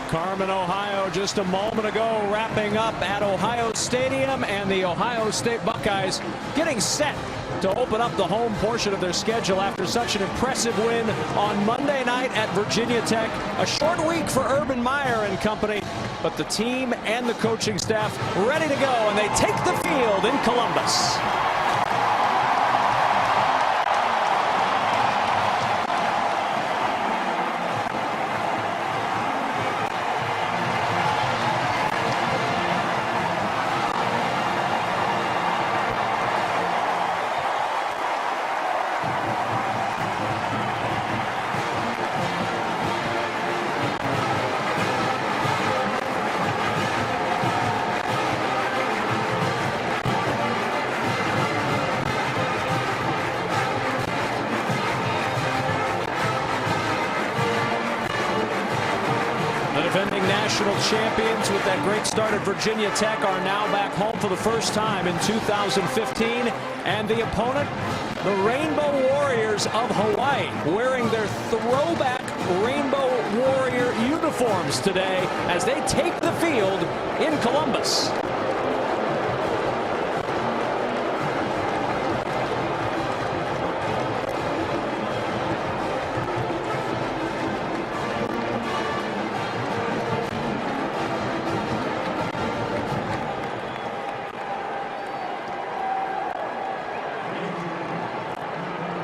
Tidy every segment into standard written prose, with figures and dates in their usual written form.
Carmen, Ohio, just a moment ago, wrapping up at Ohio Stadium, and the Ohio State Buckeyes getting set to open up the home portion of their schedule after such an impressive win on Monday night at Virginia Tech. A short week for Urban Meyer and company, but the team and the coaching staff ready to go, and they take the field in Columbus. Defending national champions with that great start at Virginia Tech are now back home for the first time in 2015. And the opponent, the Rainbow Warriors of Hawaii, wearing their throwback Rainbow Warrior uniforms today as they take the field in Columbus.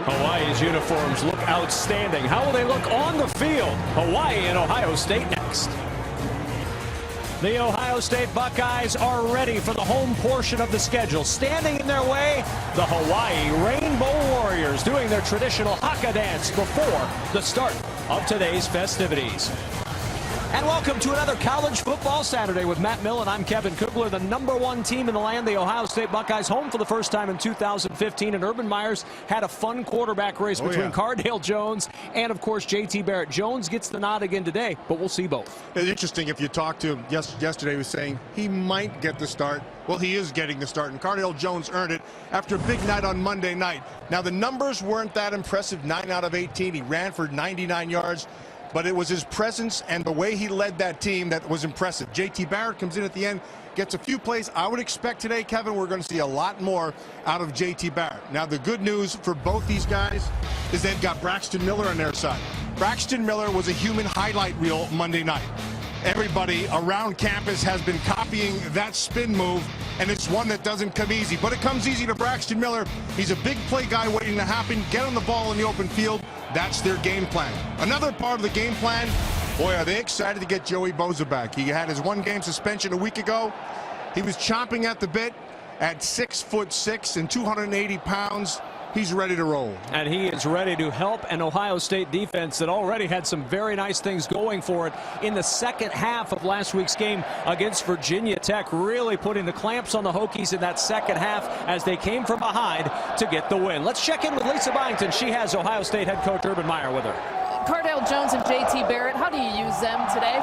Hawaii's uniforms look outstanding. How will they look on the field? Hawaii and Ohio State next. The Ohio State Buckeyes are ready for the home portion of the schedule. Standing in their way, the Hawaii Rainbow Warriors doing their traditional haka dance before the start of today's festivities. And welcome to another college football Saturday with Matt Millen. I'm Kevin Kugler. The #1 team in the land, the Ohio State Buckeyes, home for the first time in 2015. And Urban Meyer's had a fun quarterback race between Cardale Jones and, of course, JT Barrett. Jones gets the nod again today, but we'll see both. It's interesting. If you talked to him yesterday, he was saying he might get the start. Well, he is getting the start, and Cardale Jones earned it after a big night on Monday night. Now, the numbers weren't that impressive. 9 out of 18. He ran for 99 yards. But it was his presence and the way he led that team that was impressive. JT Barrett comes in at the end, gets a few plays. I would expect today, Kevin, we're going to see a lot more out of JT Barrett. Now, the good news for both these guys is they've got Braxton Miller on their side. Braxton Miller was a human highlight reel Monday night. Everybody around campus has been copying that spin move, and it's one that doesn't come easy. But it comes easy to Braxton Miller. He's a big play guy waiting to happen. Get on the ball in the open field. That's their game plan. Another part of the game plan, boy, are they excited to get Joey Bosa back. He had his one-game suspension a week ago. He was chomping at the bit at 6'6" and 280 pounds. He's ready to roll. And he is ready to help an Ohio State defense that already had some very nice things going for it in the second half of last week's game against Virginia Tech, really putting the clamps on the Hokies in that second half as they came from behind to get the win. Let's check in with Lisa Byington. She has Ohio State head coach Urban Meyer with her. Cardale Jones and JT Barrett, how do you use them today?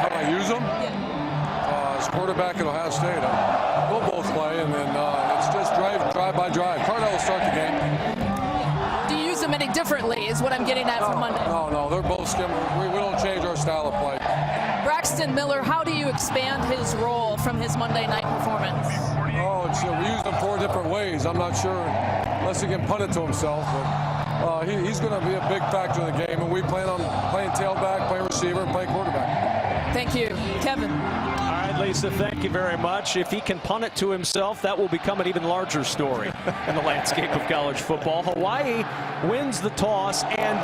How do I use them? Yeah. As quarterback at Ohio State, we'll both play, and then it's just drive by drive. Cardale will start the game. Do you use them any differently is what I'm getting at from Monday? No, they're both skim. We don't change our style of play. Braxton Miller, how do you expand his role from his Monday night performance? We use him 4 different ways. I'm not sure, unless he can punt it to himself, but he's going to be a big factor in the game, and we plan on playing tailback, playing receiver, and playing quarterback. Thank you. Kevin. Lisa, thank you very much. If he can punt it to himself, that will become an even larger story in the landscape of college football. Hawaii wins the toss, and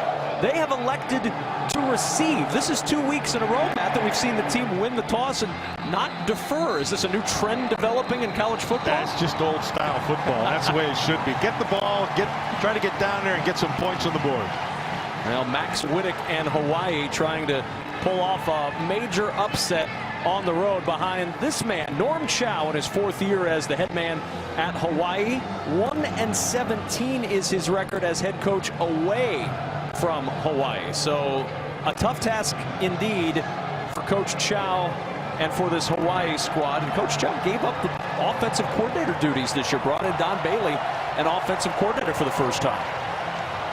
they have elected to receive. This is 2 weeks in a row, Matt, that we've seen the team win the toss and not defer. Is this a new trend developing in college football? That's just old-style football. That's the way it should be. Get the ball, try to get down there and get some points on the board. Well, Max Wittick and Hawaii trying to pull off a major upset on the road behind this man, Norm Chow, in his 4th year as the head man at Hawaii. 1-17 is his record as head coach away from Hawaii. So a tough task indeed for Coach Chow and for this Hawaii squad. And Coach Chow gave up the offensive coordinator duties this year, brought in Don Bailey, an offensive coordinator for the first time.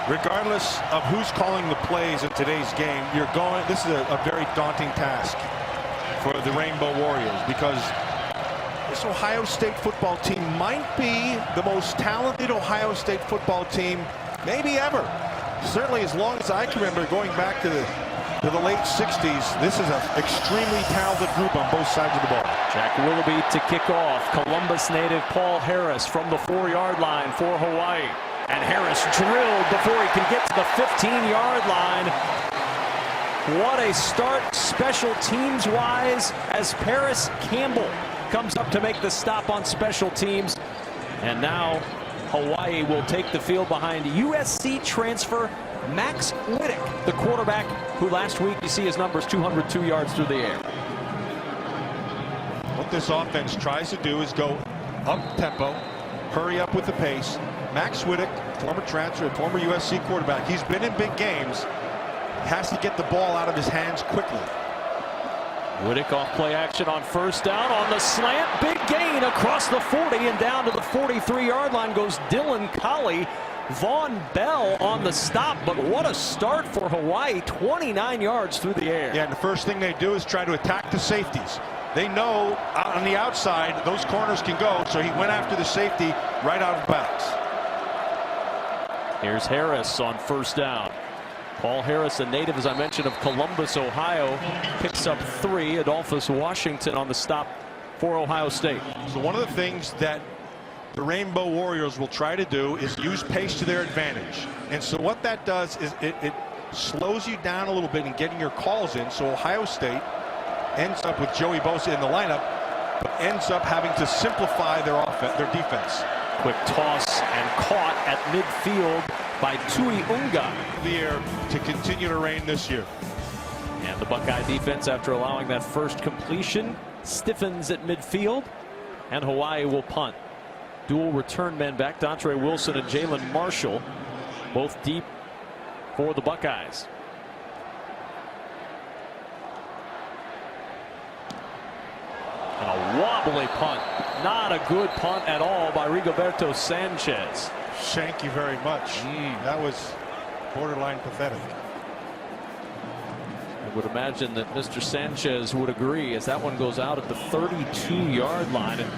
Regardless of who's calling the plays in today's game, this is a very daunting task for the Rainbow Warriors, because this Ohio State football team might be the most talented Ohio State football team maybe ever. Certainly as long as I can remember, going back to the late 60s, this is an extremely talented group on both sides of the ball. Jack Willoughby to kick off. Columbus native Paul Harris from the 4-yard line for Hawaii. And Harris drilled before he can get to the 15-yard line. What a start special teams wise as Paris Campbell comes up to make the stop on special teams. And now Hawaii will take the field behind USC transfer Max Whittick, the quarterback who last week, you see his numbers, 202 yards through the air. What this offense tries to do is go up tempo, hurry up with the pace. Max Whittick, former transfer, former USC quarterback, he's been in big games, has to get the ball out of his hands quickly. Whittick off play action on first down on the slant. Big gain across the 40 and down to the 43-yard line goes Dylan Collie. Vaughn Bell on the stop, but what a start for Hawaii, 29 yards through the air. Yeah, and the first thing they do is try to attack the safeties. They know on the outside those corners can go, so he went after the safety right out of bounds. Here's Harris on first down. Paul Harris, a native, as I mentioned, of Columbus, Ohio, picks up 3. Adolphus Washington on the stop for Ohio State. So one of the things that the Rainbow Warriors will try to do is use pace to their advantage. And so what that does is it slows you down a little bit in getting your calls in. So Ohio State ends up with Joey Bosa in the lineup, but ends up having to simplify their defense. Quick toss and caught at midfield by Tui Unga. The air to continue to reign this year. And the Buckeye defense, after allowing that first completion, stiffens at midfield, and Hawaii will punt. Dual return men back, Dontre Wilson and Jalen Marshall, both deep for the Buckeyes. And a wobbly punt. Not a good punt at all by Rigoberto Sanchez. Thank you very much. That was borderline pathetic. I would imagine that Mr. Sanchez would agree, as that one goes out at the 32-yard line. And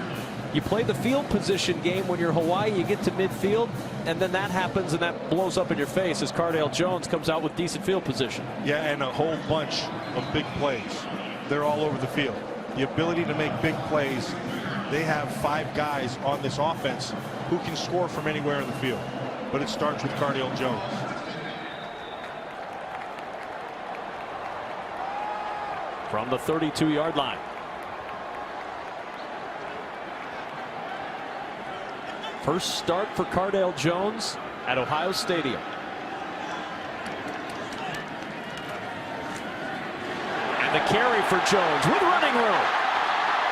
you play the field position game when you're Hawaii, you get to midfield, and then that happens and that blows up in your face as Cardale Jones comes out with decent field position. Yeah, and a whole bunch of big plays. They're all over the field. The ability to make big plays. They have 5 guys on this offense who can score from anywhere in the field. But it starts with Cardale Jones. From the 32-yard line. First start for Cardale Jones at Ohio Stadium. And the carry for Jones with running room.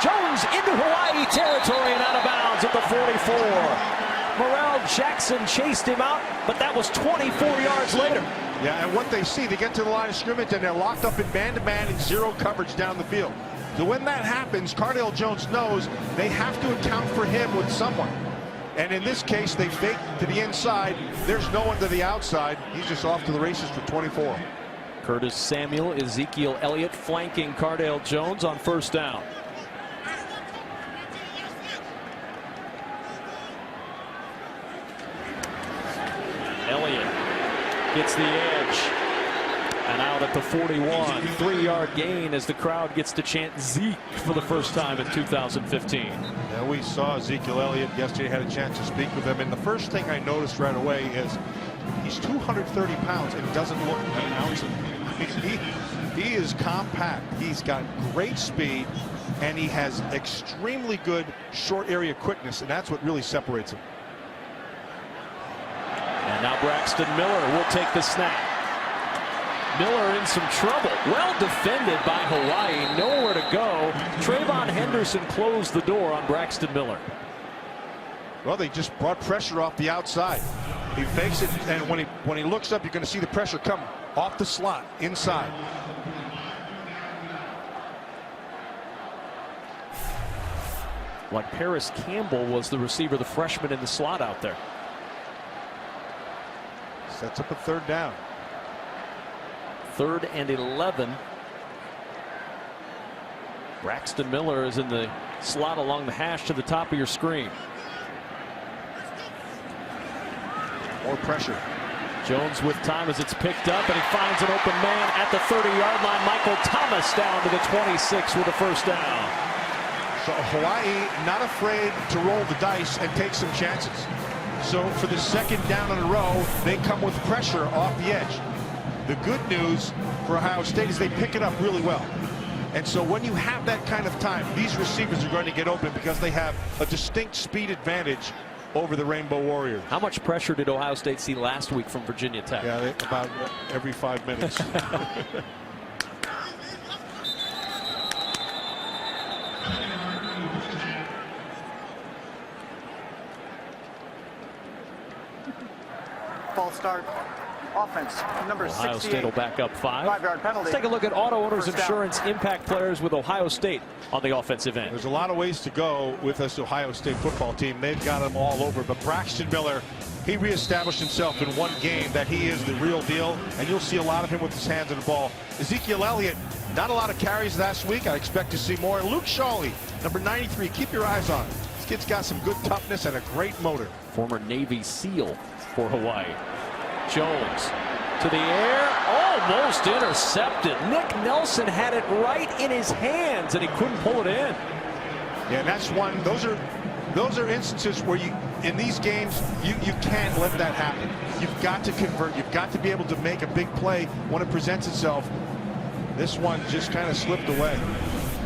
Jones into Hawaii territory and out of bounds at the 44. Morrell Jackson chased him out, but that was 24 yards later. Yeah, and what they see, they get to the line of scrimmage and they're locked up in man-to-man and zero coverage down the field. So when that happens, Cardale Jones knows they have to account for him with someone. And in this case, they fake to the inside. There's no one to the outside. He's just off to the races for 24. Curtis Samuel, Ezekiel Elliott flanking Cardale Jones on first down. Elliott gets the edge and out at the 41. 3-yard gain as the crowd gets to chant Zeke for the first time in 2015. Yeah, we saw Ezekiel Elliott yesterday, had a chance to speak with him, and the first thing I noticed right away is he's 230 pounds and doesn't look an ounce. He is compact. He's got great speed, and he has extremely good short area quickness, and that's what really separates him. And now Braxton Miller will take the snap. Miller in some trouble. Well defended by Hawaii. Nowhere to go. Trayvon Henderson closed the door on Braxton Miller. Well, they just brought pressure off the outside. He fakes it, and when he looks up, you're going to see the pressure come off the slot inside. Like Paris Campbell was the receiver, the freshman in the slot out there. Sets up a 3rd down. 3rd and 11. Braxton Miller is in the slot along the hash to the top of your screen. More pressure. Jones with time as it's picked up, and he finds an open man at the 30-yard line. Michael Thomas down to the 26 with a 1st down. So Hawaii not afraid to roll the dice and take some chances. So for the 2nd down in a row, they come with pressure off the edge. The good news for Ohio State is they pick it up really well. And so when you have that kind of time, these receivers are going to get open because they have a distinct speed advantage over the Rainbow Warriors. How much pressure did Ohio State see last week from Virginia Tech? Yeah, about every 5 minutes. False start. Offense, number Ohio 68. State will back up 5. 5-yard penalty. Let's take a look at Auto Owners First down. Insurance impact players with Ohio State on the offensive end. There's a lot of ways to go with this Ohio State football team. They've got them all over. But Braxton Miller, he reestablished himself in one game that he is the real deal. And you'll see a lot of him with his hands on the ball. Ezekiel Elliott, not a lot of carries last week. I expect to see more. And Luke Shawley, number 93, keep your eyes on. This kid's got some good toughness and a great motor. Former Navy SEAL for Hawaii. Jones to the air, almost intercepted. Nick Nelson had it right in his hands and he couldn't pull it in. Yeah, and that's one. Those are instances where you, in these games, you can't let that happen. You've got to convert. You've got to be able to make a big play when it presents itself. This one just kind of slipped away.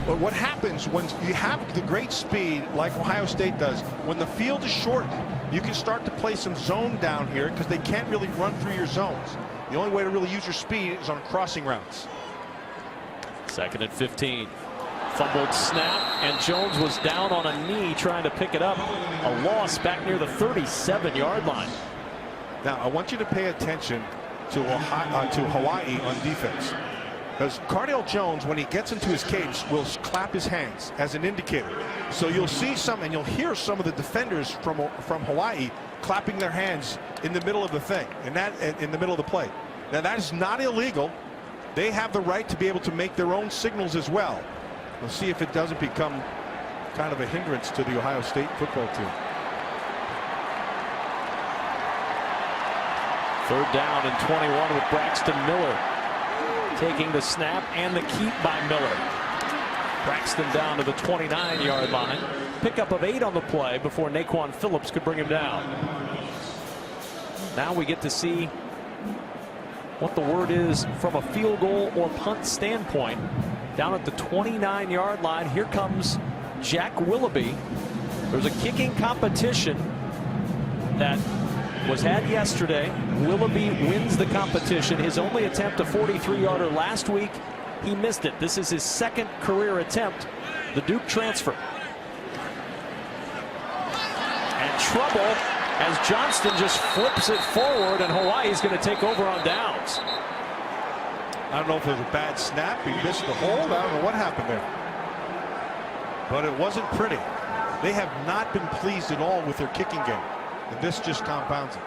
But what happens when you have the great speed like Ohio State does, when the field is short, you can start to play some zone down here because they can't really run through your zones. The only way to really use your speed is on crossing routes. 2nd and 15. Fumbled snap, and Jones was down on a knee trying to pick it up. A loss back near the 37-yard line. Now, I want you to pay attention to Hawaii on defense. Because Cardale Jones, when he gets into his cage, will clap his hands as an indicator. So you'll see some, and you'll hear some of the defenders from Hawaii clapping their hands in the middle of the thing, and that in the middle of the play. Now that is not illegal. They have the right to be able to make their own signals as well. We'll see if it doesn't become kind of a hindrance to the Ohio State football team. 3rd down and 21 with Braxton Miller taking the snap and the keep by Miller. Braxton down to the 29-yard line. Pickup of 8 on the play before Naquan Phillips could bring him down. Now we get to see what the word is from a field goal or punt standpoint. Down at the 29-yard line, here comes Jack Willoughby. There's a kicking competition that was had yesterday. Willoughby wins the competition. His only attempt, a 43-yarder last week. He missed it. This is his 2nd career attempt. The Duke transfer. And trouble as Johnston just flips it forward, and Hawaii's going to take over on downs. I don't know if it was a bad snap. He missed the hold. I don't know what happened there. But it wasn't pretty. They have not been pleased at all with their kicking game. And this just compounds it.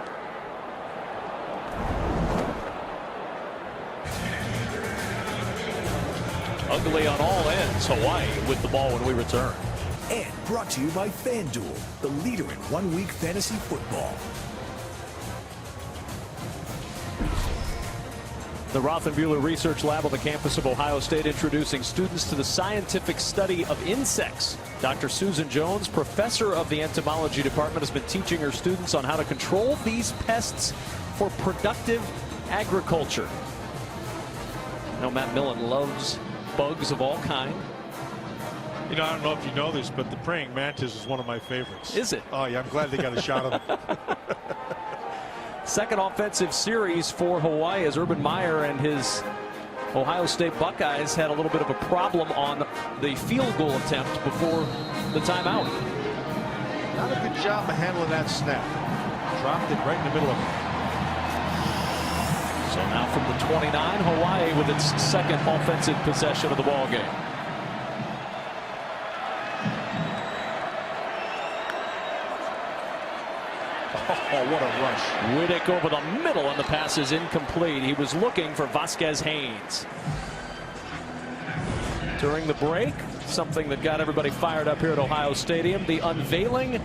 Ugly on all ends. Hawaii with the ball when we return. And brought to you by FanDuel, the leader in one-week fantasy football. The Rothenbuehler Research Lab on the campus of Ohio State introducing students to the scientific study of insects. Dr. Susan Jones, professor of the entomology department, has been teaching her students on how to control these pests for productive agriculture. I know Matt Millen loves bugs of all kind. You know, I don't know if you know this, but the praying mantis is one of my favorites. Is it? Oh, yeah, I'm glad they got a shot of it. 2nd offensive series for Hawaii as Urban Meyer and his Ohio State Buckeyes had a little bit of a problem on the field goal attempt before the timeout. Not a good job of handling that snap. Dropped it right in the middle of it. So now from the 29, Hawaii with its 2nd offensive possession of the ball game. Oh, what a rush. Riddick over the middle, and the pass is incomplete. He was looking for Vasquez Haynes. During the break, something that got everybody fired up here at Ohio Stadium, the unveiling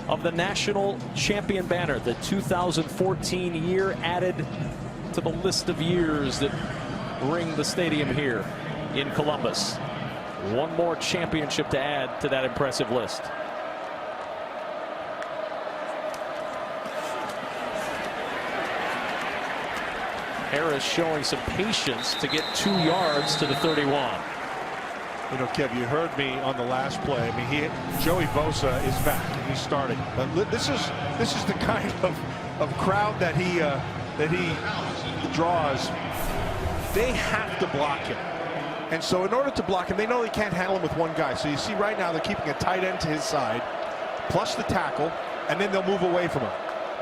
of the national champion banner, the 2014 year added to the list of years that ring the stadium here in Columbus. One more championship to add to that impressive list. Harris showing some patience to get 2 yards to the 31. You know, Kev, you heard me on the last play. I mean, Joey Bosa is back and he's starting. But this is the kind of crowd that he draws. They have to block him. And so in order to block him, they know they can't handle him with one guy. So you see right now they're keeping a tight end to his side, plus the tackle, and then they'll move away from him.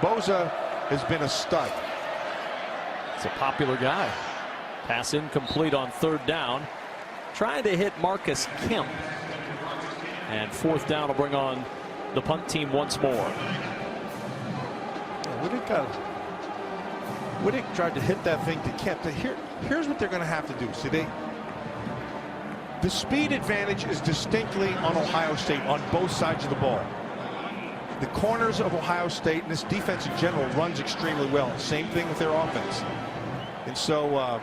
Bosa has been a stud. It's a popular guy. Pass incomplete on 3rd down. Trying to hit Marcus Kemp. And 4th down will bring on the punt team once more. Riddick tried to hit that thing to Kemp. Here's what they're going to have to do. See, the speed advantage is distinctly on Ohio State on both sides of the ball. The corners of Ohio State and this defense in general runs extremely well. Same thing with their offense. And so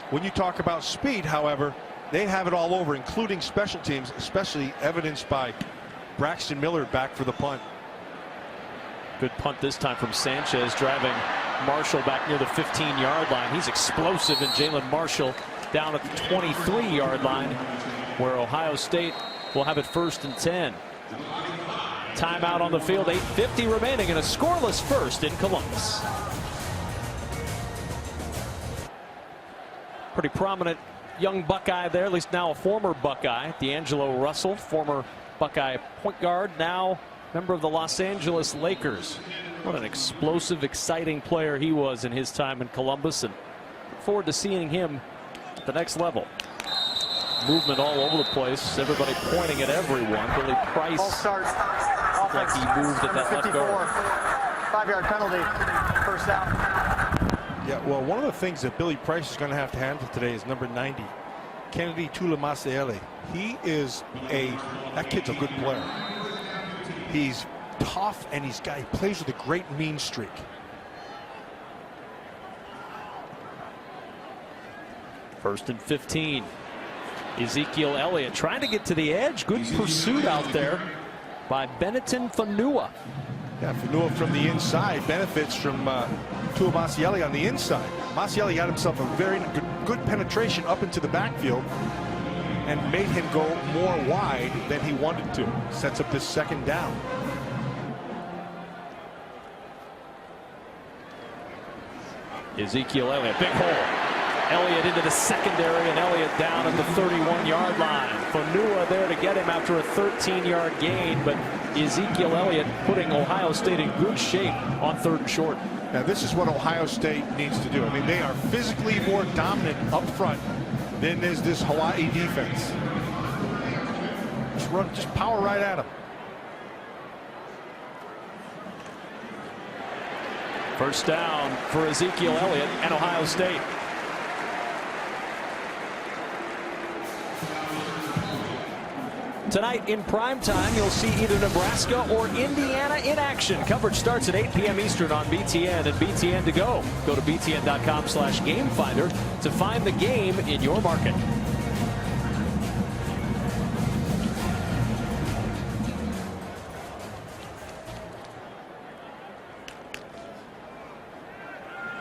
when you talk about speed, however, they have it all over, including special teams, especially evidenced by Braxton Miller back for the punt. Good punt this time from Sanchez, driving Marshall back near the 15-yard line. He's explosive, and Jalen Marshall down at the 23-yard line, where Ohio State will have it 1st and 10. Timeout on the field, 8:50 remaining, and a scoreless first in Columbus. Pretty prominent young Buckeye there, at least now a former Buckeye. D'Angelo Russell, former Buckeye point guard, now member of the Los Angeles Lakers. What an explosive, exciting player he was in his time in Columbus, and look forward to seeing him at the next level. Movement all over the place, everybody pointing at everyone. Billy Price looked like he moved at that left guard. 5-yard penalty, 1st down. Yeah, well, one of the things that Billy Price is going to have to handle today is number 90, Kennedy Tulamasiele. That kid's a good player. He's tough, and he plays with a great mean streak. First and 15. Ezekiel Elliott trying to get to the edge. Good pursuit out there by Benetton Fanua. Yeah, Fanua from the inside benefits from Tuamasiele on the inside. Masiele got himself a very good penetration up into the backfield and made him go more wide than he wanted to. Sets up this 2nd down. Ezekiel Elliott, big hole. Elliott into the secondary, and Elliott down at the 31-yard line. Fanua there to get him after a 13-yard gain, but Ezekiel Elliott putting Ohio State in good shape on 3rd and short. Now this is what Ohio State needs to do. I mean, they are physically more dominant up front than is this Hawai'i defense. Just power right at them. 1st down for Ezekiel Elliott and Ohio State. Tonight in prime time, you'll see either Nebraska or Indiana in action. Coverage starts at 8 p.m. Eastern on BTN and BTN to go. Go to btn.com/gamefinder to find the game in your market.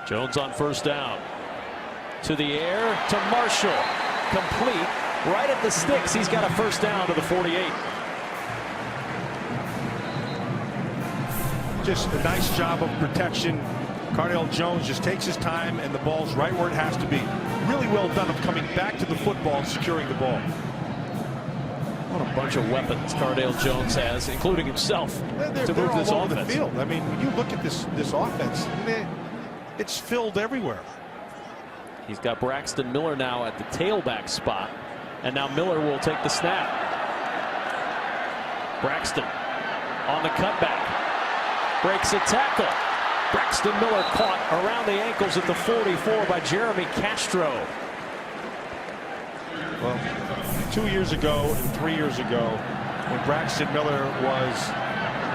Jones on 1st down. To the air to Marshall. Complete. Right at the sticks. He's got a 1st down to the 48. Just a nice job of protection. Cardale Jones just takes his time, and the ball's right where it has to be. Really well done of coming back to the football and securing the ball. What a bunch of weapons Cardale Jones has, including himself, to move this all over offense. the field. I mean, when you look at this offense, it's filled everywhere. He's got Braxton Miller now at the tailback spot. And now Miller will take the snap. Braxton on the cutback. Breaks a tackle. Braxton Miller caught around the ankles at the 44 by Jeremy Castro. Well, 2 years ago and 3 years ago, when Braxton Miller was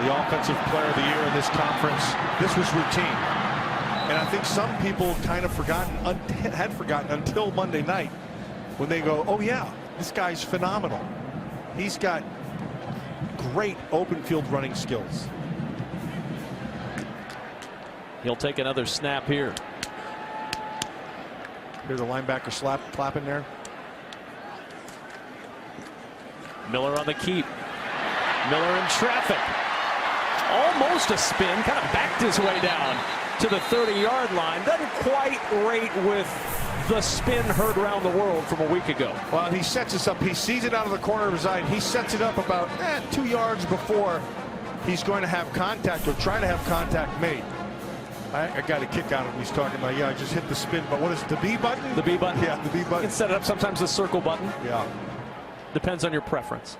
the offensive player of the year in this conference, this was routine. And I think some people kind of had forgotten until Monday night, when they go, oh yeah, this guy's phenomenal. He's got great open field running skills. He'll take another snap here. Hear the linebacker clapping there. Miller on the keep. Miller in traffic. Almost a spin, kind of backed his way down to the 30-yard line. Doesn't quite rate with the spin heard around the world from a week ago. Well, he sets this up. He sees it out of the corner of his eye. He sets it up about 2 yards before he's going to have contact or try to have contact made. I got a kick out of him. He's talking about, yeah, I just hit the spin, but what is it, the B button? The B button? Yeah, the B button. You can set it up sometimes the circle button. Yeah. Depends on your preference.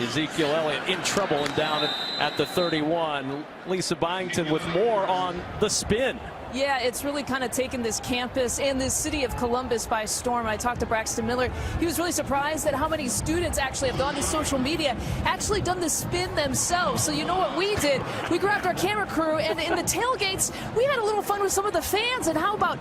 Ezekiel Elliott in trouble and down at the 31. Lisa Byington with more on the spin. Yeah, it's really kind of taken this campus and this city of Columbus by storm. I talked to Braxton Miller. He was really surprised at how many students actually have gone to social media, actually done the spin themselves. So you know what we did? We grabbed our camera crew, and in the tailgates, we had a little fun with some of the fans. And how about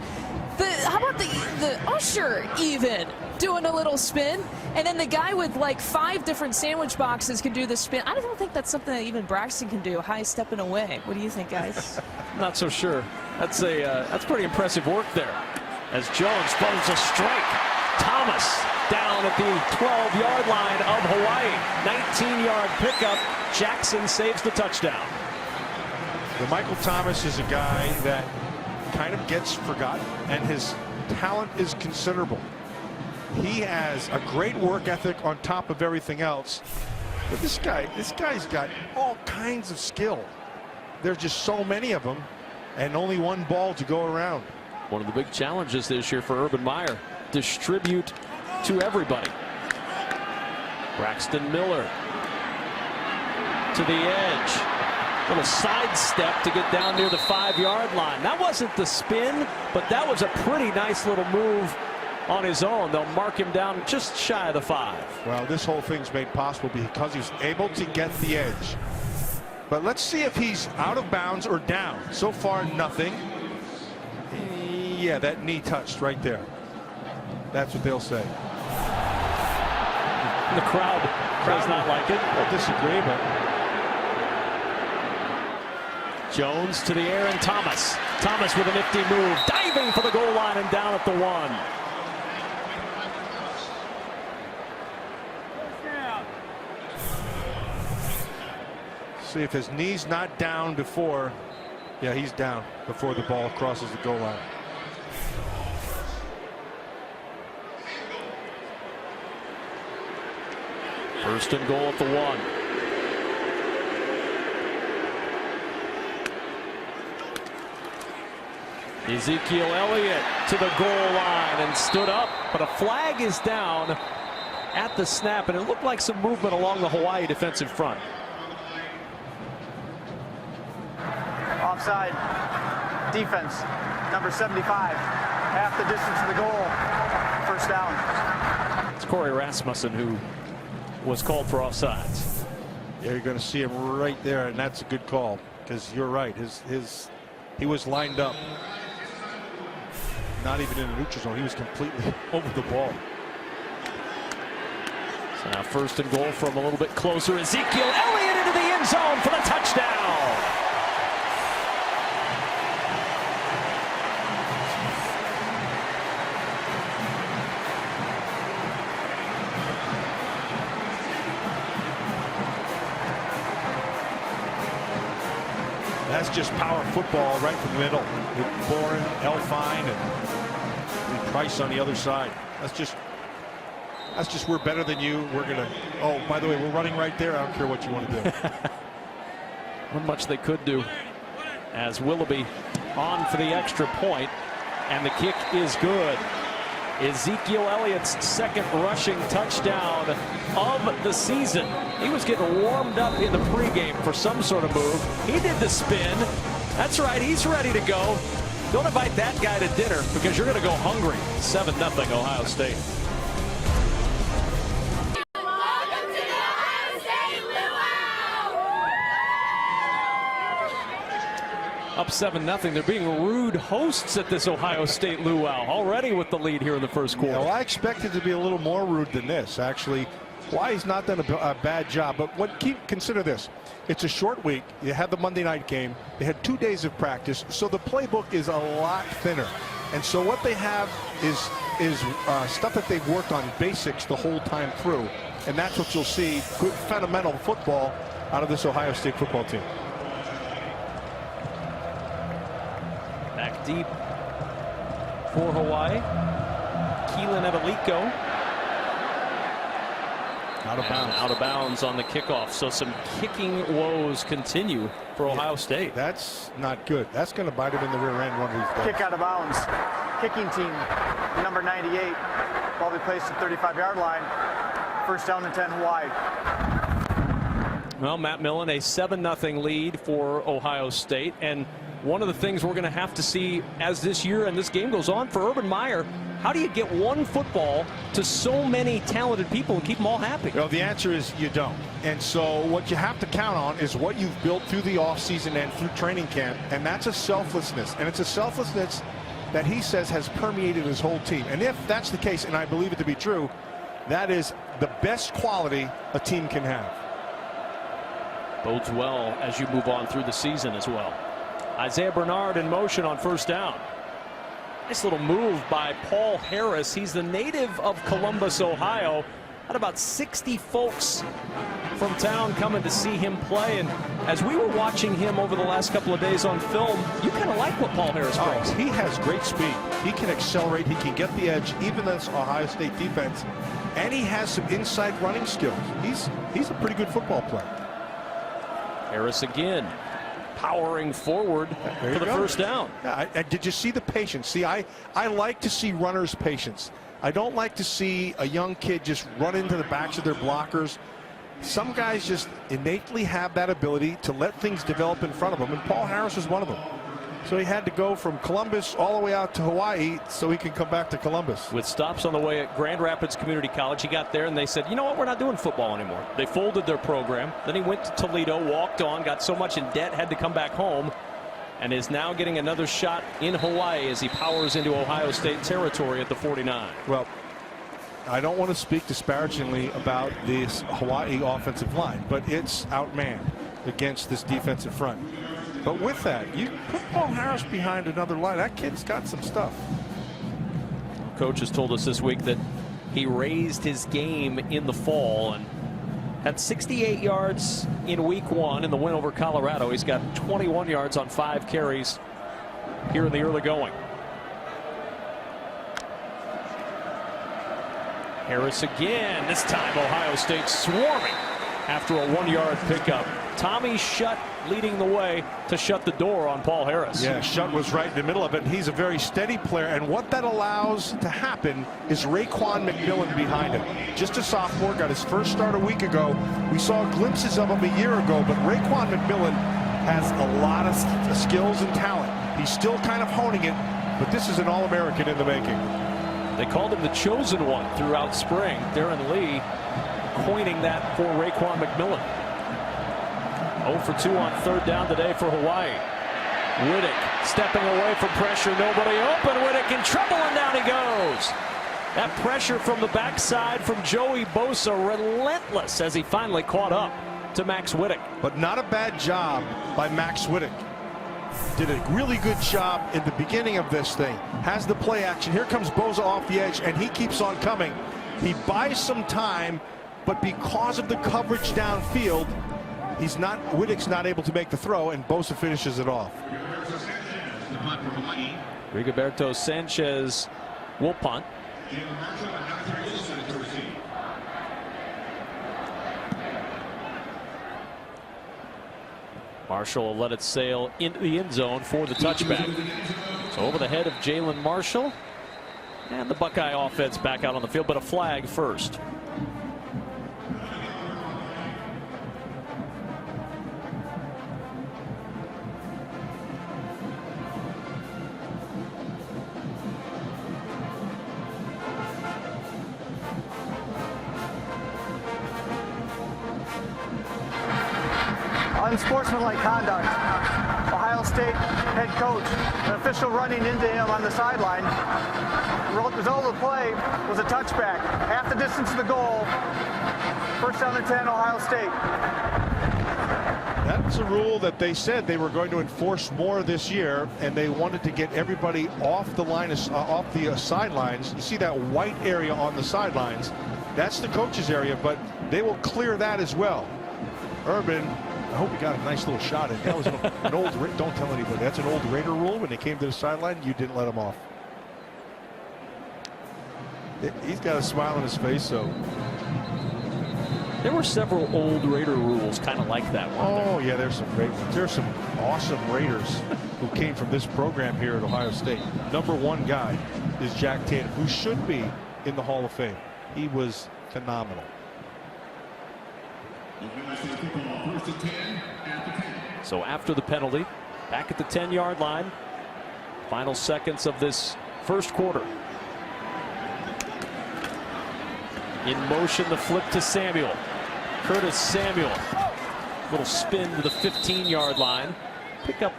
the usher even doing a little spin? And then the guy with like 5 different sandwich boxes can do the spin. I don't think that's something that even Braxton can do, high stepping away. What do you think, guys? Not so sure. That's pretty impressive work there. As Jones throws a strike. Thomas down at the 12-yard line of Hawaii. 19-yard pickup. Jackson saves the touchdown. The Michael Thomas is a guy that kind of gets forgotten, and his talent is considerable. He has a great work ethic on top of everything else. But this guy's got all kinds of skill. There's just so many of them, and only one ball to go around. One of the big challenges this year for Urban Meyer, distribute to everybody. Braxton Miller to the edge. Little sidestep to get down near the 5-yard line. That wasn't the spin, but that was a pretty nice little move on his own. They'll mark him down just shy of the 5. Well, this whole thing's made possible because he's able to get the edge. But let's see if he's out of bounds or down. So far, nothing. Yeah, that knee touched right there. That's what they'll say. The crowd does not like it. I'll disagree, but Jones to the air, and Thomas. Thomas with a nifty move, diving for the goal line and down at the 1. See if his knee's not down before. Yeah, he's down before the ball crosses the goal line. First and goal at the 1. Ezekiel Elliott to the goal line and stood up, but a flag is down at the snap, and it looked like some movement along the Hawaii defensive front. Offside. Defense. Number 75. Half the distance to the goal. First down. It's Corey Rasmussen who was called for offsides. Yeah, you're going to see him right there, and that's a good call, because you're right. He was lined up. Not even in the neutral zone. He was completely over the ball. So now first and goal from a little bit closer. Ezekiel Elliott into the end zone for the touchdown. That's just power football right from the middle with Boren, Elfine, and Price on the other side. That's just we're better than you. We're gonna. Oh, by the way, we're running right there. I don't care what you want to do. Not much they could do. As Willoughby on for the extra point, and the kick is good. Ezekiel Elliott's second rushing touchdown of the season. He was getting warmed up in the pregame for some sort of move. He did the spin. That's right, he's ready to go. Don't invite that guy to dinner because you're going to go hungry. 7-0 Ohio State. Up 7-0. They're being rude hosts at this Ohio State luau, already with the lead here in the first quarter. Yeah, well, I expected to be a little more rude than this, actually. Hawaii's not done a bad job, but consider this. It's a short week. You had the Monday night game. They had 2 days of practice, so the playbook is a lot thinner. And so what they have is stuff that they've worked on, basics, the whole time through. And that's what you'll see, good fundamental football out of this Ohio State football team. Back deep for Hawaii. Keelan Evaliko. Out of bounds. Out of bounds on the kickoff. So some kicking woes continue for Ohio State. That's not good. That's going to bite him in the rear end one of these days. Kick out of bounds. Kicking team, number 98. Ball be placed at 35-yard line. First down and 10, Hawaii. Well, Matt Millen, a 7-0 lead for Ohio State. And one of the things we're going to have to see as this year and this game goes on for Urban Meyer, how do you get one football to so many talented people and keep them all happy? Well, the answer is you don't. And so what you have to count on is what you've built through the offseason and through training camp, and that's a selflessness. And it's a selflessness that he says has permeated his whole team. And if that's the case, and I believe it to be true, that is the best quality a team can have. Bodes well as you move on through the season as well. Isaiah Bernard in motion on first down. Nice little move by Paul Harris. He's the native of Columbus, Ohio. Had about 60 folks from town coming to see him play. And as we were watching him over the last couple of days on film, you kind of like what Paul Harris brings. He has great speed. He can accelerate. He can get the edge, even this Ohio State defense. And he has some inside running skills. He's a pretty good football player. Harris again, powering forward for the first down. Yeah, did you see the patience? See, I like to see runners' patience. I don't like to see a young kid just run into the backs of their blockers. Some guys just innately have that ability to let things develop in front of them, and Paul Harris was one of them. So he had to go from Columbus all the way out to Hawaii so he can come back to Columbus. With stops on the way at Grand Rapids Community College, he got there and they said, you know what, we're not doing football anymore. They folded their program. Then he went to Toledo, walked on, got so much in debt, had to come back home, and is now getting another shot in Hawaii as he powers into Ohio State territory at the 49. Well, I don't want to speak disparagingly about this Hawaii offensive line, but it's outmanned against this defensive front. But with that, you put Paul Harris behind another line. That kid's got some stuff. Coach has told us this week that he raised his game in the fall and had 68 yards in week 1 in the win over Colorado. He's got 21 yards on 5 carries here in the early going. Harris again. This time Ohio State swarming after a 1-yard pickup. Tommy Shutt leading the way to shut the door on Paul Harris. Yeah, Shutt was right in the middle of it. He's a very steady player, and what that allows to happen is Raekwon McMillan behind him. Just a sophomore, got his first start a week ago. We saw glimpses of him a year ago, but Raekwon McMillan has a lot of skills and talent. He's still kind of honing it, but this is an All-American in the making. They called him the chosen one throughout spring. Darren Lee coining that for Raekwon McMillan. 0 for 2 on third down today for Hawaii. Riddick stepping away from pressure. Nobody open. Riddick in trouble, and down he goes. That pressure from the backside from Joey Bosa, relentless as he finally caught up to Max Riddick. But not a bad job by Max Riddick. Did a really good job in the beginning of this thing. Has the play action. Here comes Bosa off the edge, and he keeps on coming. He buys some time, but because of the coverage downfield, Riddick's not able to make the throw, and Bosa finishes it off. Rigoberto Sanchez will punt. Marshall will let it sail into the end zone for the touchback. So over the head of Jalen Marshall. And the Buckeye offense back out on the field, but a flag first. Unsportsmanlike conduct. Ohio State head coach, an official running into him on the sideline. The result of the play was a touchback. Half the distance to the goal. First down and 10, Ohio State. That's a rule that they said they were going to enforce more this year, and they wanted to get everybody off the line, off the sidelines. You see that white area on the sidelines? That's the coach's area, but they will clear that as well. Urban, I hope he got a nice little shot in. That was an old, don't tell anybody, that's an old Raider rule. When they came to the sideline, you didn't let him off. He's got a smile on his face, so. There were several old Raider rules kind of like that one. Oh, yeah, there's some great ones. There's some awesome Raiders who came from this program here at Ohio State. #1 guy is Jack Tatum, who should be in the Hall of Fame. He was phenomenal. So after the penalty, back at the 10-yard line, final seconds of this first quarter. In motion, the flip to Samuel. Curtis Samuel. Little spin to the 15-yard line. Pick up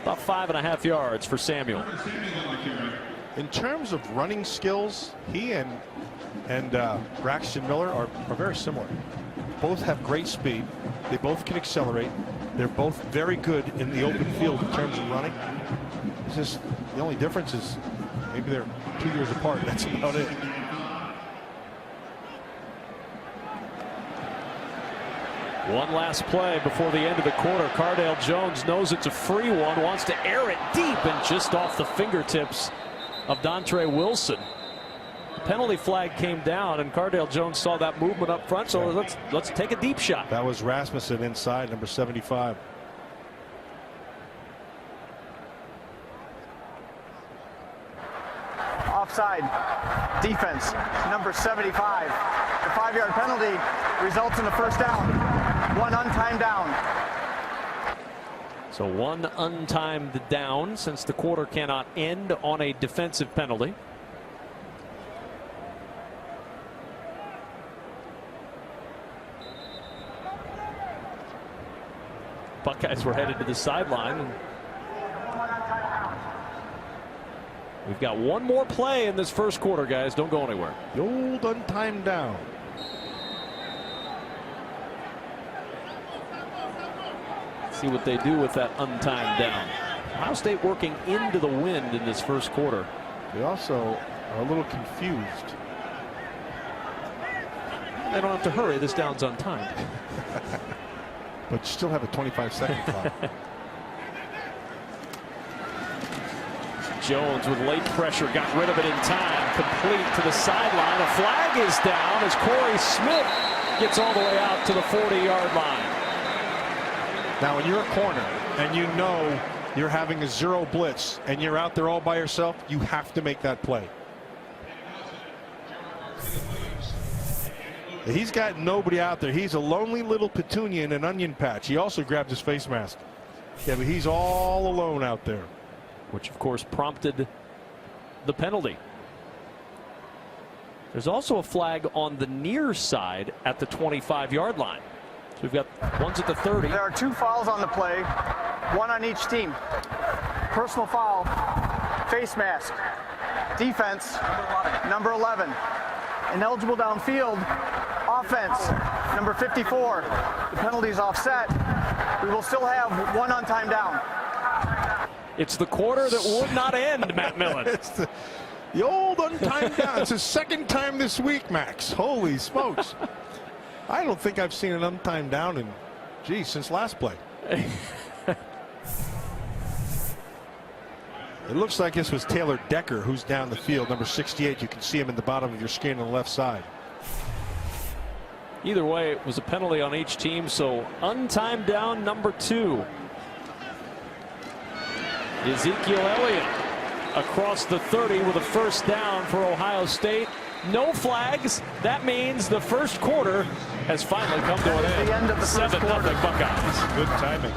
about 5.5 yards for Samuel. In terms of running skills, he and Braxton Miller are very similar. Both have great speed. They both can accelerate. They're both very good in the open field in terms of running. It's just the only difference is maybe they're 2 years apart. That's about it. One last play before the end of the quarter. Cardale Jones knows it's a free one, wants to air it deep and just off the fingertips of Dontre Wilson. Penalty flag came down, and Cardale Jones saw that movement up front, so let's take a deep shot. That was Rasmussen inside, number 75. Offside. Defense, number 75. The 5-yard penalty results in a first down. One untimed down. So one untimed down, since the quarter cannot end on a defensive penalty. Buckeyes were headed to the sideline. We've got one more play in this first quarter, guys. Don't go anywhere. The old untimed down. See what they do with that untimed down. Ohio State working into the wind in this first quarter. They also are a little confused. They don't have to hurry. This down's untimed. But you still have a 25-second clock. Jones with late pressure got rid of it in time. Complete to the sideline. A flag is down as Corey Smith gets all the way out to the 40-yard line. Now, when you're a corner and you know you're having a zero blitz and you're out there all by yourself, you have to make that play. He's got nobody out there. He's a lonely little petunia in an onion patch. He also grabbed his face mask. Yeah, but he's all alone out there. Which, of course, prompted the penalty. There's also a flag on the near side at the 25-yard line. So we've got ones at the 30. There are 2 fouls on the play, one on each team. Personal foul, face mask. Defense, number 11. Ineligible downfield, offense, number 54. The penalty is offset. We will still have one untimed down. It's the quarter that would not end, Matt Millen. It's the old untimed down. It's his second time this week, Max. Holy smokes. I don't think I've seen an untimed down in, geez, since last play. It looks like this was Taylor Decker who's down the field, number 68. You can see him in the bottom of your screen on the left side. Either way, it was a penalty on each team, so untimed down number 2. Ezekiel Elliott across the 30 with a first down for Ohio State. No flags. That means the first quarter has finally come to an end. The end of the first 7-0 quarter. Buckeyes. Good timing.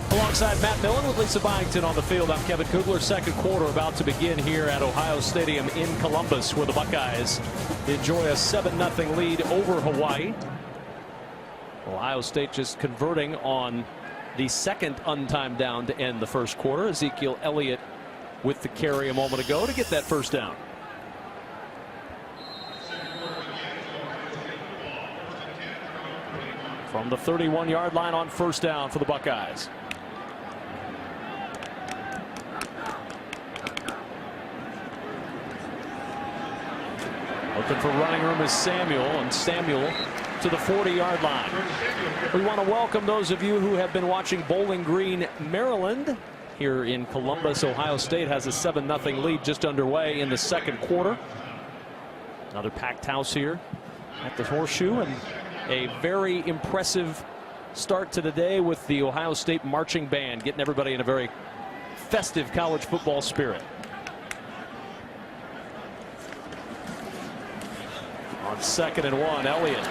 Alongside Matt Millen with Lisa Byington on the field, I'm Kevin Kugler. Second quarter about to begin here at Ohio Stadium in Columbus, where the Buckeyes enjoy a 7-0 lead over Hawaii. Ohio State just converting on the second untimed down to end the first quarter. Ezekiel Elliott with the carry a moment ago to get that first down. From the 31-yard line on first down for the Buckeyes. Looking for running room is Samuel, and Samuel to the 40-yard line. We want to welcome those of you who have been watching Bowling Green, Maryland. Here in Columbus, Ohio State has a 7-0 lead just underway in the second quarter. Another packed house here at the Horseshoe, and a very impressive start to the day with the Ohio State marching band, getting everybody in a very festive college football spirit. On 2nd and 1, Elliott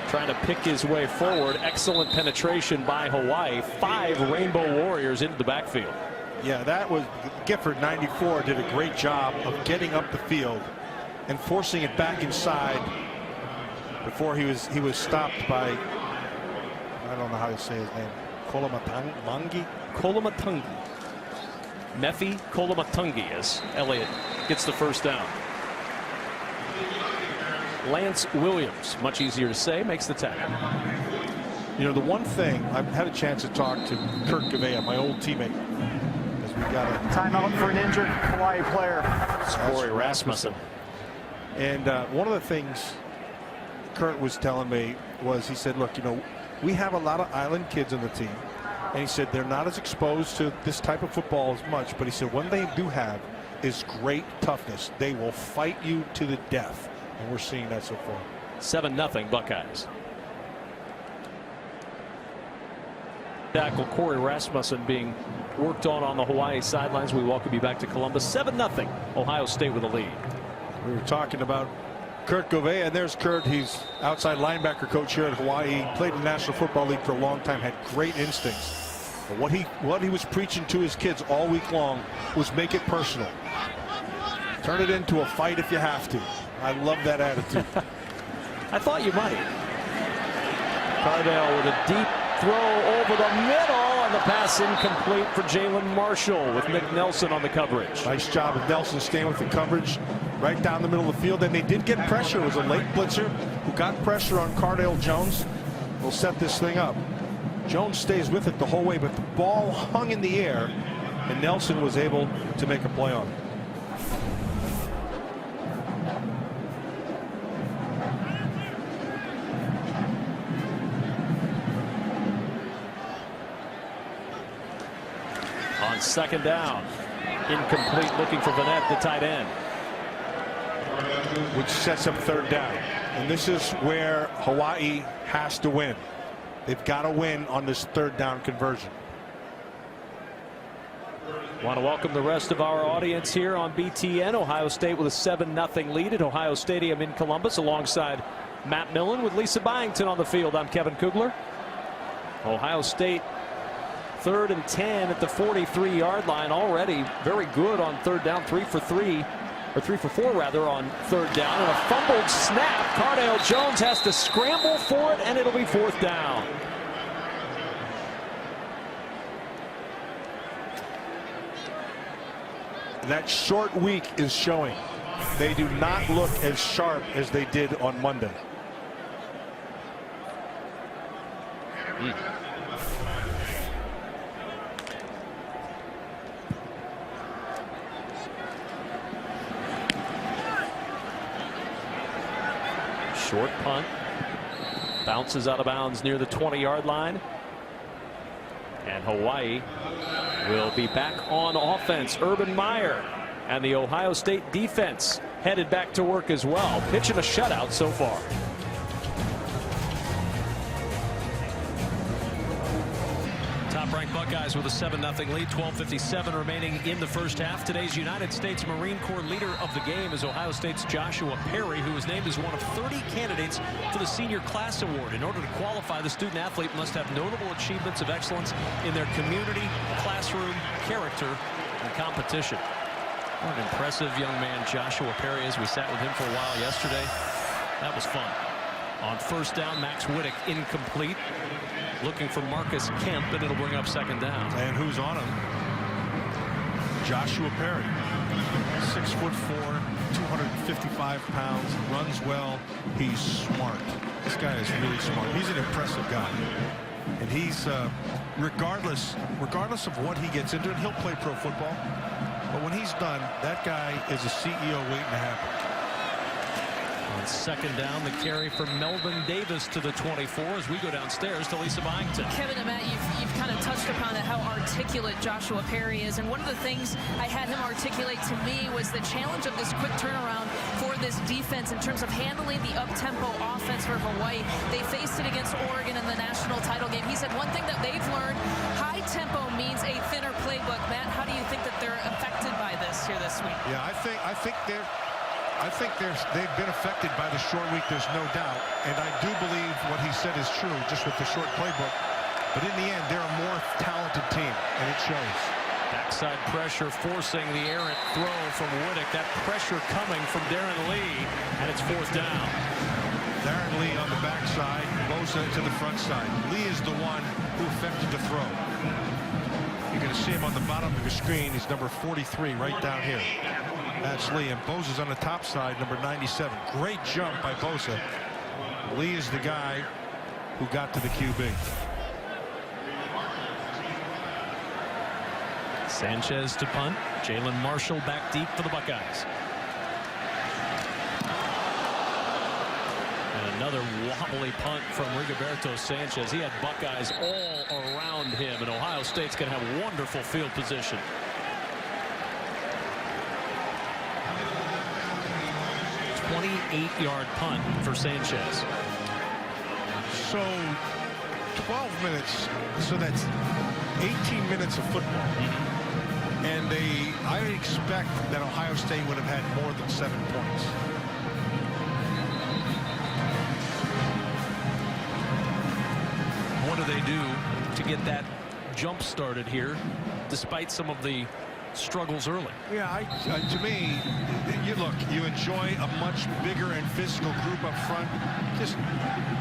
trying to pick his way forward. Excellent penetration by Hawaii. 5 Rainbow Warriors into the backfield. Yeah, that was Gifford. 94 did a great job of getting up the field and forcing it back inside before he was stopped by, I don't know how to say his name, Kolomatangi. Mefi Kolomatangi, as Elliott gets the first down. Lance Williams, much easier to say, makes the tackle. You know, the one thing, I've had a chance to talk to Kurt Gavea, my old teammate, because we got a Timeout for an injured Hawaii player. Corey Rasmussen. And one of the things Kurt was telling me was, he said, look, you know, we have a lot of island kids on the team. And he said they're not as exposed to this type of football as much. But he said one they do have is great toughness. They will fight you to the death. And we're seeing that so far. 7-0 Buckeyes. Tackle Corey Rasmussen being worked on the Hawaii sidelines. We welcome you back to Columbus. 7-0 Ohio State with a lead. We were talking about Kurt Gavea, and there's Kurt. He's outside linebacker coach here at Hawaii. He played in the National Football League for a long time, had great instincts. But what he was preaching to his kids all week long was make it personal. Turn it into a fight if you have to. I love that attitude. I thought you might. Cardale with a deep throw over the middle, and the pass incomplete for Jalen Marshall with Nick Nelson on the coverage. Nice job of Nelson staying with the coverage right down the middle of the field. And they did get pressure. It was a late blitzer who got pressure on Cardale Jones. Will set this thing up. Jones stays with it the whole way, but the ball hung in the air, and Nelson was able to make a play on it. On 2nd down, incomplete, looking for Vanette, the tight end. Which sets up 3rd down. And this is where Hawaii has to win. They've got to win on this 3rd down conversion. Want to welcome the rest of our audience here on BTN. Ohio State with a 7-0 lead at Ohio Stadium in Columbus, alongside Matt Millen with Lisa Byington on the field. I'm Kevin Kugler. Ohio State 3rd and 10 at the 43-yard line. Already very good on 3rd down. 3 for 4 rather on 3rd down, and a fumbled snap. Cardale Jones has to scramble for it, and it'll be 4th down. That short week is showing. They do not look as sharp as they did on Monday. Short punt. Bounces out of bounds near the 20-yard line. And Hawaii will be back on offense. Urban Meyer and the Ohio State defense headed back to work as well, pitching a shutout so far. Top-ranked Buckeyes with a 7-0 lead, 12:57 remaining in the first half. Today's United States Marine Corps leader of the game is Ohio State's Joshua Perry, who was named as one of 30 candidates for the Senior Class Award. In order to qualify, the student athlete must have notable achievements of excellence in their community, classroom, character, and competition. What an impressive young man Joshua Perry is. We sat with him for a while yesterday. That was fun. On first down, Max Whittick incomplete. Looking for Marcus Kemp, and it'll bring up second down. And who's on him? Joshua Perry. 6'4", 255 pounds, runs well. He's smart. This guy is really smart. He's an impressive guy. And he's, regardless of what he gets into, and he'll play pro football. But when he's done, that guy is a CEO waiting to happen. On second down, the carry from Melvin Davis to the 24 as we go downstairs to Lisa Byington. Kevin and Matt, you've kind of touched upon it, how articulate Joshua Perry is. And one of the things I had him articulate to me was the challenge of this quick turnaround for this defense in terms of handling the up-tempo offense for Hawaii. They faced it against Oregon in the national title game. He said one thing that they've learned, high tempo means a thinner playbook. Matt, how do you think that they're affected by this here this week? Yeah, I think they've been affected by the short week, there's no doubt. And I do believe what he said is true, just with the short playbook. But in the end, they're a more talented team, and it shows. Backside pressure forcing the errant throw from Whittick. That pressure coming from Darren Lee, and it's fourth down. Darren Lee on the backside, Bosa to the front side. Lee is the one who effected the throw. You're going to see him on the bottom of your screen. He's number 43 right down here. That's Lee, and Bosa's on the top side, number 97. Great jump by Bosa. Lee is the guy who got to the QB. Sanchez to punt. Jalen Marshall back deep for the Buckeyes. And another wobbly punt from Rigoberto Sanchez. He had Buckeyes all around him, and Ohio State's going to have wonderful field position. 28-yard punt for Sanchez. So 12 minutes, so that's 18 minutes of football. And I expect that Ohio State would have had more than 7 points. What do they do to get that jump started here, despite some of the struggles early? Yeah, to me, you enjoy a much bigger and physical group up front. Just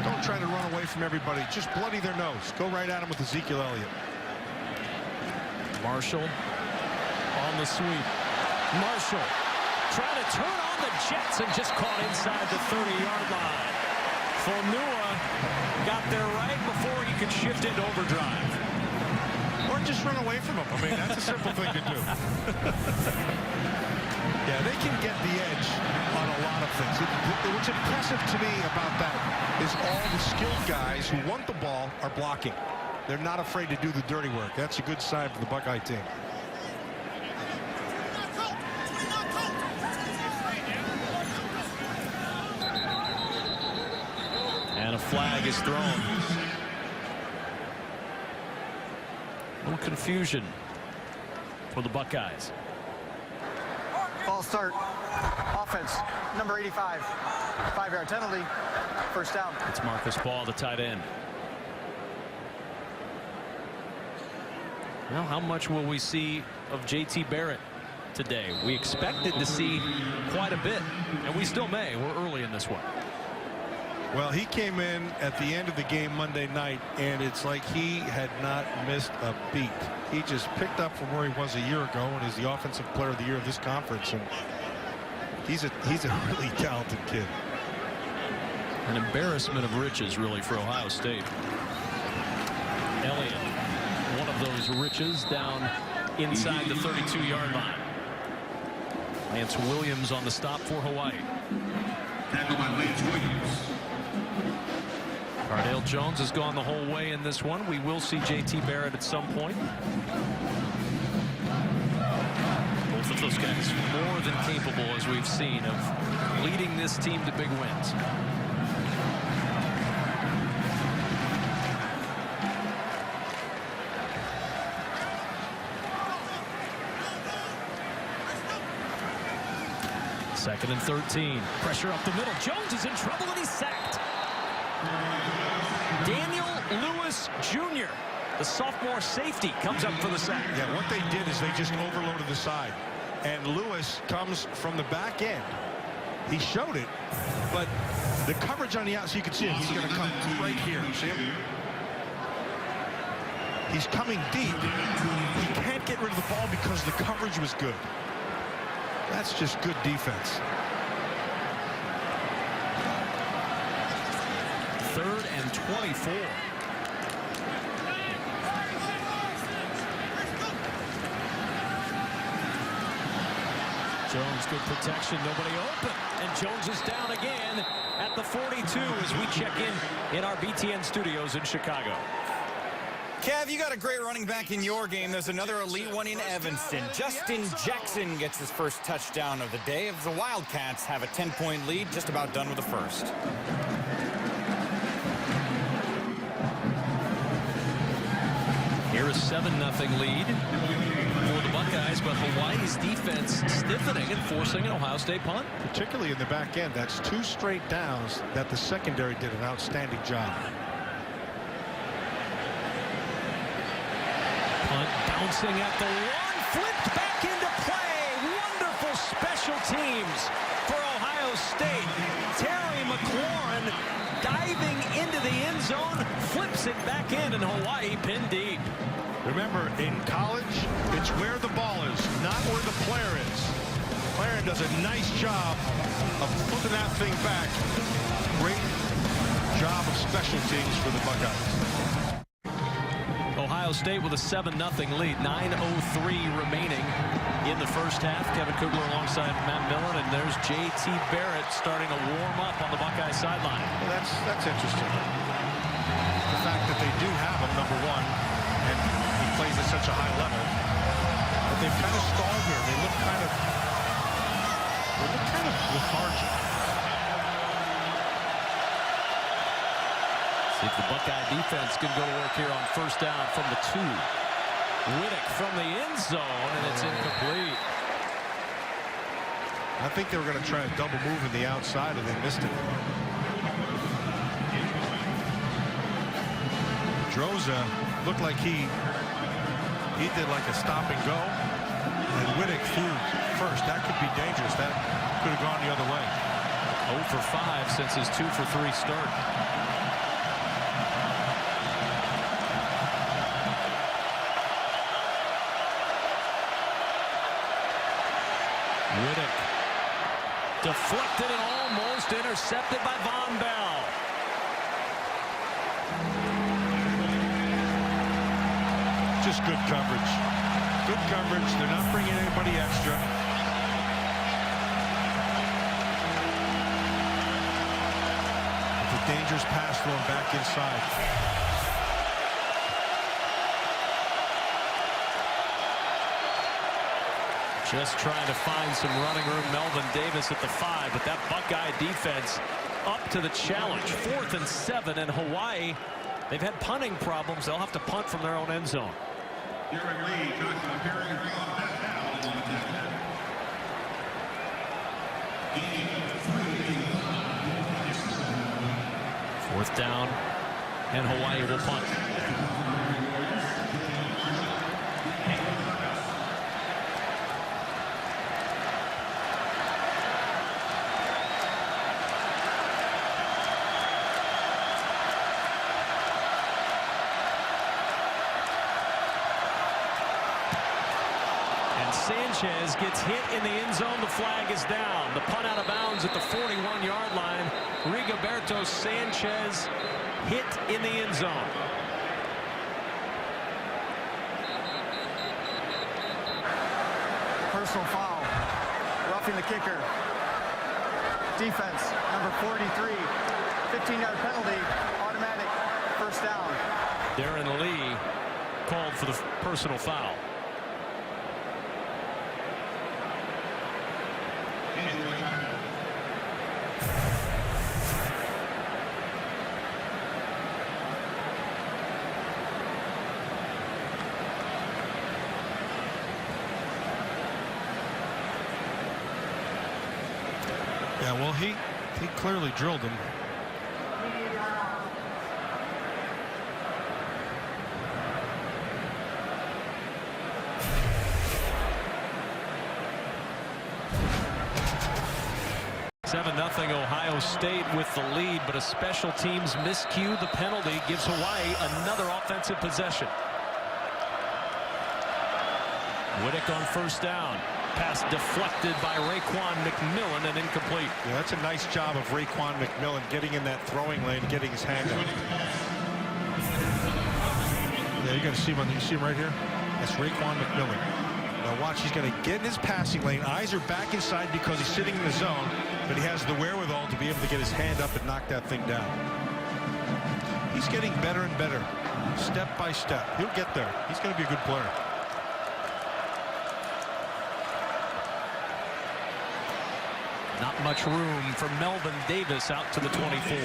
don't try to run away from everybody. Just bloody their nose. Go right at them with Ezekiel Elliott. Marshall on the sweep. Marshall trying to turn on the Jets and just caught inside the 30-yard line. Fonua got there right before he could shift into overdrive. Or just run away from them. I mean, that's a simple thing to do. Yeah, they can get the edge on a lot of things. What's impressive to me about that is all the skilled guys who want the ball are blocking. They're not afraid to do the dirty work. That's a good sign for the Buckeye team. And a flag is thrown. No confusion for the Buckeyes. False start. Offense, number 85. 5-yard penalty. First down. It's Marcus Ball, the tight end. Well, how much will we see of J.T. Barrett today? We expected to see quite a bit, and we still may. We're early in this one. Well, he came in at the end of the game Monday night, and it's like he had not missed a beat. He just picked up from where he was a year ago and is the offensive player of the year of this conference. And he's a really talented kid. An embarrassment of riches, really, for Ohio State. Elliott, one of those riches, down inside the 32-yard line. Lance Williams on the stop for Hawaii. Tackled by Lance Williams. Cardale Jones has gone the whole way in this one. We will see JT Barrett at some point. Both of those guys more than capable, as we've seen, of leading this team to big wins. Second and 13. Pressure up the middle. Jones is in trouble and he's sacked. Daniel Lewis Jr., the sophomore safety, comes up for the sack. Yeah, what they did is they just overloaded the side. And Lewis comes from the back end. He showed it, but the coverage on the outside, you can see it. He's going to come right here. See him? He's coming deep. He can't get rid of the ball because the coverage was good. That's just good defense. Third and 24. Jones, good protection, nobody open, and Jones is down again at the 42 as we check in our BTN studios in Chicago. Kev, you got a great running back in your game. There's another elite one in Evanston. Justin Jackson gets his first touchdown of the day as the Wildcats have a 10-point lead, just about done with the first. Here is 7-0 lead for the Buckeyes, but Hawaii's defense stiffening and forcing an Ohio State punt. Particularly in the back end, that's 2 straight downs that the secondary did an outstanding job. Punt bouncing at the 1, flipped back into play. Wonderful special teams for Ohio State. Terry McLaurin diving into the end zone, flips it back in, and Hawaii pinned deep. Remember, in college, it's where the ball is, not where the player is. The player does a nice job of flipping that thing back. Great job of special teams for the Buckeyes. Ohio State with a 7-0 lead, 9:03 remaining in the first half. Kevin Kugler alongside Matt Millen, and there's JT Barrett starting to warm up on the Buckeye sideline. Well, that's interesting. The fact that they do have him number 1, and he plays at such a high level, but they've kind of stalled here. They look kind of lethargic. See if the Buckeye defense can go to work here on first down from the 2. Riddick from the end zone, and it's incomplete. I think they were going to try a double move in the outside, and they missed it. Droza looked like he did like a stop and go, and Riddick threw first. That could be dangerous. That could have gone the other way. 0 for 5 since his 2 for 3 start. Riddick deflected and almost intercepted by Von Bell. Just good coverage. Good coverage. They're not bringing anybody extra. It's a dangerous pass thrown back inside. Just trying to find some running room. Melvin Davis at the 5, but that Buckeye defense up to the challenge. 4th and 7, and Hawaii, they've had punting problems. They'll have to punt from their own end zone. 4th down, and Hawaii will punt. Sanchez gets hit in the end zone. The flag is down. The punt out of bounds at the 41-yard line. Rigoberto Sanchez hit in the end zone. Personal foul. Roughing the kicker. Defense, number 43. 15-yard penalty. automatic first down. Darren Lee called for the personal foul. Yeah, well, he clearly drilled him. Nothing. Ohio State with the lead, but a special teams miscue. The penalty gives Hawaii another offensive possession. Whittick on first down. Pass deflected by Raekwon McMillan and incomplete. Yeah, that's a nice job of Raekwon McMillan getting in that throwing lane and getting his hand up. Yeah, you're going to see him. You see him right here? That's Raekwon McMillan. Now watch, he's going to get in his passing lane. Eyes are back inside because he's sitting in the zone, but he has the wherewithal to be able to get his hand up and knock that thing down. He's getting better and better, step by step. He'll get there. He's going to be a good player. Not much room for Melvin Davis out to the 24.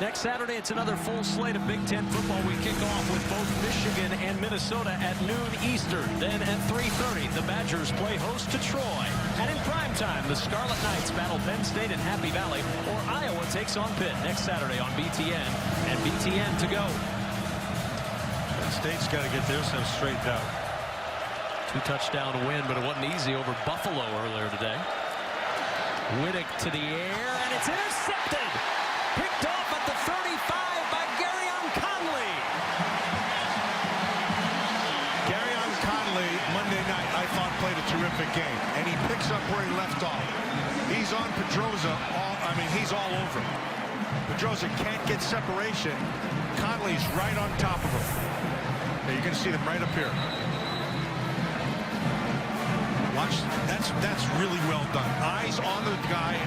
Next Saturday, it's another full slate of Big Ten football. We kick off with both Michigan and Minnesota at noon Eastern. Then at 3:30, the Badgers play host to Troy. And in primetime, the Scarlet Knights battle Penn State in Happy Valley, or Iowa takes on Pitt next Saturday on BTN and BTN to go. Penn State's got to get themselves straightened out. 2-touchdown win, but it wasn't easy over Buffalo earlier today. Whittick to the air, and it's intercepted. Picked off at the 35 by Garyon Conley. Garyon Conley, Monday night, I thought played a terrific game, and he picks up where he left off. He's on Pedroza. He's all over him. Pedroza can't get separation. Conley's right on top of him. Yeah, you're going to see them right up here. Watch, that's really well done. Eyes on the guy.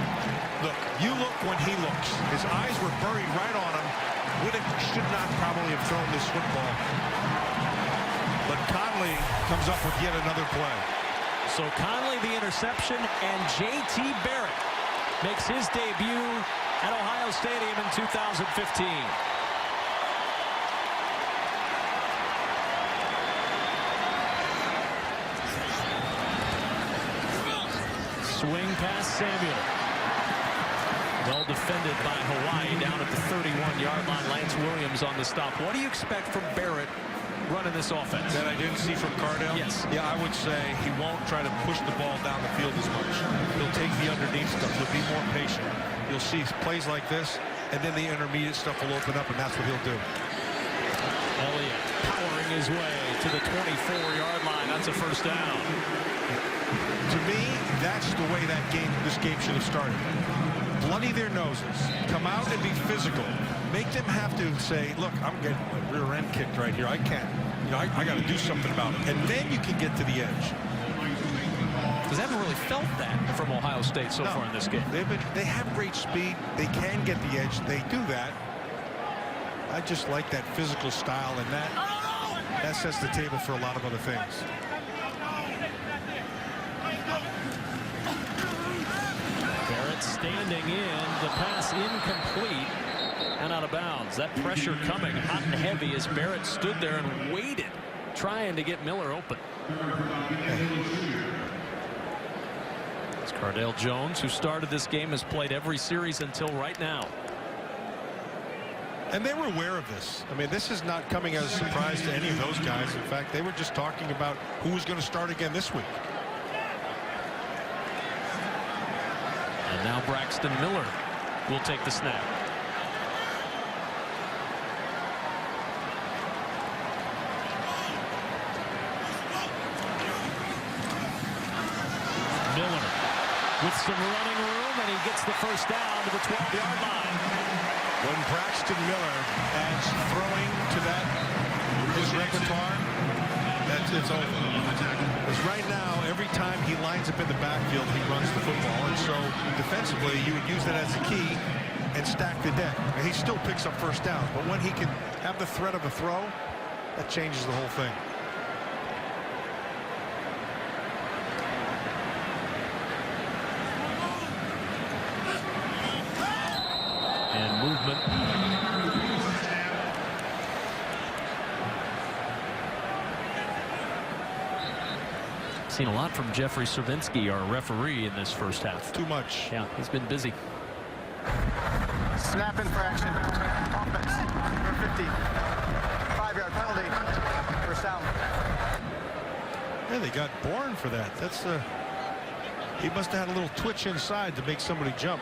Look, you look when he looks. His eyes were buried right on him. Whittick should not probably have thrown this football. But Conley comes up with yet another play. So Conley the interception, and J.T. Barrett makes his debut at Ohio Stadium in 2015. Swing past Samuel. Well defended by Hawaii down at the 31-yard line. Lance Williams on the stop. What do you expect from Barrett running this offense? That I didn't see from Cardell? Yes. Yeah, I would say he won't try to push the ball down the field as much. He'll take the underneath stuff. He'll be more patient. You'll see plays like this, and then the intermediate stuff will open up, and that's what he'll do. Elliott powering his way to the 24-yard line. That's a first down. To me, that's the way this game should have started. Bloody their noses, come out and be physical, make them have to say, look, I'm getting my rear end kicked right here. I can't, I got to do something about it. And then you can get to the edge. Because they haven't really felt that from Ohio State so far in this game. They have great speed. They can get the edge. They do that. I just like that physical style, and that sets the table for a lot of other things. Barrett standing in, the pass incomplete and out of bounds. That pressure coming hot and heavy as Barrett stood there and waited, trying to get Miller open. It's Cardale Jones, who started this game, has played every series until right now. And they were aware of this. I mean, this is not coming as a surprise to any of those guys. In fact, they were just talking about who was going to start again this week. And now Braxton Miller will take the snap. Miller with some running room, and he gets the first down to the 12-yard line. When Braxton Miller adds throwing to his repertoire, it's over. Because right now, every time he lines up in the backfield, he runs the football. And so defensively, you would use that as a key. and stack the deck. And he still picks up first downs, but when he can have the threat of a throw, that changes the whole thing. And movement. Seen a lot from Jeffrey Servinski, our referee, in this first half. Too much. Yeah, he's been busy. Snap infraction. Offense. Number 50. 5-yard penalty. First down. Yeah, they got Bourne for that. That's he must have had a little twitch inside to make somebody jump.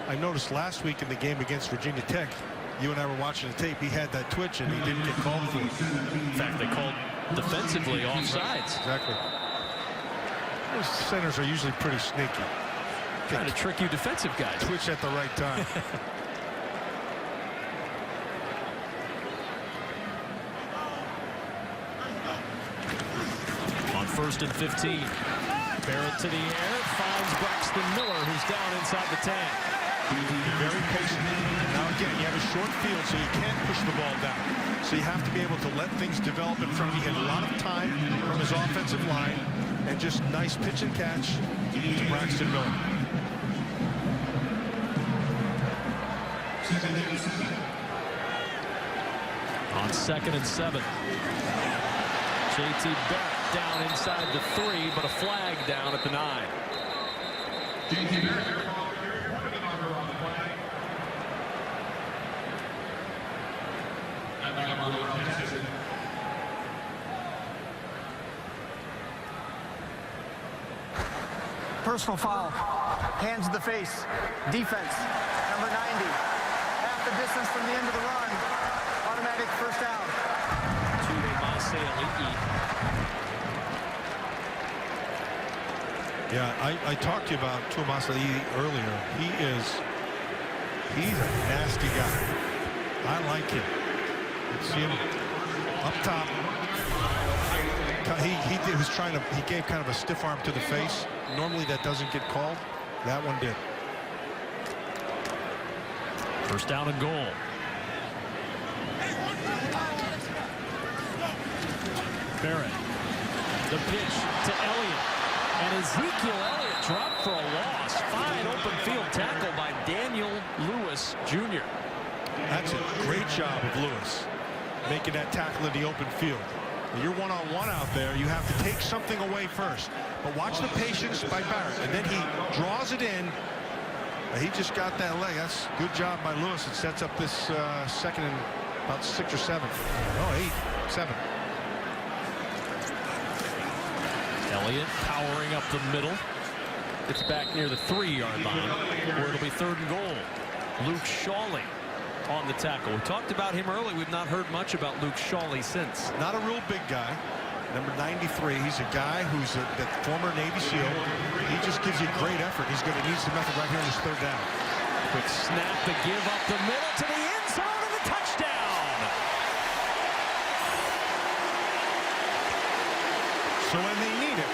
I noticed last week in the game against Virginia Tech, you and I were watching the tape, he had that twitch and he didn't get called for it. In fact, they called defensively offsides. Exactly. Those centers are usually pretty sneaky. Trying to trick you defensive guys. Twitch at the right time. On 1st and 15. Barrett to the air, finds Braxton Miller, who's down inside the 10. Very patient. Now again, you have a short field, so you can't push the ball down. So you have to be able to let things develop in front of you. He had a lot of time from his offensive line, and just nice pitch and catch to Braxton Miller. On 2nd and 7. JT Barrett down inside the 3, but a flag down at the 9. Personal foul. Hands to the face. Defense. Number 90. Half the distance from the end of the run. Automatic first down. Yeah, I talked to you about Tuamasali'i earlier. He's a nasty guy. I like him. You see him up top. He gave kind of a stiff arm to the face. Normally that doesn't get called. That one did. First down and goal. Barrett. The pitch to Elliott. And Ezekiel Elliott dropped for a loss. Fine open field tackle by Daniel Lewis, Jr. That's a great job of Lewis, making that tackle in the open field. When you're one-on-one out there, you have to take something away first. But watch the patience by Barrett. And then he draws it in. He just got that leg. That's a good job by Lewis. It sets up this second and about 6 or 7. Oh, 8, 7. Elliott powering up the middle. Gets back near the 3-yard line, where it'll be 3rd and goal. Luke Shawley on the tackle. We talked about him early. We've not heard much about Luke Shawley since. Not a real big guy. Number 93. He's a guy who's that former Navy SEAL. He just gives you great effort. He's going to need some effort right here in this 3rd down. Quick snap to give up the middle to the end zone and the touchdown. So when they need it,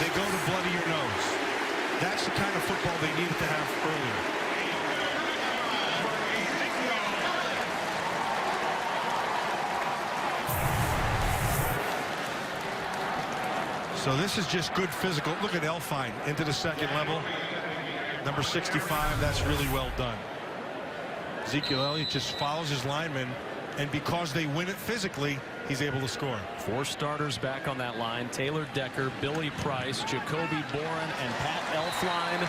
they go to bloody your nose. That's the kind of football they needed to have earlier. So this is just good physical. Look at Elfine into the 2nd level. Number 65, that's really well done. Ezekiel Elliott just follows his lineman, and because they win it physically, he's able to score. 4 starters back on that line. Taylor Decker, Billy Price, Jacoby Boren, and Pat Elfline.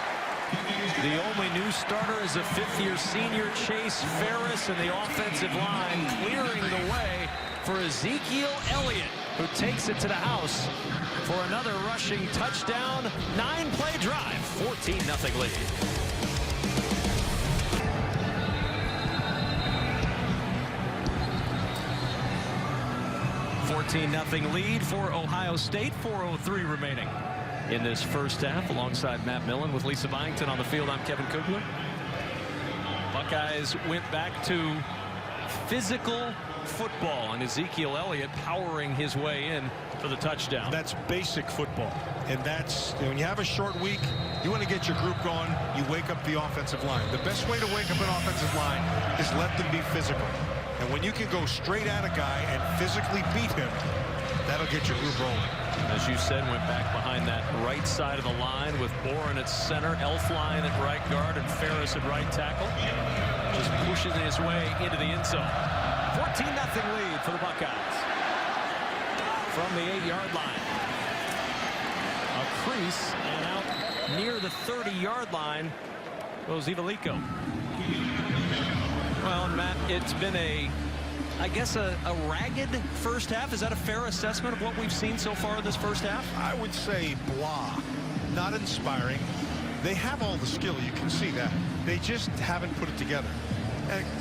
The only new starter is a 5th-year senior, Chase Ferris, in the offensive line, clearing the way for Ezekiel Elliott, who takes it to the house for another rushing touchdown. 9-play drive, 14-0 lead. 14-0 lead for Ohio State. 4:03 remaining in this first half. Alongside Matt Millen with Lisa Byington on the field, I'm Kevin Kugler. Buckeyes went back to physical football, and Ezekiel Elliott powering his way in for the touchdown. That's basic football, and that's, when you have a short week, you want to get your group going, you wake up the offensive line. The best way to wake up an offensive line is let them be physical. And when you can go straight at a guy and physically beat him, that'll get your group rolling. As you said, went back behind that right side of the line with Boren at center, Elflein at right guard, and Ferris at right tackle. Just pushing his way into the end zone. 14-0 lead for the Buckeyes. From the 8-yard line. A crease, and out near the 30-yard line goes Ivalico. Well, and Matt, it's been I guess a ragged first half. Is that a fair assessment of what we've seen so far in this first half? I would say blah, not inspiring. They have all the skill, you can see that. They just haven't put it together.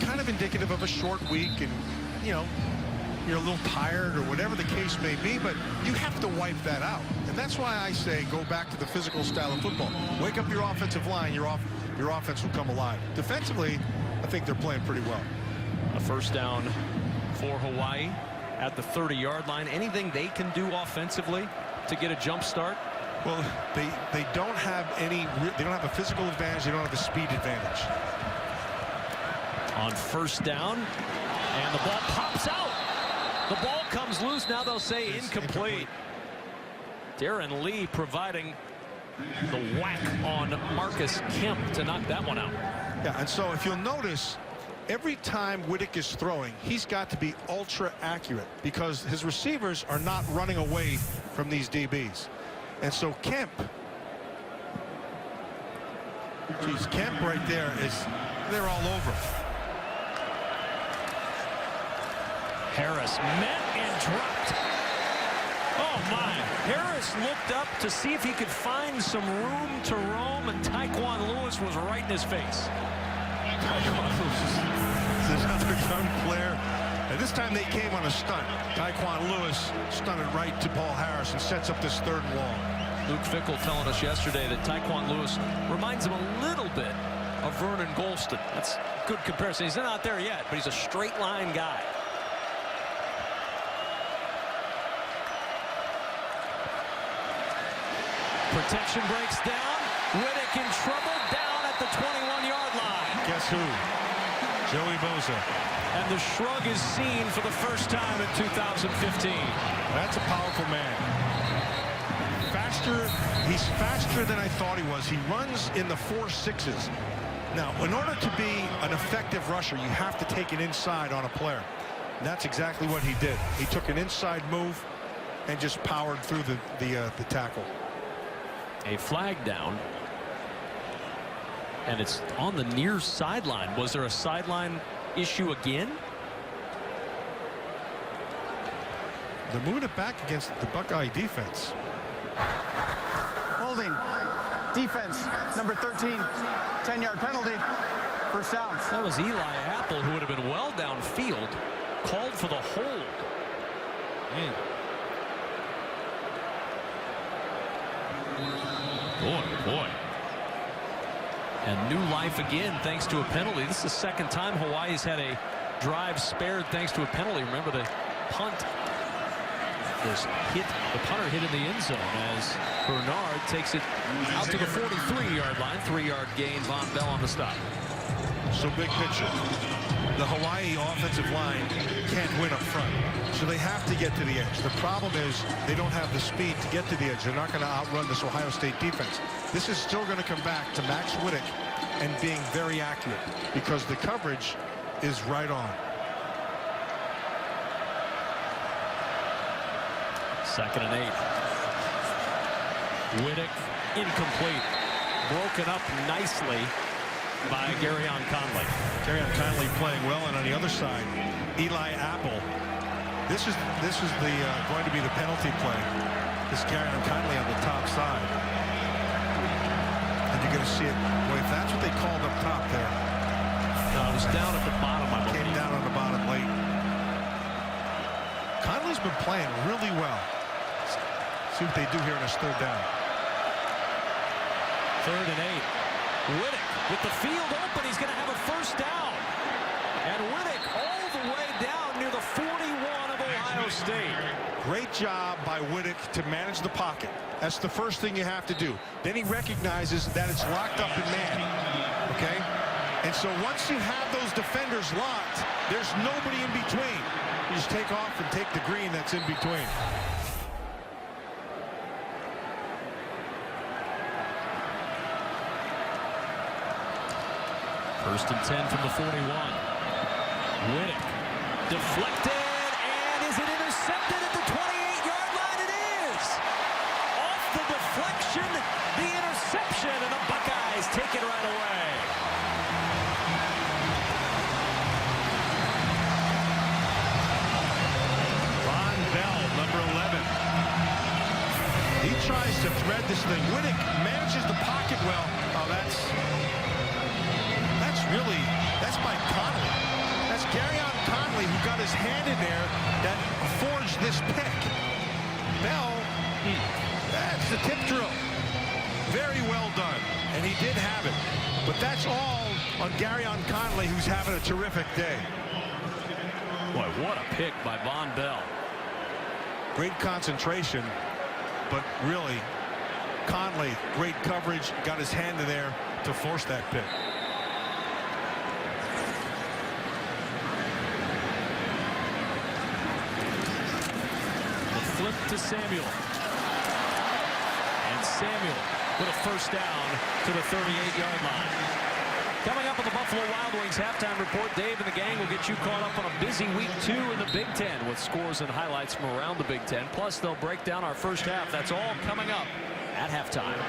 Kind of indicative of a short week, and you're a little tired or whatever the case may be, but you have to wipe that out. And that's why I say go back to the physical style of football. Wake up your offensive line, your offense will come alive. Defensively, I think they're playing pretty well. A first down for Hawaii at the 30-yard line. Anything they can do offensively to get a jump start? Well, they don't have they don't have a physical advantage. They don't have a speed advantage. On first down, and the ball pops out. The ball comes loose. Now they'll say incomplete. Darren Lee providing the whack on Marcus Kemp to knock that one out. Yeah, and so if you'll notice, every time Whittick is throwing, he's got to be ultra accurate because his receivers are not running away from these DBs. And so Kemp right there they're all over. Harris met and dropped. Oh my. Harris looked up to see if he could find some room to roam, and Tyquan Lewis was right in his face. Tyquan Lewis is another young player. And this time they came on a stunt. Tyquan Lewis stunted right to Paul Harris and sets up this 3rd and long. Luke Fickell telling us yesterday that Tyquan Lewis reminds him a little bit of Vernon Golston. That's a good comparison. He's not there yet, but he's a straight line guy. Protection breaks down. Whittick in trouble, down at the 21-yard line. Guess who? Joey Bosa. And the shrug is seen for the first time in 2015. That's a powerful man. He's faster than I thought he was. He runs in the 4.6s. Now, in order to be an effective rusher, you have to take it inside on a player. And that's exactly what he did. He took an inside move and just powered through the tackle. A flag down. And it's on the near sideline. Was there a sideline issue again? They're moving it back against the Buckeye defense. Holding. Defense, number 13. 10-yard penalty. First down. That was Eli Apple, who would have been well downfield, called for the hold. Man. Boy. And new life again thanks to a penalty. This is the second time Hawaii's had a drive spared thanks to a penalty. Remember, the punt was hit, the punter hit in the end zone as Bernard takes it out to the 43-yard line. 3-yard gain. Von Bell on the stop. So big picture. The Hawaii offensive line can't win up front, so they have to get to the edge. The problem is they don't have the speed to get to the edge. They're not going to outrun this Ohio State defense. This is still going to come back to Max Whittick and being very accurate because the coverage is right on. 2nd and 8. Whittick incomplete. Broken up nicely by Garyon Conley. Garyon Conley playing well, and on the other side, Eli Apple. This is going to be the penalty play. This Garyon Conley on the top side, and you're going to see it. Boy, if that's what they called up top there. No, it was down at the bottom. I believe. Came down on the bottom late. Conley's been playing really well. See what they do here in this 3rd down. 3rd and 8. Whittick with the field open. He's going to have a first down. And Winnick all the way down near the 41 of Ohio State. Great job by Winnick to manage the pocket. That's the first thing you have to do. Then he recognizes that it's locked up in man. Okay? And so once you have those defenders locked, there's nobody in between. You just take off and take the green that's in between. First and 10 from the 41. Winnick deflected, and is it intercepted at the 28-yard line? It is! Off the deflection, the interception, and the Buckeyes take it right away. Von Bell, number 11. He tries to thread this thing. Winnick manages the pocket well. Oh, that's Mike Conley. That's Garyon Conley who got his hand in there that forged this pick. Bell, that's the tip drill. Very well done. And he did have it. But that's all on Garyon Conley, who's having a terrific day. Boy, what a pick by Von Bell. Great concentration, but really, Conley, great coverage, got his hand in there to force that pick. Flip to Samuel. And Samuel with a first down to the 38-yard line. Coming up on the Buffalo Wild Wings halftime report, Dave and the gang will get you caught up on a busy week 2 in the Big Ten with scores and highlights from around the Big Ten. Plus, they'll break down our first half. That's all coming up at halftime.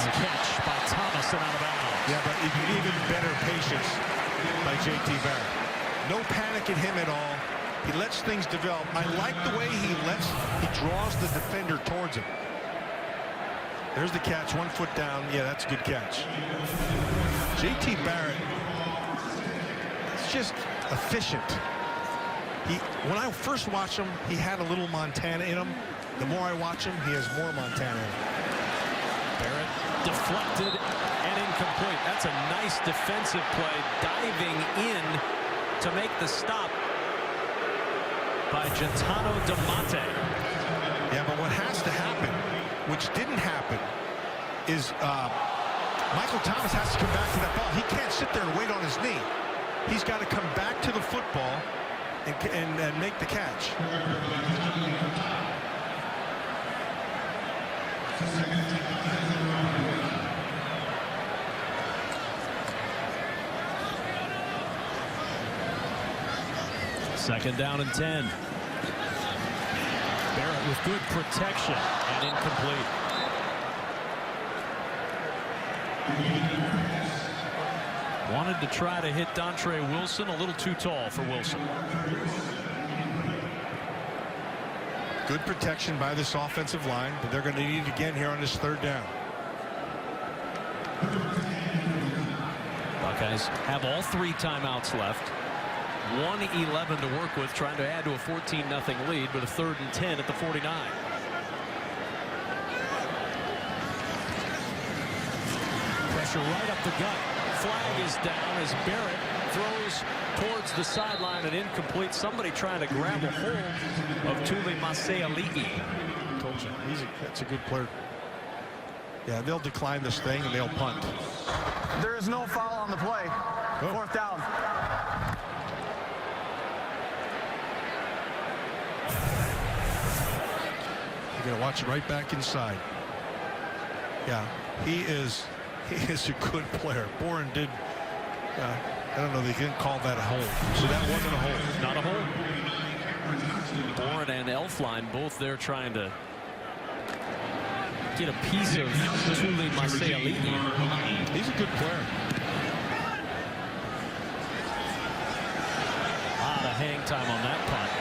Catch by Thomas and out of bounds. Yeah, but even better patience by J.T. Barrett. No panic in him at all. He lets things develop. I like the way he draws the defender towards him. There's the catch, 1 foot down. Yeah, that's a good catch. J.T. Barrett is just efficient. When I first watched him, he had a little Montana in him. The more I watch him, he has more Montana in him. Barrett deflected and incomplete. That's a nice defensive play, diving in to make the stop by Gentano DeMonte. Yeah, but what has to happen, which didn't happen, is Michael Thomas has to come back to that ball. He can't sit there and wait on his knee. He's got to come back to the football and make the catch. Second down and 10. Barrett with good protection and incomplete. Wanted to try to hit Dontre Wilson, a little too tall for Wilson. Good protection by this offensive line, but they're going to need it again here on this third down. Buckeyes have all 3 timeouts left. 1:11 to work with, trying to add to a 14-0 lead with a 3rd and 10 at the 49. Pressure right up the gut. Flag is down as Barrett throws towards the sideline and incomplete. Somebody trying to grab a hold of Tuli Maseali'i. Told you, that's a good player. Yeah, they'll decline this thing and they'll punt. There is no foul on the play. Oh. 4th down. You're going to watch it right back inside. Yeah, he is a good player. Boren did, I don't know, they didn't call that a hold. So that wasn't a hold. Not a hold. Boren and Elfline both there trying to get a piece of Tuli Maseali'i. He's a good player. A lot of hang time on that punt.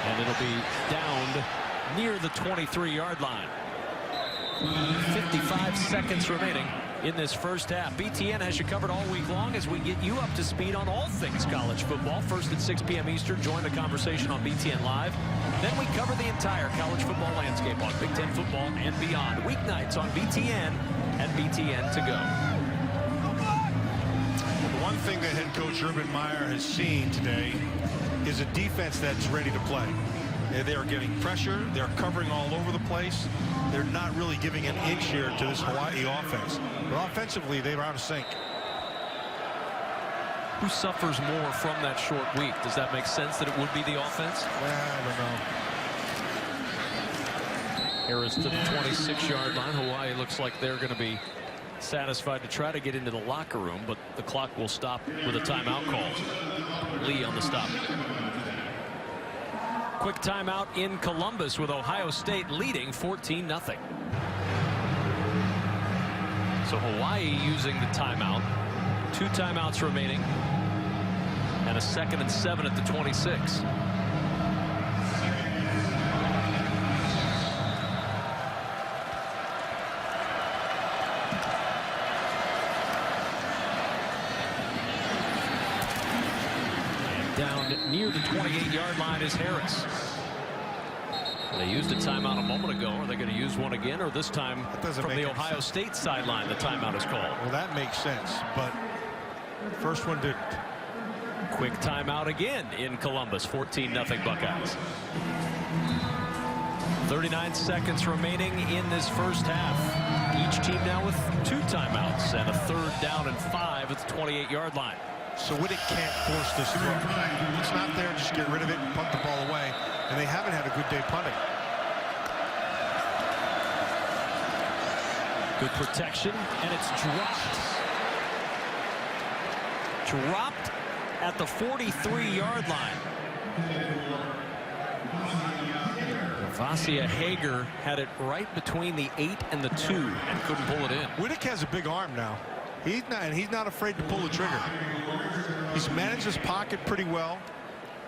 And it'll be downed near the 23-yard line. 55 seconds remaining. in this first half. BTN has you covered all week long as we get you up to speed on all things college football. First at 6 p.m. Eastern, join the conversation on BTN Live. Then we cover the entire college football landscape on Big Ten football and beyond. Weeknights on BTN and BTN to go. The one thing that head coach Urban Meyer has seen today is a defense that's ready to play. They are getting pressure. They're covering all over the place. They're not really giving an inch here to this Hawaii offense. But offensively, they're out of sync. Who suffers more from that short week? Does that make sense that it would be the offense? I don't know. Harris to the 26-yard line. Hawaii looks like they're going to be satisfied to try to get into the locker room, but the clock will stop with a timeout call. Lee on the stop. Quick timeout in Columbus with Ohio State leading 14-0. So Hawaii using the timeout. 2 timeouts remaining. And a 2nd and 7 at the 26. Down near the 28-yard line is Harris. They used a timeout a moment ago. Are they going to use one again, or this time from the Ohio State sideline the timeout is called? Well, that makes sense, but first one didn't. Quick timeout again in Columbus. 14-0 Buckeyes. 39 seconds remaining in this first half. Each team now with 2 timeouts and a 3rd down and 5 at the 28-yard line. So Whittick can't force this throw. If it's not there, just get rid of it and punt the ball away. And they haven't had a good day punting. Good protection, and it's dropped. Dropped at the 43-yard line. Vasia Hager had it right between the 8 and the 2 and couldn't pull it in. Whittick has a big arm now. He's not afraid to pull the trigger. He's managed his pocket pretty well.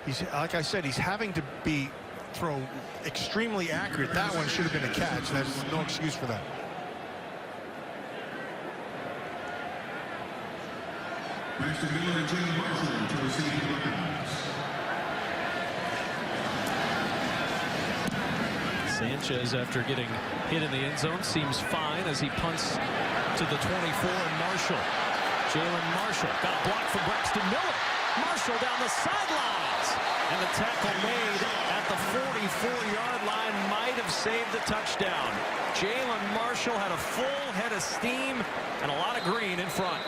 He's, like I said, he's having to be thrown extremely accurate. That one should have been a catch. There's no excuse for that. Sanchez, after getting hit in the end zone, seems fine as he punts to the 24, and Marshall. Jalen Marshall got a block from Braxton Miller. Marshall down the sidelines. And the tackle made at the 44-yard line might have saved the touchdown. Jalen Marshall had a full head of steam and a lot of green in front.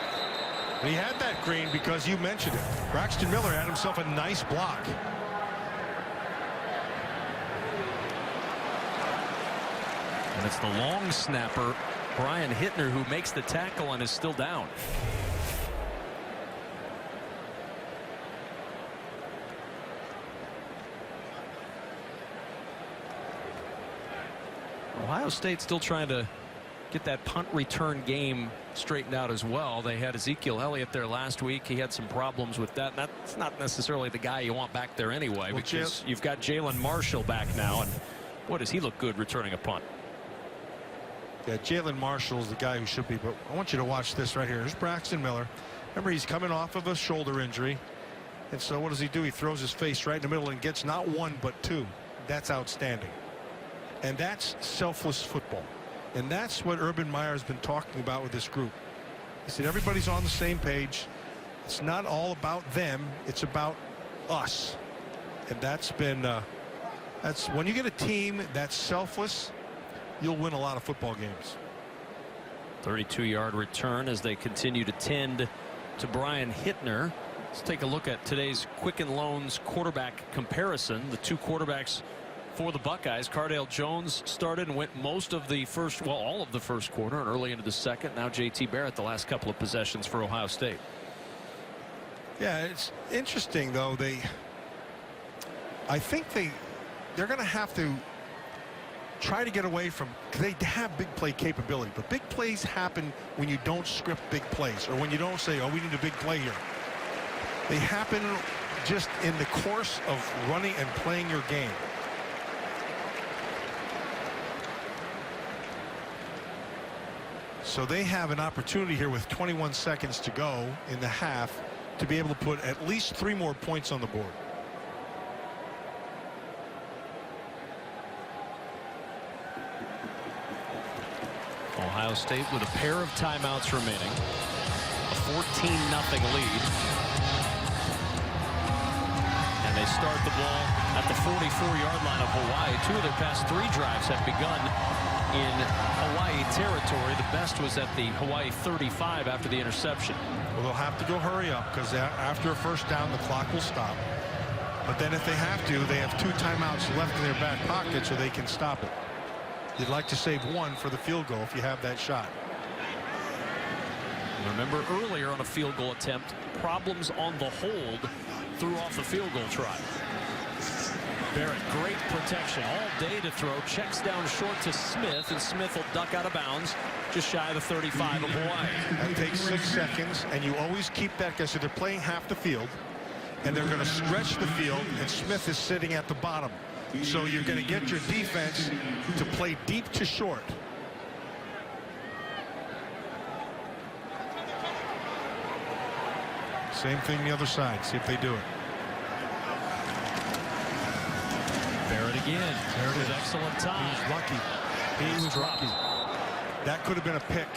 He had that green because you mentioned it. Braxton Miller had himself a nice block. And it's the long snapper, Brian Hittner, who makes the tackle and is still down. Ohio State still trying to get that punt return game straightened out as well. They had Ezekiel Elliott there last week. He had some problems with that. That's not necessarily the guy you want back there anyway, well, because you've got Jalen Marshall back now, and boy, does he look good returning a punt. Yeah, Jalen Marshall is the guy who should be, but I want you to watch this right here. Here's Braxton Miller. Remember, he's coming off of a shoulder injury, and so what does he do? He throws his face right in the middle and gets not 1 but 2. That's outstanding. And that's selfless football. And that's what Urban Meyer has been talking about with this group. He said everybody's on the same page. It's not all about them. It's about us. And that's been that's when you get a team that's selfless, you'll win a lot of football games. 32-yard return as they continue to tend to Brian Hittner. Let's take a look at today's Quicken Loans quarterback comparison. The 2 quarterbacks for the Buckeyes. Cardale Jones started and went most of the first, well, all of the first quarter and early into the second. Now J.T. Barrett the last couple of possessions for Ohio State. Yeah, it's interesting though. I think they're going to have to try to get away from, they have big play capability, but big plays happen when you don't script big plays, or when you don't say, oh, we need a big play here. They happen just in the course of running and playing your game. So they have an opportunity here with 21 seconds to go in the half to be able to put at least 3 more points on the board. Ohio State with a pair of timeouts remaining. A 14-0 lead. And they start the ball at the 44-yard line of Hawaii. 2 of their past 3 drives have begun in Hawaii territory. The best was at the Hawaii 35 after the interception. Well, they'll have to go hurry up because after a first down, the clock will stop. But then if they have to, they have 2 timeouts left in their back pocket so they can stop it. You'd like to save 1 for the field goal if you have that shot. Remember earlier on a field goal attempt, problems on the hold threw off the field goal try. Barrett, great protection all day to throw. Checks down short to Smith, and Smith will duck out of bounds just shy of the 35 of Hawaii. That takes 6 seconds, and you always keep that guy. So they're playing half the field, and they're going to stretch the field, and Smith is sitting at the bottom. So you're going to get your defense to play deep to short. Same thing the other side. See if they do it. Barrett again. Barrett with excellent time. He was lucky. He was lucky. That could have been a pick.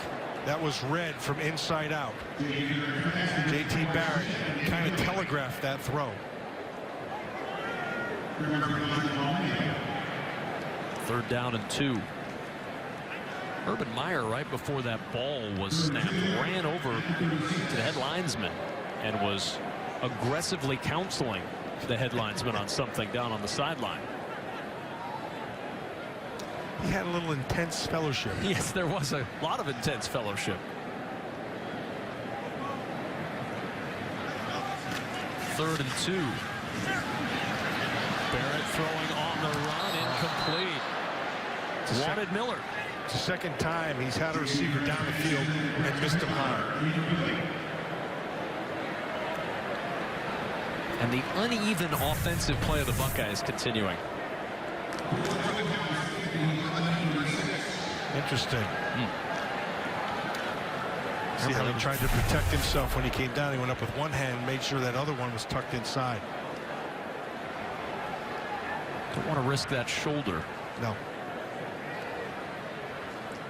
That was read from inside out. J.T. Barrett kind of telegraphed that throw. 3rd down and 2. Urban Meyer, right before that ball was snapped, ran over to the head linesman and was aggressively counseling the head linesman on something down on the sideline. He had a little intense fellowship. Yes, there was a lot of intense fellowship. 3rd and 2. Barrett throwing on the run, incomplete. Wanted Miller. It's the second time he's had a receiver down the field and missed him high. And the uneven offensive play of the Buckeyes continuing. Interesting. See how he tried to protect himself when he came down. He went up with one hand and made sure that other one was tucked inside. Don't want to risk that shoulder. No.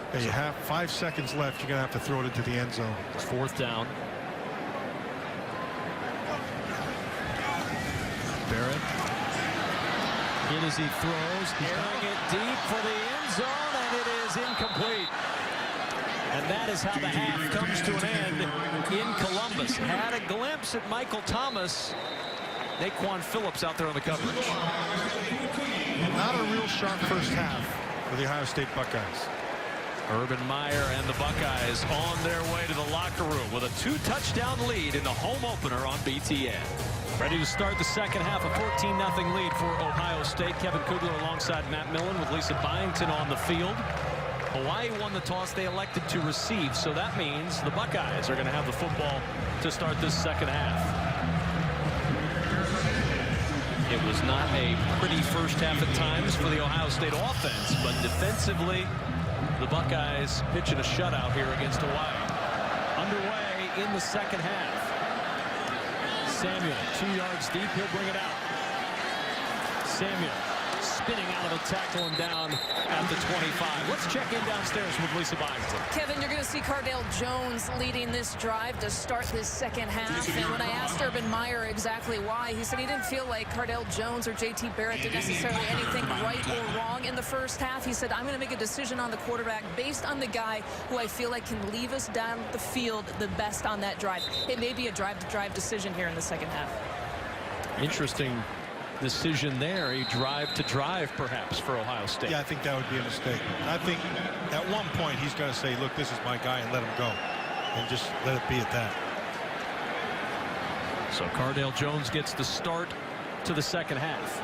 Okay, you have 5 seconds left. You're going to have to throw it into the end zone. It's 4th down. Barrett. In as he throws, airing it deep for the end zone, and it is incomplete. And that is how the half comes to an end in Columbus. Had a glimpse at Michael Thomas. Naquan Phillips out there on the coverage. Not a real sharp first half for the Ohio State Buckeyes. Urban Meyer and the Buckeyes on their way to the locker room with a 2-touchdown lead in the home opener on BTN. Ready to start the second half, a 14-0 lead for Ohio State. Kevin Kugler alongside Matt Millen with Lisa Byington on the field. Hawaii won the toss. They elected to receive, so that means the Buckeyes are going to have the football to start this second half. It was not a pretty first half at times for the Ohio State offense, but defensively, the Buckeyes pitching a shutout here against Hawaii. Underway in the second half. Samuel, 2 yards deep, he'll bring it out. Samuel spinning out of the tackle and down at the 25. Let's check in downstairs with Lisa Byington. Kevin, you're going to see Cardale Jones leading this drive to start this second half. And when I asked Urban Meyer exactly why, he said he didn't feel like Cardale Jones or J.T. Barrett did necessarily anything right or wrong in the first half. He said, I'm going to make a decision on the quarterback based on the guy who I feel like can leave us down the field the best on that drive. It may be a drive-to-drive decision here in the second half. Interesting decision there, a drive-to-drive perhaps for Ohio State. Yeah, I think that would be a mistake. I think at one point he's going to say, look, this is my guy, and let him go. And just let it be at that. So Cardale Jones gets the start to the second half.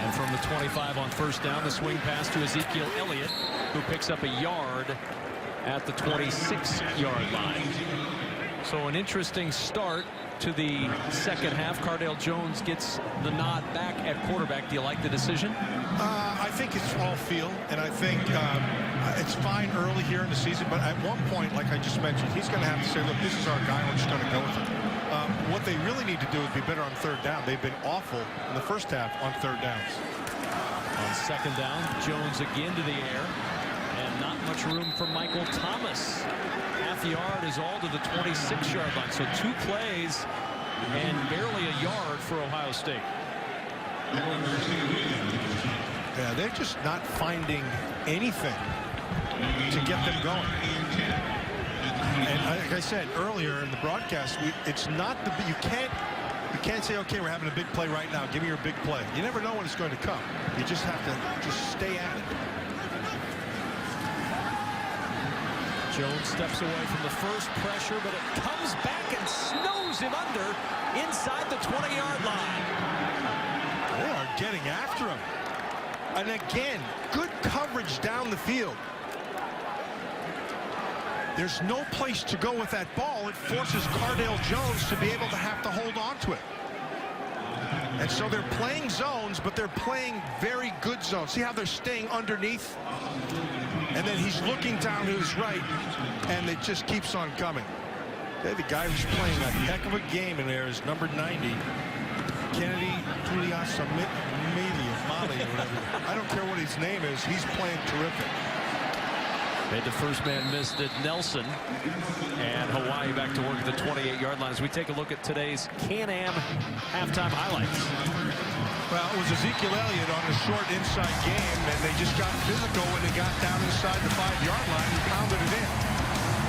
And from the 25 on first down, the swing pass to Ezekiel Elliott, who picks up a yard at the 26-yard line. So an interesting start to the second half. Cardale Jones gets the nod back at quarterback. Do you like the decision? I think it's all feel, and I think it's fine early here in the season, but at one point, like I just mentioned, he's going to have to say, look, this is our guy, we're just going to go with him. What they really need to do is be better on third down. They've been awful in the first half on third downs. On second down, Jones again to the air, and not much room for Michael Thomas. Half yard is all to the 26-yard line, so 2 plays and barely a yard for Ohio State. Yeah, they're just not finding anything to get them going. And like I said earlier in the broadcast, it's not you can't say, okay, we're having a big play right now, give me your big play. You never know when it's going to come. You just have to just stay at it. Jones steps away from the first pressure, but it comes back and snows him under inside the 20-yard line. They are getting after him. And again, good coverage down the field. There's no place to go with that ball. It forces Cardale Jones to be able to have to hold on to it. And so they're playing zones, but they're playing very good zones. See how they're staying underneath? And then he's looking down to his right, and it just keeps on coming. The guy who's playing a heck of a game in there is number 90, Kennedy Mali, whatever. I don't care what his name is. He's playing terrific. Made the first man miss at Nelson, and Hawaii back to work at the 28-yard line as we take a look at today's Can-Am halftime highlights. Well, it was Ezekiel Elliott on the short inside game, and they just got physical when they got down inside the 5-yard line and pounded it in.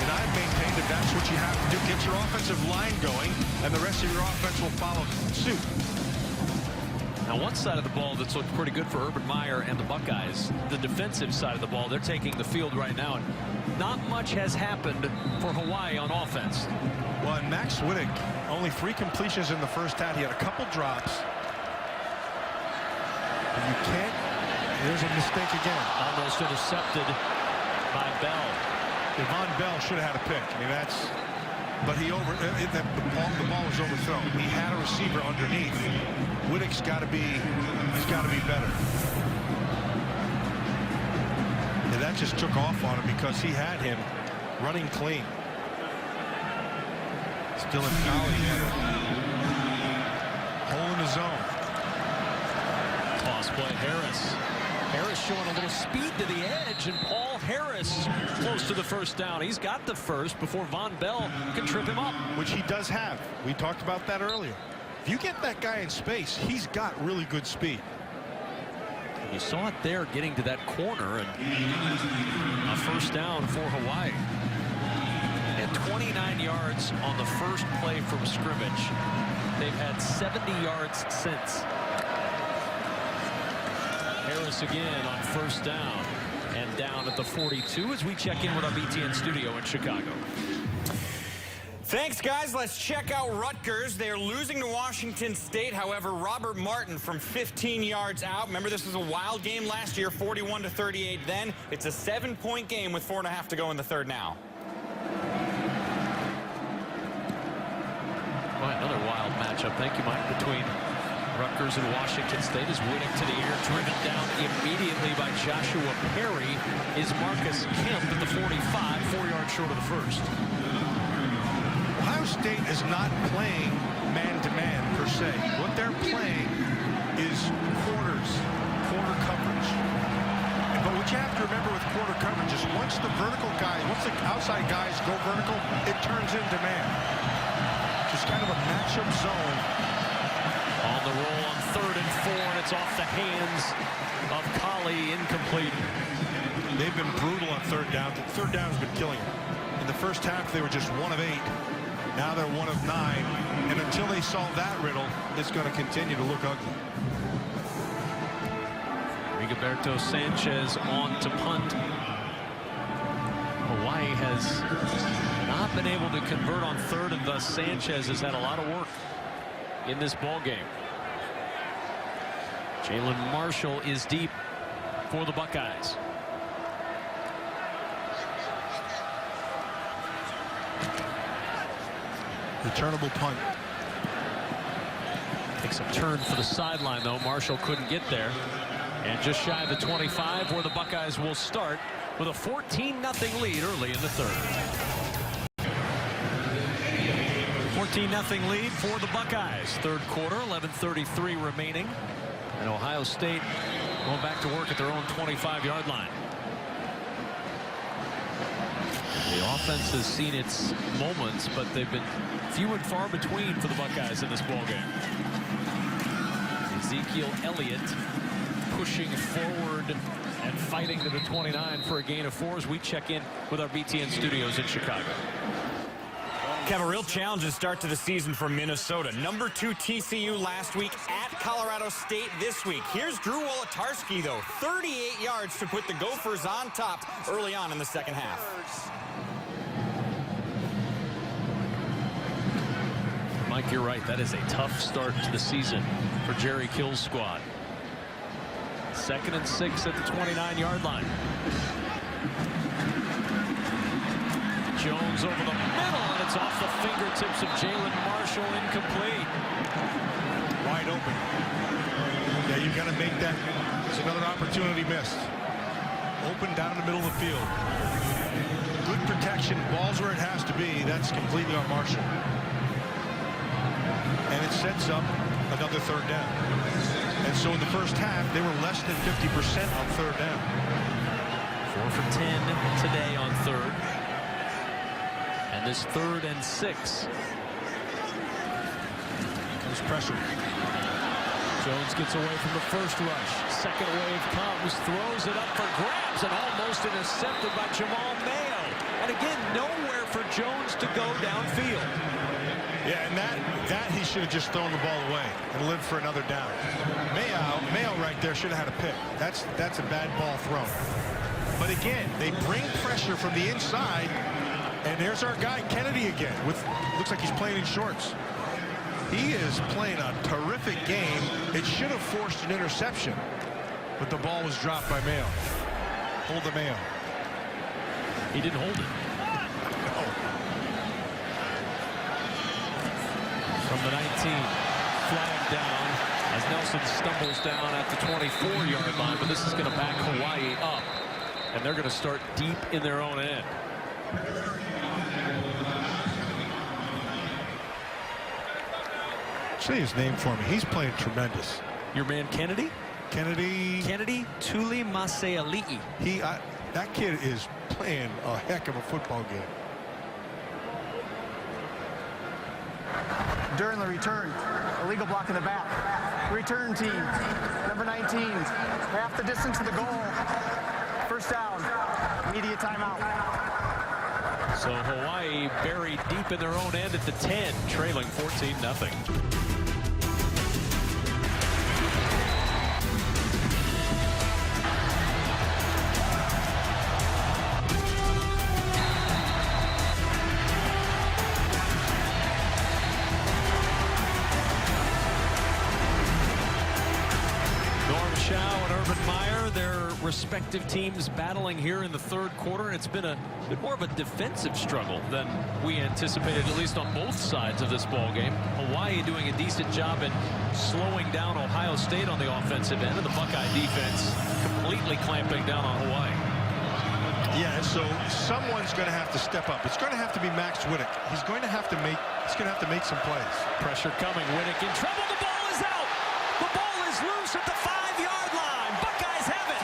And I've maintained that that's what you have to do. Get your offensive line going, and the rest of your offense will follow suit. Now, one side of the ball that's looked pretty good for Urban Meyer and the Buckeyes, the defensive side of the ball, they're taking the field right now, and not much has happened for Hawaii on offense. Well, and Max Wittig, only 3 completions in the first half. He had a couple drops. And you can't. There's a mistake again. Almost intercepted by Bell. Devon Bell should have had a pick. I mean, that's. But the ball was overthrown. He had a receiver underneath. Wittig's got to be. He's got to be better. And that just took off on him because he had him running clean. Still in college. Hole in the zone. Toss play, Harris. Harris showing a little speed to the edge, and Paul Harris close to the first down. He's got the first before Von Bell can trip him up. Which he does have. We talked about that earlier. If you get that guy in space, he's got really good speed. You saw it there getting to that corner, and a first down for Hawaii. And 29 yards on the first play from scrimmage. They've had 70 yards since. Harris again on first down, and down at the 42 as we check in with our BTN studio in Chicago. Thanks, guys. Let's check out Rutgers. They're losing to Washington State. However, Robert Martin from 15 yards out. Remember, this was a wild game last year, 41-38 then. It's a 7-point game with 4.5 to go in the third now. Boy, another wild matchup. Thank you, Mike, between Rutgers and Washington State. Is Wittig to the air, driven down immediately by Joshua Perry. Is Marcus Kemp at the 45, 4 yards short of the first. Ohio State is not playing man-to-man per se. What they're playing is quarter coverage. But what you have to remember with quarter coverage is once the outside guys go vertical, it turns into man. Just kind of a matchup zone. On the roll on 3rd and 4, and it's off the hands of Colley, incomplete. They've been brutal on third down. The third down has been killing them. In the first half, they were just 1 of 8. Now they're 1 of 9. And until they solve that riddle, it's going to continue to look ugly. Rigoberto Sanchez on to punt. Hawaii has not been able to convert on 3rd, and thus Sanchez has had a lot of work in this ball game. Jalen Marshall is deep for the Buckeyes. Returnable punt. Takes a turn for the sideline, though. Marshall couldn't get there. And just shy of the 25, where the Buckeyes will start with a 14-0 lead early in the third. 14-0 lead for the Buckeyes. Third quarter, 11:33 remaining. And Ohio State going back to work at their own 25-yard line. The offense has seen its moments, but they've been few and far between for the Buckeyes in this ballgame. Ezekiel Elliott pushing forward and fighting to the 29 for a gain of 4 as we check in with our BTN studios in Chicago. Have a real challenging start to the season for Minnesota. Number 2 TCU last week, at Colorado State this week. Here's Drew Wolotarski, though. 38 yards to put the Gophers on top early on in the second half. Mike, you're right. That is a tough start to the season for Jerry Kill's squad. 2nd and 6 at the 29-yard line. Jones over the middle, and it's off the fingertips of Jalen Marshall, incomplete. Wide open. Yeah, you got to make that. It's another opportunity missed. Open down the middle of the field. Good protection. Ball's where it has to be. That's completely on Marshall. And it sets up another third down. And so in the first half, they were less than 50% on third down. 4 for 10 today on third. And this 3rd and 6. There's pressure. Jones gets away from the first rush. Second wave comes, throws it up for grabs, and almost intercepted by Jamal Mayo. And again, nowhere for Jones to go downfield. Yeah, and that he should have just thrown the ball away and lived for another down. Mayo right there should have had a pick. That's a bad ball thrown. But again, they bring pressure from the inside, and there's our guy Kennedy again. Looks like he's playing in shorts. He is playing a terrific game. It should have forced an interception, but the ball was dropped by Mayo. Hold the Mayo. He didn't hold it. From the 19, flag down as Nelson stumbles down at the 24-yard line, but this is going to back Hawai'i up, and they're going to start deep in their own end. Say his name for me. He's playing tremendous. Your man Kennedy? Kennedy Tuli Maseali'i. That kid is playing a heck of a football game. During the return, illegal block in the back. Return team, number 19, half the distance to the goal. First down, immediate timeout. So Hawai'i buried deep in their own end at the 10, trailing 14-0. Respective teams battling here in the third quarter. It's been a bit more of a defensive struggle than we anticipated, at least on both sides of this ball game. Hawai'i doing a decent job in slowing down Ohio State on the offensive end, and the Buckeye defense completely clamping down on Hawai'i. Yeah, and so someone's going to have to step up. It's going to have to be Max Whittick. He's going to have to make some plays. Pressure coming. Whittick in trouble. The ball is out. The ball is loose at the 5-yard line. Buckeyes have it.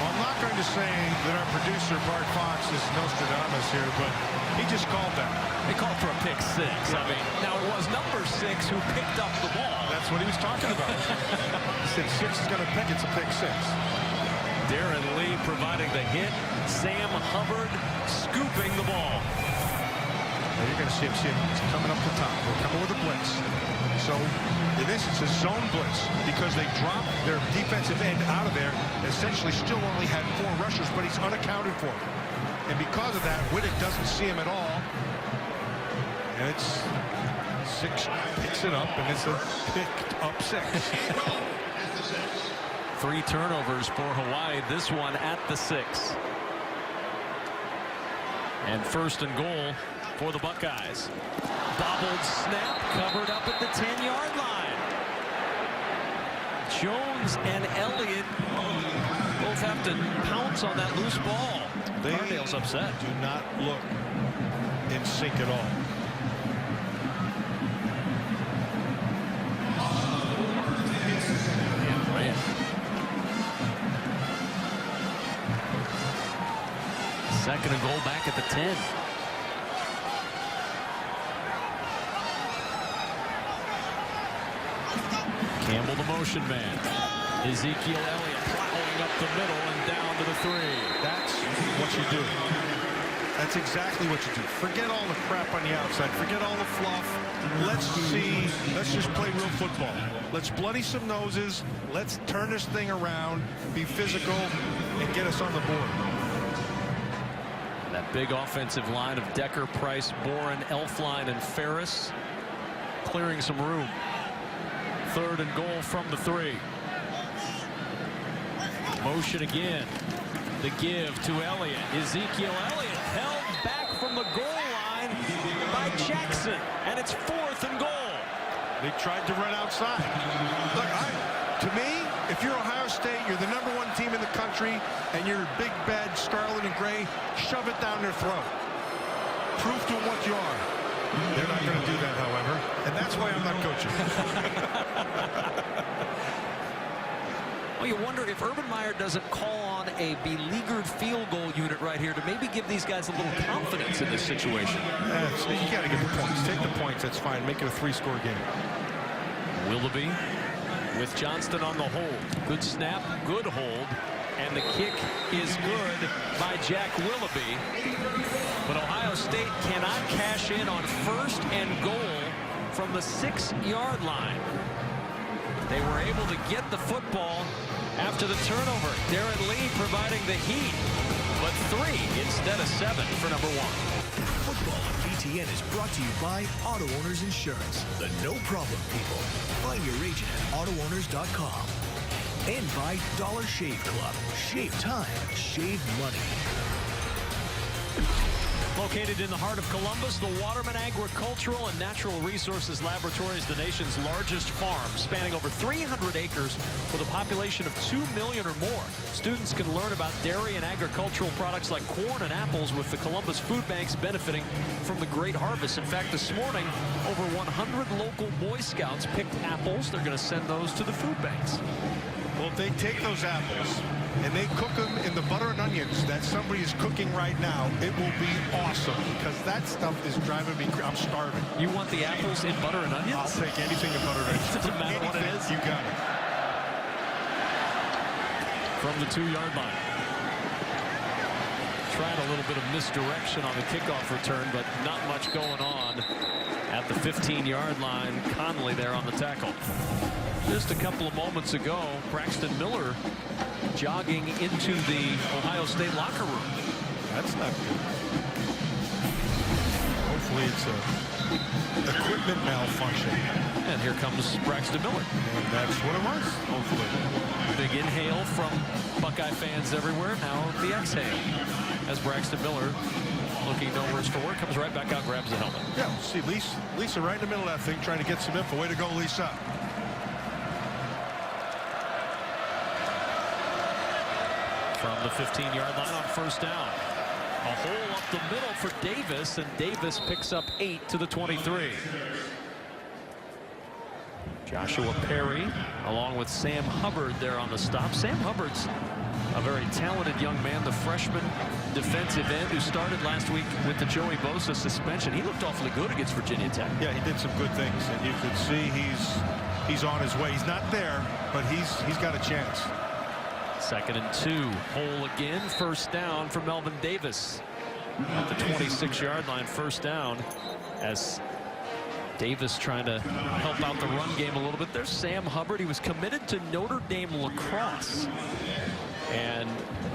I'm not going to say that our producer, Bart Fox, is Nostradamus here, but he just called that. They called for a pick 6. I mean, now it was number 6 who picked up the ball. That's what he was talking about. He said 6 is going to pick. It's a pick 6. Darren Lee providing the hit. Sam Hubbard scooping the ball. Now you're going to see him. He's coming up the top. They're coming with a blitz. So in this, it's a zone blitz because they dropped their defensive end out of there. Essentially still only had 4 rushers, but he's unaccounted for. And because of that, Whittick doesn't see him at all. And it's 6 picks it up, and it's a picked up 6. 3 turnovers for Hawai'i. This one at the 6. And first and goal for the Buckeyes. Bobbled snap, covered up at the 10-yard line. Jones and Elliott both have to pounce on that loose ball. Cardale's upset. Do not look in sync at all. Second and goal back at the 10. Campbell the motion man. Ezekiel Elliott plowing up the middle and down to the 3. That's what you do. That's exactly what you do. Forget all the crap on the outside. Forget all the fluff. Let's just play real football. Let's bloody some noses. Let's turn this thing around, be physical, and get us on the board. That big offensive line of Decker, Price, Boren, Elfline, and Ferris clearing some room. Third and goal from the 3. Motion again. The give to Elliott. Ezekiel Elliott held back from the goal line by Jackson. And it's 4th and goal. They tried to run outside. Look, to me, if you're Ohio State, you're the #1 team in the country, and you're big, bad, scarlet and gray, shove it down their throat. Prove to them what you are. They're not going to do that, however, and that's why I'm not coaching. Well, you wonder if Urban Meyer doesn't call on a beleaguered field goal unit right here to maybe give these guys a little confidence in this situation. You got to get the points. Take the points. That's fine. Make it a 3-score game. Willoughby with Johnston on the hold. Good snap, good hold, and the kick is good by Jack Willoughby. But Ohio State cannot cash in on 1st and goal from the 6-yard line. They were able to get the football after the turnover. Darren Lee providing the heat, but 3 instead of 7 for number 1. Football on BTN is brought to you by Auto Owners Insurance, the no-problem people. Find your agent at AutoOwners.com. And by Dollar Shave Club. Shave time, shave money. Located in the heart of Columbus, the Waterman Agricultural and Natural Resources Laboratory is the nation's largest farm, spanning over 300 acres with a population of 2 million or more. Students can learn about dairy and agricultural products like corn and apples, with the Columbus food banks benefiting from the great harvest. In fact, this morning, over 100 local Boy Scouts picked apples. They're going to send those to the food banks. Well, if they take those apples and they cook them in the butter and onions that somebody is cooking right now, it will be awesome, because that stuff is driving me crazy. I'm starving. You want the apples in butter and onions? I'll take anything in butter and onions. Doesn't matter what it is. You got it. From the 2-yard line. Tried a little bit of misdirection on the kickoff return, but not much going on at the 15-yard line. Conley there on the tackle. Just a couple of moments ago, Braxton Miller jogging into the Ohio State locker room. That's not good. Hopefully it's a equipment malfunction. And here comes Braxton Miller. And that's what it was, hopefully. Big inhale from Buckeye fans everywhere. Now the exhale as Braxton Miller, looking no worse for wear, comes right back out, grabs the helmet. Yeah, see Lisa right in the middle of that thing, trying to get some info. Way to go, Lisa. From the 15-yard line on 1st down. A hole up the middle for Davis, and Davis picks up 8 to the 23. Joshua Perry along with Sam Hubbard there on the stop. Sam Hubbard's a very talented young man, the freshman defensive end who started last week with the Joey Bosa suspension. He looked awfully good against Virginia Tech. Yeah, he did some good things, and you could see he's on his way. He's not there, but he's got a chance. 2nd and 2. Hole again. 1st down for Melvin Davis at the 26-yard line. 1st down as Davis trying to help out the run game a little bit. There's Sam Hubbard. He was committed to Notre Dame lacrosse, and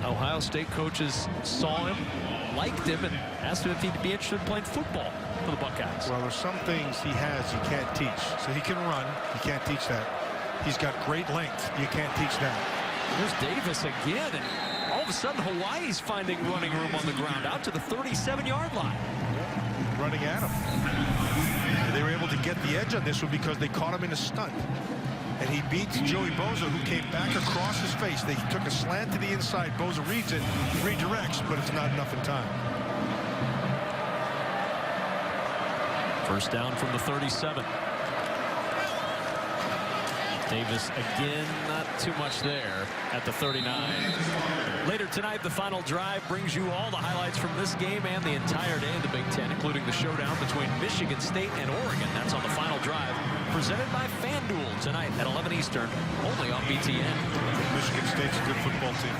Ohio State coaches saw him, liked him, and asked him if he'd be interested in playing football for the Buckeyes. Well, there's some things he has you can't teach. So he can run. You can't teach that. He's got great length. You can't teach that. There's Davis again, and of a sudden, Hawaii's finding running room on the ground out to the 37-yard line. Running at him. And they were able to get the edge on this one because they caught him in a stunt. And he beats Joey Bosa, who came back across his face. They took a slant to the inside. Bosa reads it, redirects, but it's not enough in time. First down from the 37. Davis again, not too much there at the 39. Later tonight, the final drive brings you all the highlights from this game and the entire day of the Big Ten, including the showdown between Michigan State and Oregon. That's on the final drive, presented by FanDuel tonight at 11 Eastern, only on BTN. Michigan State's a good football team.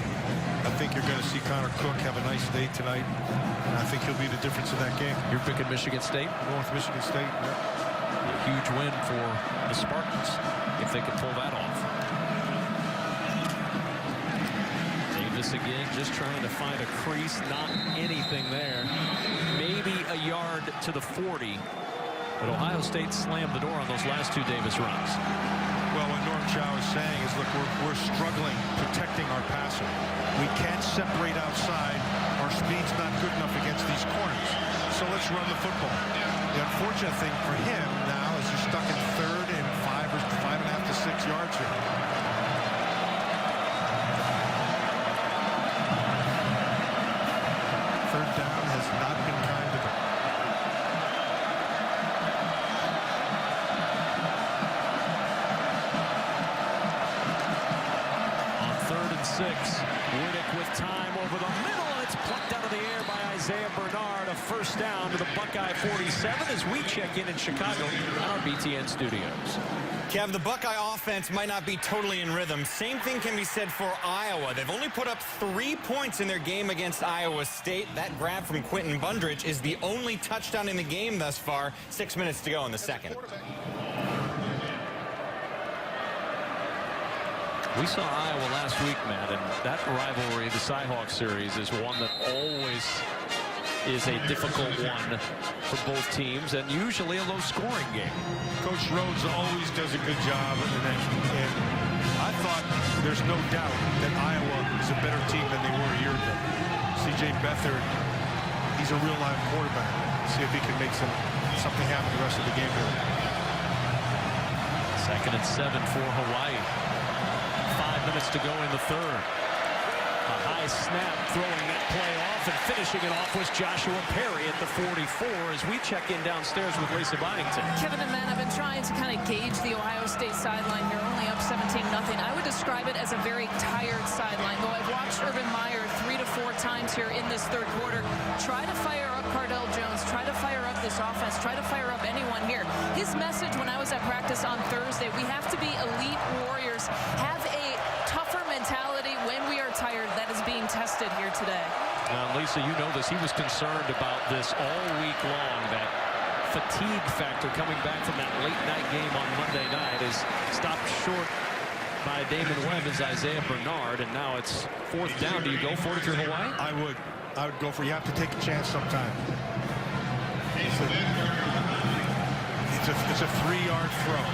I think you're going to see Connor Cook have a nice day tonight, and I think he'll be the difference in that game. You're picking Michigan State? North Michigan State, yeah. A huge win for the Spartans if they can pull that off. Davis again just trying to find a crease, not anything there. Maybe a yard to the 40, but Ohio State slammed the door on those last two Davis runs. Well, what Norm Chow is saying is, look, we're struggling protecting our passer. We can't separate outside. Our speed's not good enough against these corners. So let's run the football. The unfortunate thing for him now is you're stuck in 3rd and 5.5 to 6 yards here. Third down has not been kind to them. On 3rd and 6, Riddick with time over the middle, and it's plucked out of the air by Isaiah Bernard. A first down to the Buckeye 47 as we check in Chicago on our BTN studios. Kev, the Buckeye offense might not be totally in rhythm. Same thing can be said for Iowa. They've only put up 3 points in their game against Iowa State. That grab from Quentin Bundridge is the only touchdown in the game thus far. 6 minutes to go in the second. We saw Iowa last week, Matt, and that rivalry, the Cyhawk series, is one that always is a difficult one for both teams, and usually a low-scoring game. Coach Rhodes always does a good job, and I thought there's no doubt that Iowa is a better team than they were a year ago. C.J. Beathard, he's a real-life quarterback. See if he can make something happen the rest of the game here. 2nd and 7 for Hawaii. 5 minutes to go in the 3rd. A high snap, throwing that play off, and finishing it off was Joshua Perry at the 44 as we check in downstairs with Lisa Byington. Kevin and Matt, I've been trying to kind of gauge the Ohio State sideline here, only up 17-0. I would describe it as a very tired sideline, though I've watched Urban Meyer 3 to 4 times here in this 3rd quarter try to fire up Cardell Jones, try to fire up this offense, try to fire up anyone here. His message when I was at practice on Thursday, we have to be elite warriors, have a tougher mentality when we are tired. That is being tested here today. Now, Lisa, you know this. He was concerned about this all week long. That fatigue factor coming back from that late-night game on Monday night is stopped short by Damon Webb as Isaiah Bernard, and now it's 4th down. Do you go for it if you're Hawaii? I would go for it. You have to take a chance sometime. It's a 3-yard throw.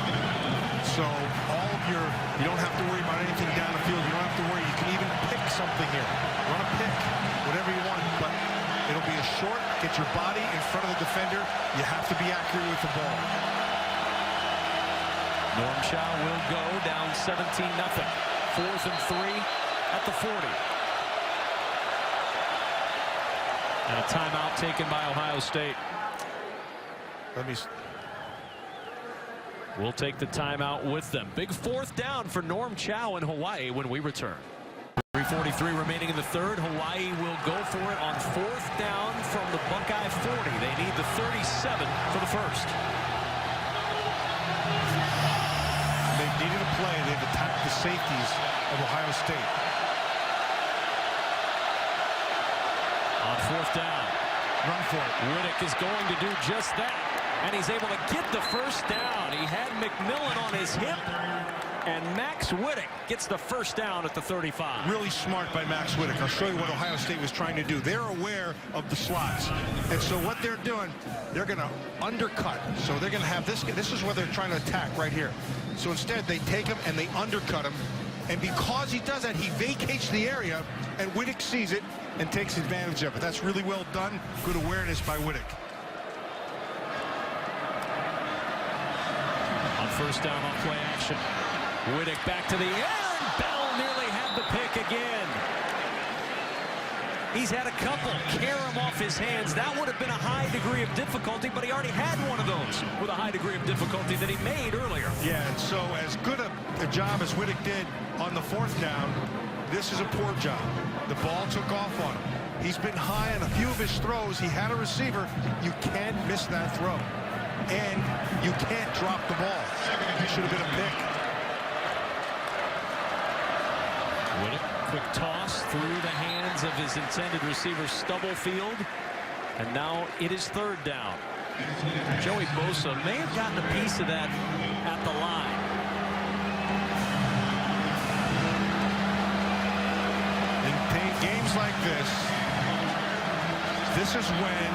So you don't have to worry about anything down the field. You don't have to worry. You can even pick something here. Run a pick, whatever you want, but it'll be a short, get your body in front of the defender. You have to be accurate with the ball. Norm Chow will go down 17-0. 4th and 3 at the 40. And a timeout taken by Ohio State. We'll take the timeout with them. Big 4th down for Norm Chow in Hawaii when we return. 3:43 remaining in the 3rd. Hawaii will go for it on 4th down from the Buckeye 40. They need the 37 for the first. They needed a play. They've attacked the safeties of Ohio State. On 4th down. Run for it. Riddick is going to do just that. And he's able to get the first down. He had McMillan on his hip. And Max Riddick gets the first down at the 35. Really smart by Max Riddick. I'll show you what Ohio State was trying to do. They're aware of the slots. And so what they're doing, they're going to undercut. So they're going to have this. This is where they're trying to attack right here. So instead, they take him and they undercut him. And because he does that, he vacates the area, and Wittick sees it and takes advantage of it. That's really well done. Good awareness by Wittick. On first down on play action, Wittick back to the air, and Bell nearly had the pick again. He's had a couple carry him off his hands. That would have been a high degree of difficulty, but he already had one of those with a high degree of difficulty that he made earlier. Yeah, and so as good a job as Wittick did on the fourth down, this is a poor job. The ball took off on him. He's been high on a few of his throws. He had a receiver. You can't miss that throw. And you can't drop the ball. It should have been a pick. Wittick, quick toss through the hands of his intended receiver, Stubblefield. And now it is third down. Joey Bosa may have gotten a piece of that at the line. In games like this is when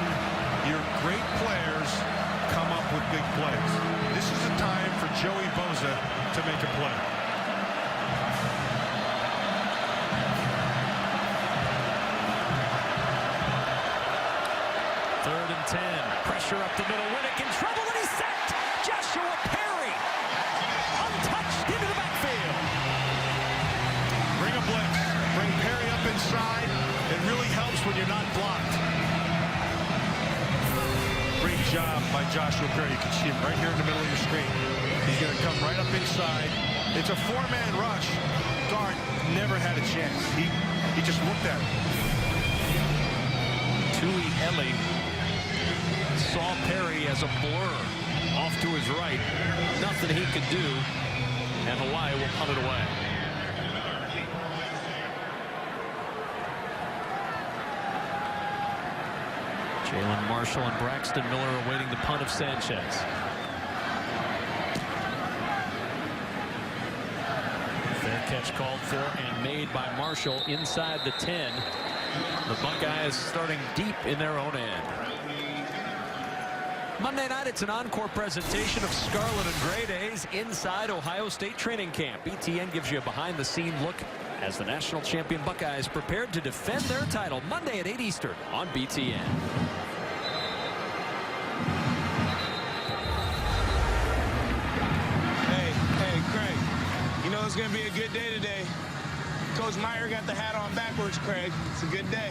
your great players come up with big plays. This is the time for Joey Bosa to make a play. Third and 10. Pressure up the middle. Wittick in trouble, and he's sacked. Joshua Perry untouched into the backfield. Bring a blitz. Bring Perry up inside. It really helps when you're not blocked. Great job by Joshua Perry. You can see him right here in the middle of your screen. He's going to come right up inside. It's a four-man rush. Guard never had a chance. He just looked at him. Tui Ellie saw Perry as a blur off to his right. Nothing he could do, and Hawaii will punt it away. Jalen Marshall and Braxton Miller awaiting the punt of Sanchez. Fair catch called for and made by Marshall inside the 10. The Buckeyes starting deep in their own end. Monday night, it's an encore presentation of Scarlet and Gray Days inside Ohio State training camp. BTN gives you a behind-the-scene look as the national champion Buckeyes prepared to defend their title Monday at 8 Eastern on BTN. Hey, Craig, you know it's going to be a good day today. Coach Meyer got the hat on backwards, Craig. It's a good day.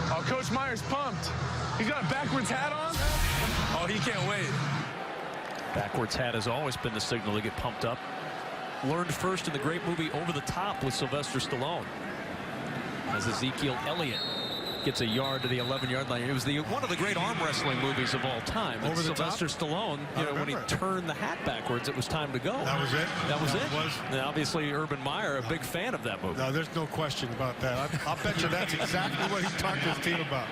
Oh, Coach Meyer's pumped. He's got a backwards hat on? Oh, he can't wait. Backwards hat has always been the signal to get pumped up. Learned first in the great movie Over the Top with Sylvester Stallone. As Ezekiel Elliott gets a yard to the 11-yard line. It was one of the great arm wrestling movies of all time. Over the Sylvester Top? Stallone, when he turned the hat backwards, it was time to go. That was it? That was it. It was. And obviously, Urban Meyer, a big fan of that movie. No, there's no question about that. I'll bet you that's exactly what he talked to his team about.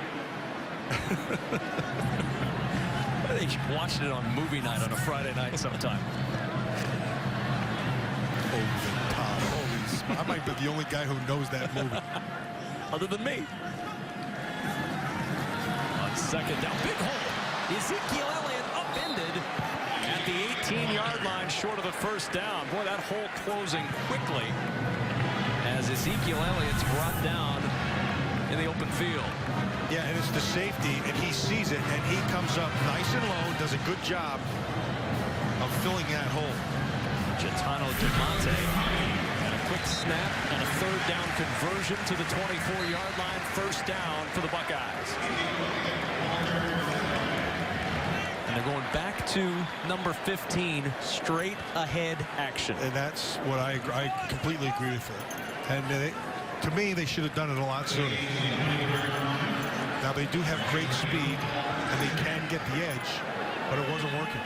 I think you watched it on movie night on a Friday night sometime. Over the Top. Holy smokes. I might be the only guy who knows that movie. Other than me. On second down, big hole. Ezekiel Elliott upended at the 18-yard line short of the first down. Boy, that hole closing quickly as Ezekiel Elliott's brought down in the open field. Yeah, and it's the safety, and he sees it, and he comes up nice and low, does a good job of filling that hole. Gitano DeMonte and a quick snap and a third down conversion to the 24-yard line. First down for the Buckeyes. And they're going back to number 15, straight ahead action. And that's what I completely agree with it. And to me, they should have done it a lot sooner. Now, they do have great speed, and they can get the edge, but it wasn't working.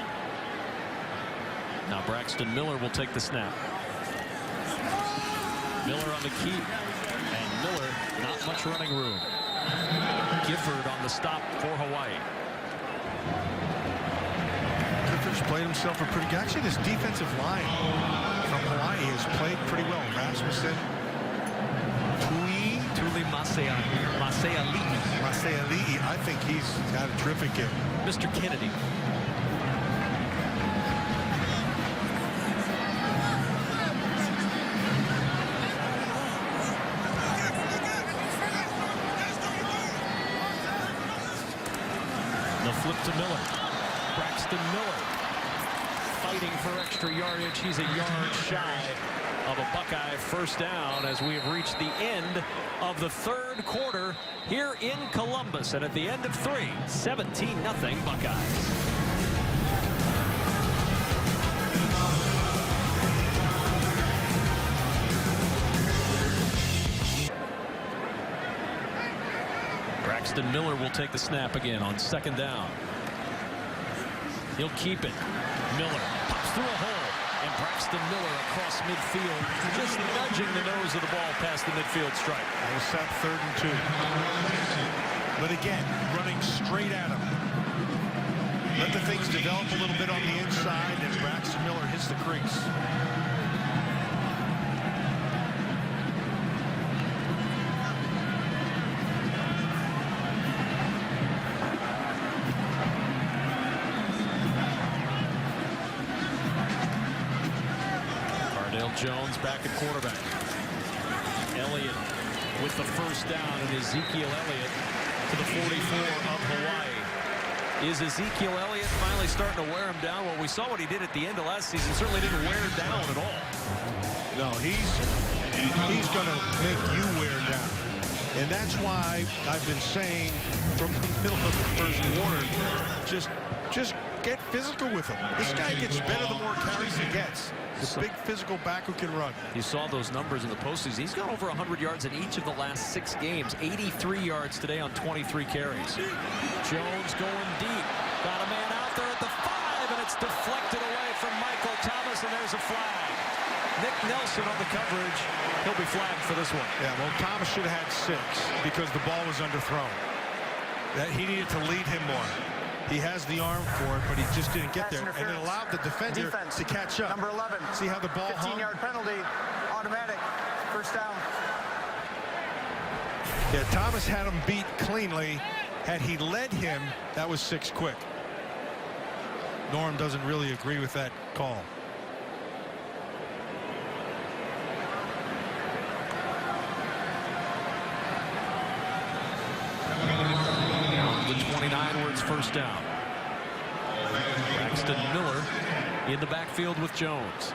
Now Braxton Miller will take the snap. Miller on the keep, and Miller, not much running room. Gifford on the stop for Hawaii. Gifford's played himself a pretty good. Actually, this defensive line from Hawaii has played pretty well. Rasmussen, Tuli Maseali'i. I think he's had a terrific game. Mr. Kennedy. to Miller. Braxton Miller fighting for extra yardage. He's a yard shy of a Buckeye first down as we have reached the end of the third quarter here in Columbus. And at the end of 3, 17-0 Buckeyes. Braxton Miller will take the snap again on second down. He'll keep it. Miller pops through a hole, and Braxton Miller across midfield, just nudging the nose of the ball past the midfield stripe. That was set 3rd and 2. But again, running straight at him. Let the things develop a little bit on the inside, and Braxton Miller hits the crease. Jones back at quarterback. Elliott with the first down, and Ezekiel Elliott to the 44 of Hawaii. Is Ezekiel Elliott finally starting to wear him down? Well, we saw what he did at the end of last season. Certainly didn't wear down at all. No, he's going to make you wear down. And that's why I've been saying from the middle of the first quarter, just get physical with him. This guy gets better the more carries he gets. The big physical back who can run. You saw those numbers in the postseason. He's got over 100 yards in each of the last 6 games. 83 yards today on 23 carries. Jones going deep. Got a man out there at the 5, and it's deflected away from Michael Thomas, and there's a flag. Nick Nelson on the coverage. He'll be flagged for this one. Yeah, well, Thomas should have had 6 because the ball was underthrown. That he needed to lead him more. He has the arm for it, but he just didn't get there. And it allowed the defender to catch up. Number 11. See how the ball hung? 15-yard penalty. Automatic. First down. Yeah, Thomas had him beat cleanly. Had he led him, that was 6 quick. Norm doesn't really agree with that call. The 29 where it's first down. Braxton Miller in the backfield with Jones.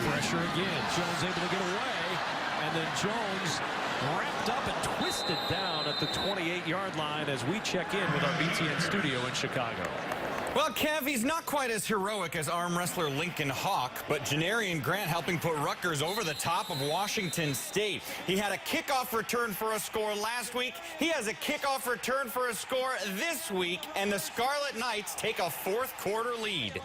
Pressure again. Jones able to get away, and then Jones wrapped up and twisted down at the 28-yard line as we check in with our BTN studio in Chicago. Well, Kev, he's not quite as heroic as arm wrestler Lincoln Hawk, but Janarian Grant helping put Rutgers over the top of Washington State. He had a kickoff return for a score last week. He has a kickoff return for a score this week, and the Scarlet Knights take a 4th quarter lead.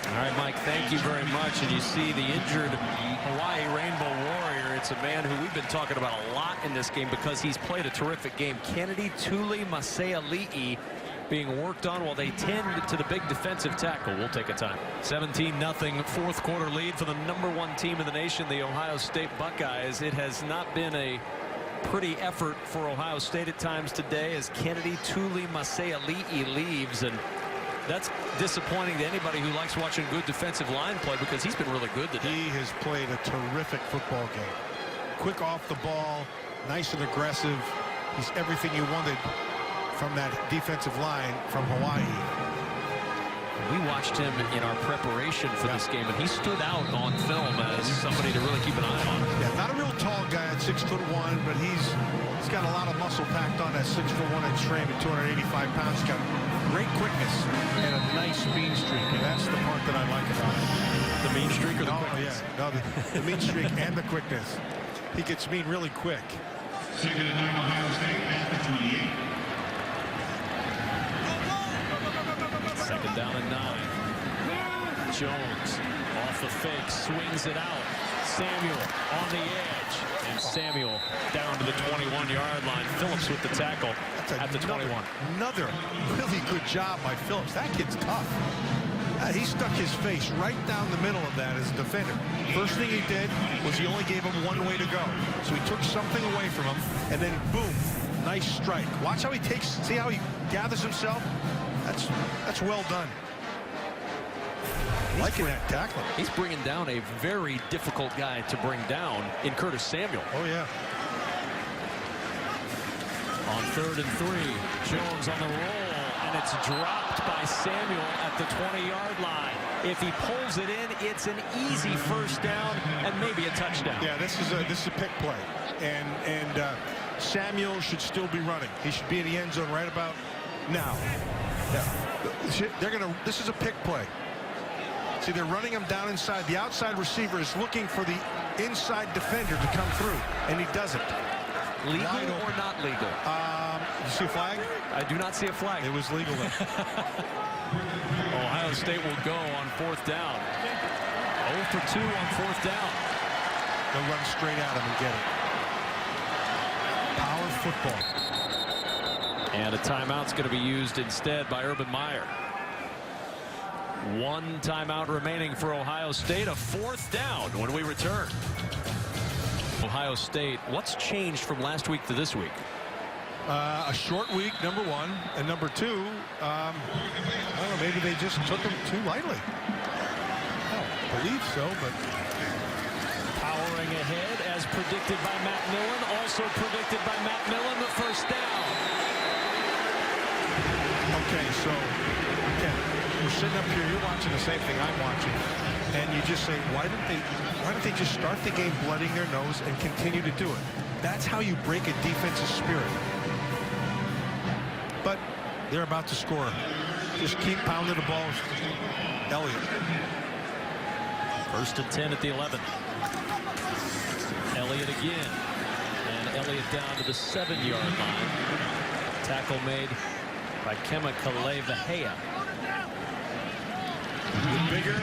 All right, Mike, thank you very much. And you see the injured Hawaii Rainbow Warrior. It's a man who we've been talking about a lot in this game because he's played a terrific game. Kennedy Tuli Maseali'i being worked on while they tend to the big defensive tackle. We'll take a time. 17-0 4th quarter lead for the #1 team in the nation, the Ohio State Buckeyes. It has not been a pretty effort for Ohio State at times today as Kennedy Tuli Maseali'i leaves, and that's disappointing to anybody who likes watching good defensive line play because he's been really good today. He has played a terrific football game. Quick off the ball, nice and aggressive. He's everything you wanted from that defensive line from Hawaii. We watched him in our preparation for this game, and he stood out on film as somebody to really keep an eye on. Yeah, not a real tall guy at 6'1", but he's got a lot of muscle packed on that 6'1" inch frame at 285 pounds. He's got great quickness and a nice mean streak, and that's the part that I like about him. The mean streak or the quickness? Yeah, no, the mean streak and the quickness. He gets mean really quick. Second and 9, Ohio State at the 28. Second down and 9. Jones off the fake, swings it out. Samuel on the edge, and Samuel down to the 21-yard line. Phillips with the tackle at the 21. Another really good job by Phillips. That kid's tough. He stuck his face right down the middle of that as a defender. First thing he did was he only gave him one way to go. So he took something away from him, and then boom, nice strike. Watch how he takes, see how he gathers himself? That's well done. Liking that tackling. He's bringing down a very difficult guy to bring down in Curtis Samuel. Oh, yeah. On 3rd and 3, Jones on the roll, and it's dropped by Samuel at the 20-yard line. If he pulls it in, it's an easy first down and maybe a touchdown. Yeah, this is a pick play, and Samuel should still be running. He should be in the end zone right about now. Yeah, this is a pick play. See, they're running him down inside. The outside receiver is looking for the inside defender to come through, and he doesn't. Legal or not legal? You see a flag? I do not see a flag. It was legal then. Ohio State will go on 4th down. 0 for 2 on 4th down. They'll run straight at him and get it. Power football. And a timeout's going to be used instead by Urban Meyer. 1 timeout remaining for Ohio State. A 4th down when we return. Ohio State, what's changed from last week to this week? A short week, number 1, and number 2, I don't know, maybe they just took him too lightly. I don't believe so, but Powering ahead as predicted by Matt Millen, also predicted by Matt Millen, the first down. okay, so again, we're sitting up here, you're watching the same thing I'm watching, and you just say, why don't they just start the game blooding their nose and continue to do it? That's how you break a defensive spirit. But they're about to score. Just keep pounding the ball. Elliott. 1st and 10 at the 11. Elliott again. And Elliott down to the 7-yard line. Tackle made by Kema Kalei-Vahea. You're bigger.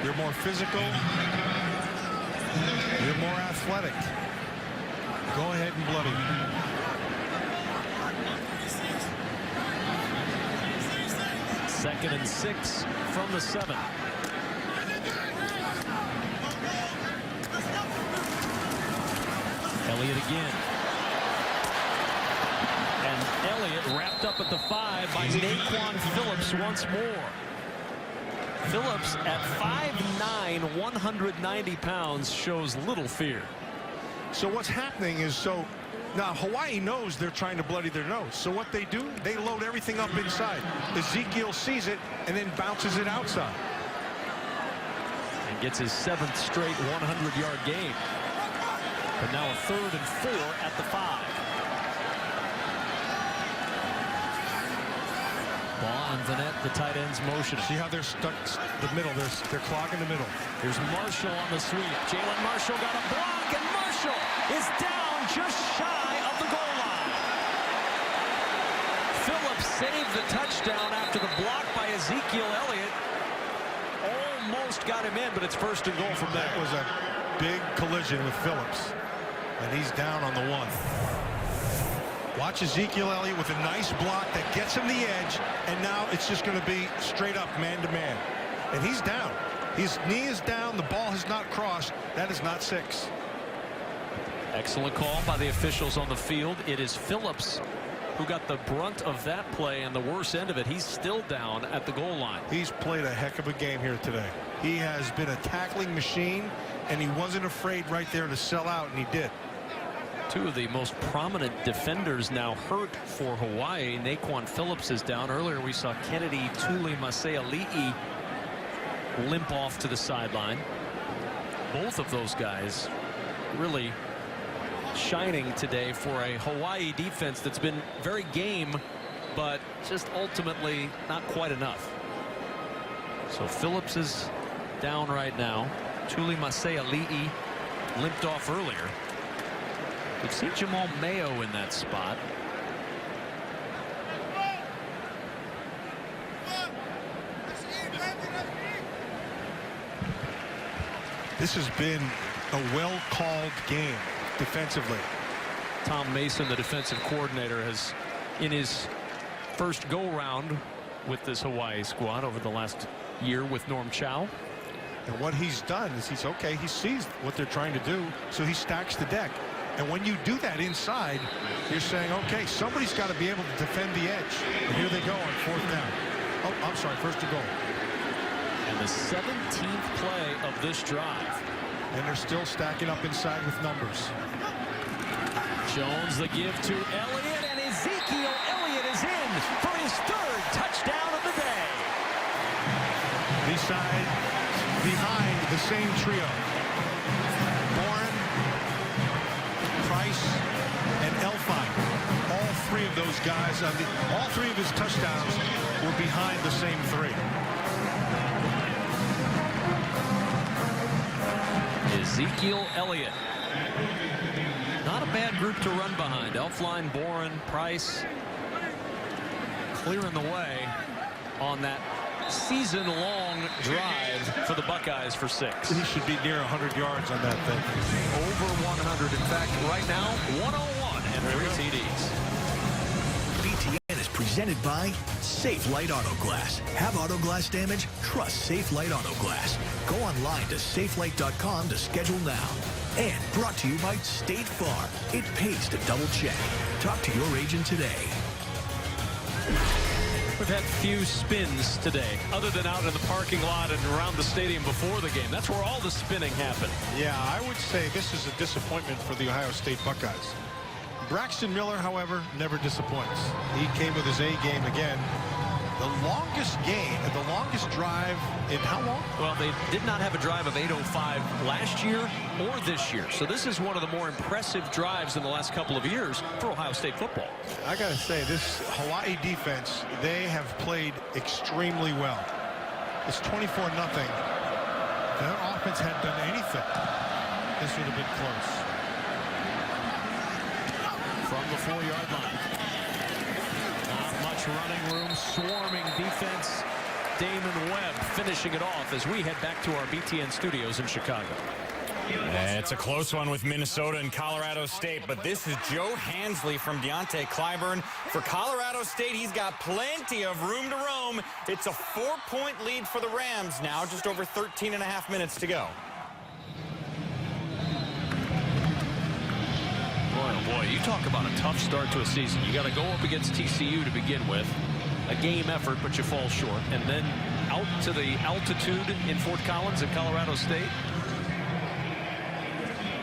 You're more physical. You're more athletic. Go ahead and bloody. 2nd and 6 from the 7. Elliott again. And Elliott wrapped up at the 5 by Naquan Phillips once more. Phillips at 5'9", 190 pounds shows little fear. So what's happening is, now Hawaii knows they're trying to bloody their nose. So what they do, they load everything up inside. Ezekiel sees it and then bounces it outside. And gets his 7th straight 100-yard game. But now a 3rd and 4 at the 5. Ball and Vanette, the tight ends motion. See how they're stuck the middle. They're clogging the middle. Here's Marshall on the sweep. Jalen Marshall got a block, and Marshall is down just shy of the goal line. Phillips saved the touchdown after the block by Ezekiel Elliott. Almost got him in, but it's 1st and goal from there. That was a big collision with Phillips, and he's down on the 1. Watch Ezekiel Elliott with a nice block that gets him the edge, and now it's just going to be straight up man-to-man. And he's down. His knee is down. The ball has not crossed. That is not 6. Excellent call by the officials on the field. It is Phillips who got the brunt of that play, and the worst end of it, he's still down at the goal line. He's played a heck of a game here today. He has been a tackling machine, and he wasn't afraid right there to sell out, and he did. 2 of the most prominent defenders now hurt for Hawaii. Naquan Phillips is down. Earlier we saw Kennedy Tulimasea-Li'i limp off to the sideline. Both of those guys really shining today for a Hawaii defense that's been very game, but just ultimately not quite enough. So Phillips is down right now. Tulimasea-Li'i limped off earlier. We've seen Jamal Mayo in that spot. This has been a well-called game defensively. Tom Mason, the defensive coordinator, has, in his first go-round with this Hawaii squad over the last year with Norm Chow. And what he's done is he sees what they're trying to do, so he stacks the deck. And when you do that inside, you're saying, okay, somebody's got to be able to defend the edge. And here they go on 4th down. Oh, I'm sorry, 1st and goal. And the 17th play of this drive. And they're still stacking up inside with numbers. Jones the give to Elliott, and Ezekiel Elliott is in for his 3rd touchdown of the day. Behind the same trio. Bourne, Price, and Elfine. All 3 of those guys, all 3 of his touchdowns were behind the same 3. Ezekiel Elliott. Not a bad group to run behind. Elfline, Bourne, Price clearing the way on that season-long drive for the Buckeyes for 6. He should be near 100 yards on that thing. Over 100. In fact, right now, 101 and 3 TDs. BTN is presented by Safe Light Auto Glass. Have auto glass damage? Trust Safe Light Auto Glass. Go online to safelight.com to schedule now. And brought to you by State Farm. It pays to double check. Talk to your agent today. We've had few spins today, other than out in the parking lot and around the stadium before the game. That's where all the spinning happened. Yeah, I would say this is a disappointment for the Ohio State Buckeyes. Braxton Miller, however, never disappoints. He came with his A game again. The longest drive in how long? Well, they did not have a drive of 8:05 last year or this year. So this is one of the more impressive drives in the last couple of years for Ohio State football. I got to say, this Hawai'i defense, they have played extremely well. It's 24-0. If their offense had done anything, this would have been close. From the 4-yard line. Not much running room, swarming defense. Damon Webb finishing it off as we head back to our BTN studios in Chicago. It's a close one with Minnesota and Colorado State, but this is Joe Hansley from Deontay Clyburn. For Colorado State, he's got plenty of room to roam. It's a 4-point lead for the Rams now, just over 13 and a half minutes to go. Boy, oh boy, you talk about a tough start to a season. You got to go up against TCU to begin with. A game effort, but you fall short. And then out to the altitude in Fort Collins at Colorado State.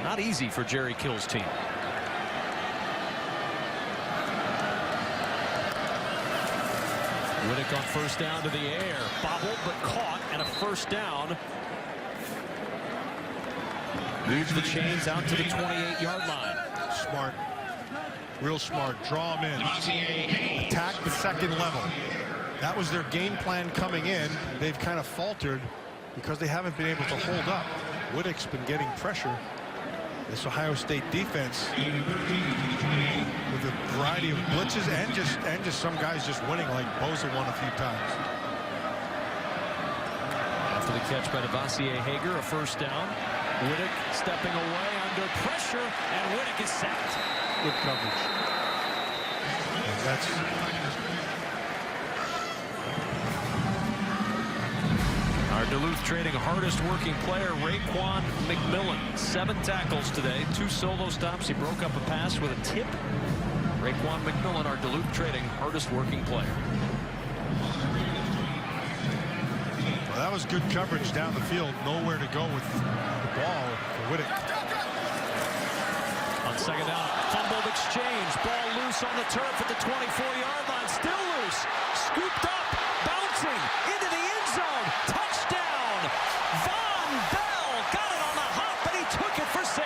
Not easy for Jerry Kill's team. Riddick on first down to the air. Bobbled but caught, and a first down. Moves the chains out to the 28-yard line. Smart. Real smart. Draw them in. Attack the second level. That was their game plan coming in. They've kind of faltered because they haven't been able to hold up. Riddick's been getting pressure. This Ohio State defense with a variety of blitzes and just some guys just winning, like Bosa won a few times. After the catch by Devontae Hager, a first down. Riddick stepping away under pressure, and Riddick is sacked. Good coverage. And that's our Duluth trading hardest working player, Raekwon McMillan. 7 tackles today, 2 solo stops. He broke up a pass with a tip. Raekwon McMillan, our Duluth trading hardest working player. Well, that was good coverage down the field. Nowhere to go with the ball for Riddick. On second down, fumbled exchange. Ball loose on the turf at the 24-yard line. Still loose. Scooped up. Bouncing into the end zone. Touchdown. Von Bell got it on the hop, and he took it for 6.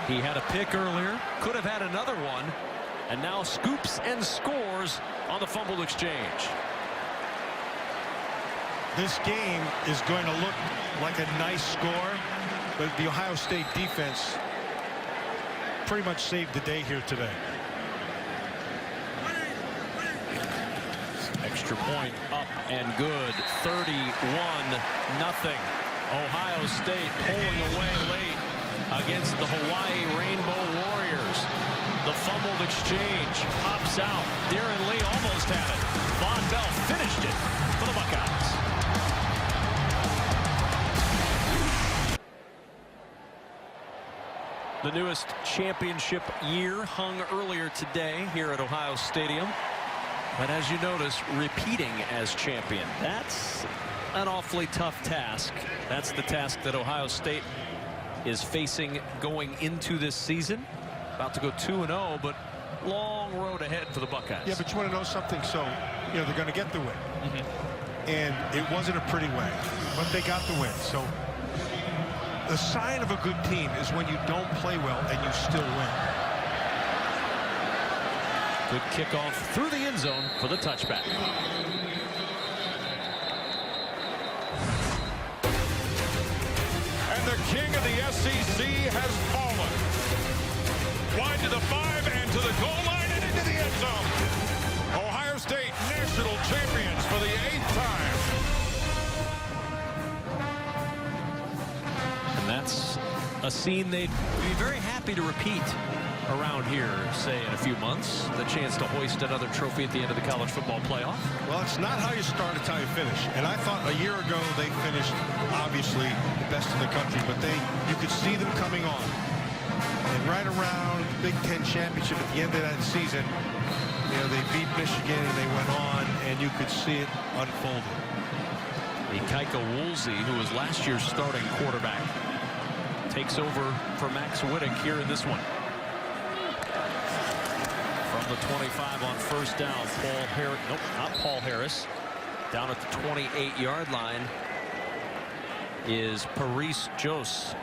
He had a pick earlier, could have had another one, and now scoops and scores on the fumbled exchange. This game is going to look like a nice score, but the Ohio State defense pretty much saved the day here today. Extra point up and good. 31-0. Ohio State pulling away late against the Hawaii Rainbow Warriors. The fumbled exchange pops out. Darren Lee almost had it. Von Bell finished it for the Buckeyes. The newest championship year hung earlier today here at Ohio Stadium. But as you notice, repeating as champion. That's an awfully tough task. That's the task that Ohio State is facing going into this season. About to go 2-0, but long road ahead for the Buckeyes. Yeah, but you want to know something? So, you know, they're going to get the win. And it wasn't a pretty win, but they got the win. So the sign of a good team is when you don't play well and you still win. Good kickoff through the end zone for the touchback. And the king of the SEC has fallen. Wide to the 5 and to the goal line and into the end zone. Ohio State national champions for the 8th time. And that's a scene they'd be very happy to repeat around here, say, in a few months. The chance to hoist another trophy at the end of the college football playoff. Well, it's not how you start, it's how you finish. And I thought a year ago they finished, obviously, the best in the country, but you could see them coming on. And right around Big Ten championship at the end of that season, you know, they beat Michigan and they went on, and you could see it unfolding. Ikaika Woolsey, who was last year's starting quarterback, takes over for Max Wittek here in this one. From the 25 on first down, Paul Harris, nope, not Paul Harris. Down at the 28-yard line is Paris Jost.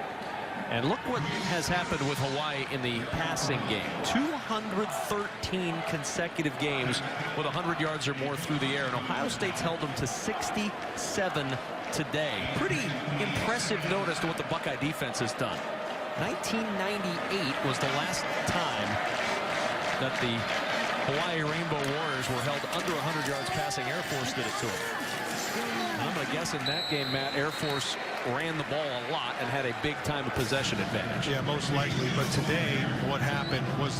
And look what has happened with Hawaii in the passing game. 213 consecutive games with 100 yards or more through the air. And Ohio State's held them to 67 today. Pretty impressive notice to what the Buckeye defense has done. 1998 was the last time that the Hawaii Rainbow Warriors were held under 100 yards passing. Air Force did it to them. I'm going to guess in that game, Matt, Air Force ran the ball a lot and had a big time of possession advantage. Yeah, most likely. But today, what happened was,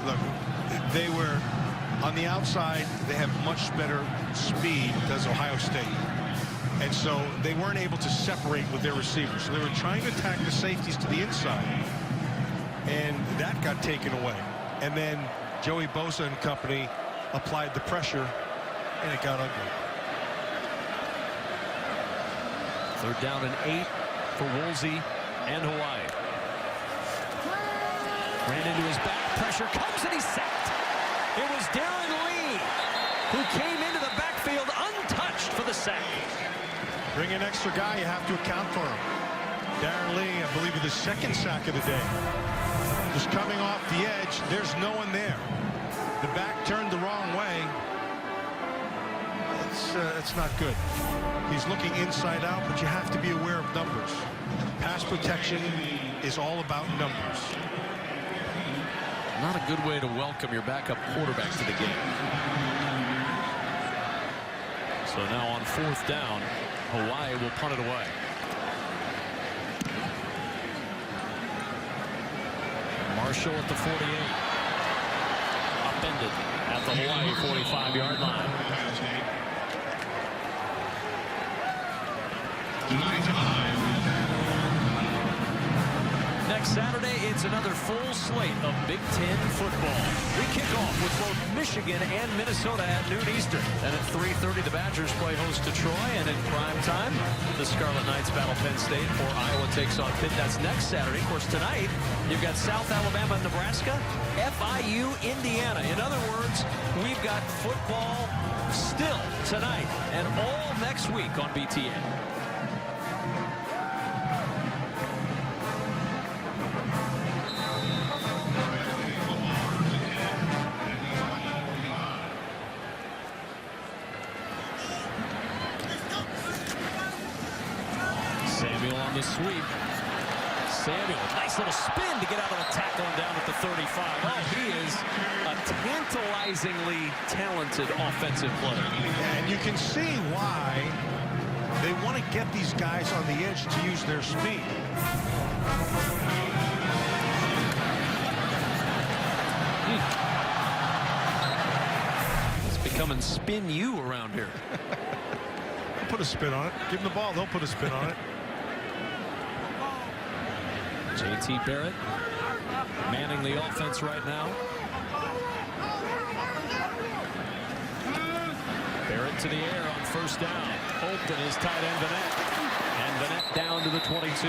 look, they were on the outside. They have much better speed does Ohio State. And so they weren't able to separate with their receivers. So they were trying to attack the safeties to the inside. And that got taken away. And then Joey Bosa and company applied the pressure, and it got ugly. Third down and 8 for Woolsey and Hawaii. Ran into his back. Pressure comes and he's sacked. It was Darren Lee who came into the backfield untouched for the sack. Bring an extra guy, you have to account for him. Darren Lee, I believe, with the second sack of the day. Just coming off the edge, there's no one there. The back turned the wrong way. It's not good. He's looking inside out, but you have to be aware of numbers. Pass protection is all about numbers. Not a good way to welcome your backup quarterback to the game. So now on fourth down, Hawaii will punt it away. Marshall at the 48. Upended at the Hawaii 45-yard line. Next Saturday, it's another full slate of Big Ten football. We kick off with both Michigan and Minnesota at noon Eastern. And at 3:30, the Badgers play host to Troy. And in prime time, the Scarlet Knights battle Penn State, or Iowa takes on Pitt. That's next Saturday. Of course, tonight, you've got South Alabama and Nebraska, FIU, Indiana. In other words, we've got football still tonight and all next week on BTN. Samuel on the sweep. Samuel, nice little spin to get out of the tackle and down at the 35. Oh, he is a tantalizingly talented offensive player. And you can see why they want to get these guys on the edge to use their speed. come and spin you around here. They'll put a spin on it. Give them the ball. They'll put a spin on it. J.T. Barrett manning the offense right now. Barrett to the air on first down. Open is tight end Vanette. And Vanette down to the 22.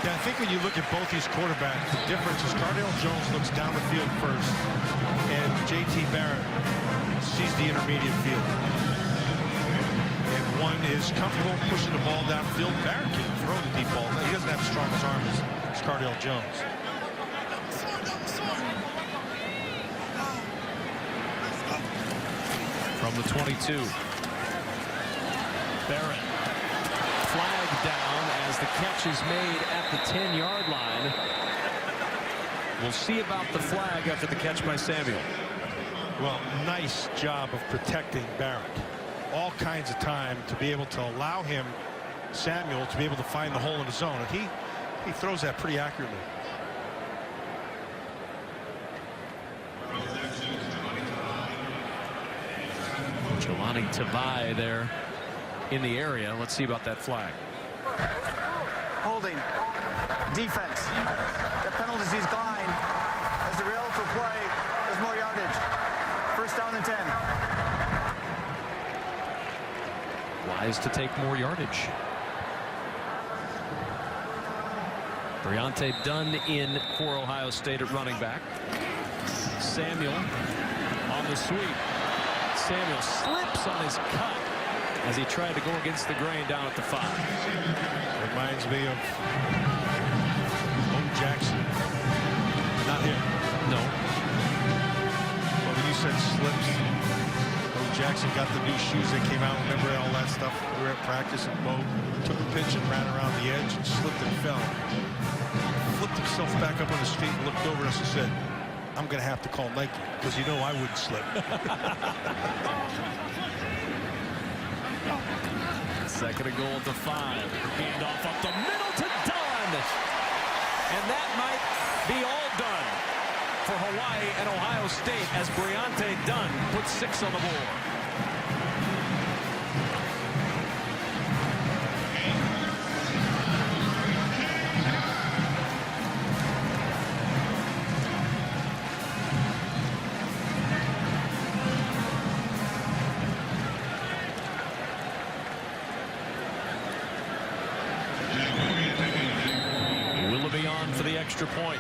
Yeah, I think when you look at both these quarterbacks, the difference is Cardale Jones looks down the field first, and J.T. Barrett sees the intermediate field. And one is comfortable pushing the ball downfield. Barrett can throw the deep ball. He doesn't have as strong as arm as Cardale Jones. From the 22. Barrett. Flag down as the catch is made at the 10-yard line. We'll see about the flag after the catch by Samuel. Well, nice job of protecting Barrett. All kinds of time to be able to allow him, Samuel, to be able to find the hole in the zone. And he throws that pretty accurately. Jelani Tavai there in the area. Let's see about that flag. Holding. Defense. The penalties he's gone. As the rail for play, there's more yardage. First down and 10. Wise to take more yardage. Briante Dunn in for Ohio State at running back. Samuel on the sweep. Samuel slips on his cut as he tried to go against the grain down at the 5. Reminds me of Bo Jackson. Not him. No. But when you said slips, Bo Jackson got the new shoes that came out. Remember all that stuff? We were at practice and Bo took a pitch and ran around the edge and slipped and fell. Flipped himself back up on his feet and looked over at us and said, I'm going to have to call Nike because you know I wouldn't slip. Second and goal at the 5. Handoff up the middle to Dunn. And that might be all done for Hawaii and Ohio State as Briante Dunn puts 6 on the board. Willoughby on for the extra point.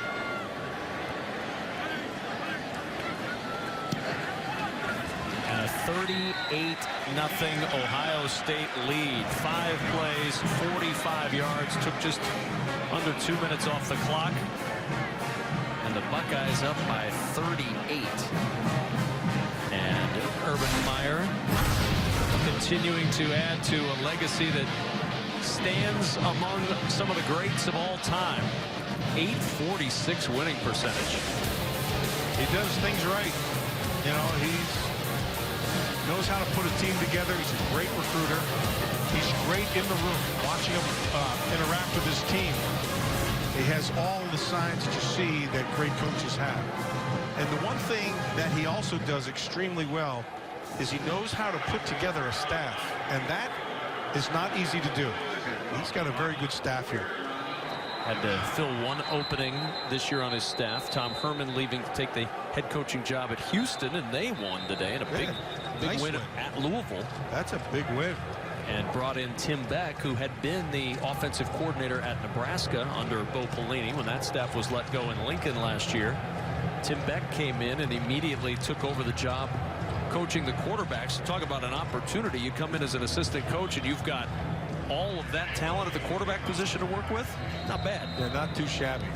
And a 38-0 Ohio State lead. 5 plays, 45 yards. Took just under 2 minutes off the clock. And the Buckeyes up by 38. And Urban Meyer continuing to add to a legacy that stands among some of the greats of all time. 846 winning percentage. He does things right. You know, he knows how to put a team together. He's a great recruiter. He's great in the room, watching him interact with his team. He has all the signs that you see that great coaches have. And the one thing that he also does extremely well is he knows how to put together a staff. And that is not easy to do. He's got a very good staff here. Had to fill one opening this year on his staff. Tom Herman leaving to take the head coaching job at Houston, and they won today in a big nice win at Louisville. That's a big win. And brought in Tim Beck, who had been the offensive coordinator at Nebraska under Bo Pelini when that staff was let go in Lincoln last year. Tim Beck came in and immediately took over the job coaching the quarterbacks. Talk about an opportunity. You come in as an assistant coach and you've got all of that talent at the quarterback position to work with. Not bad. Yeah, not too shabby.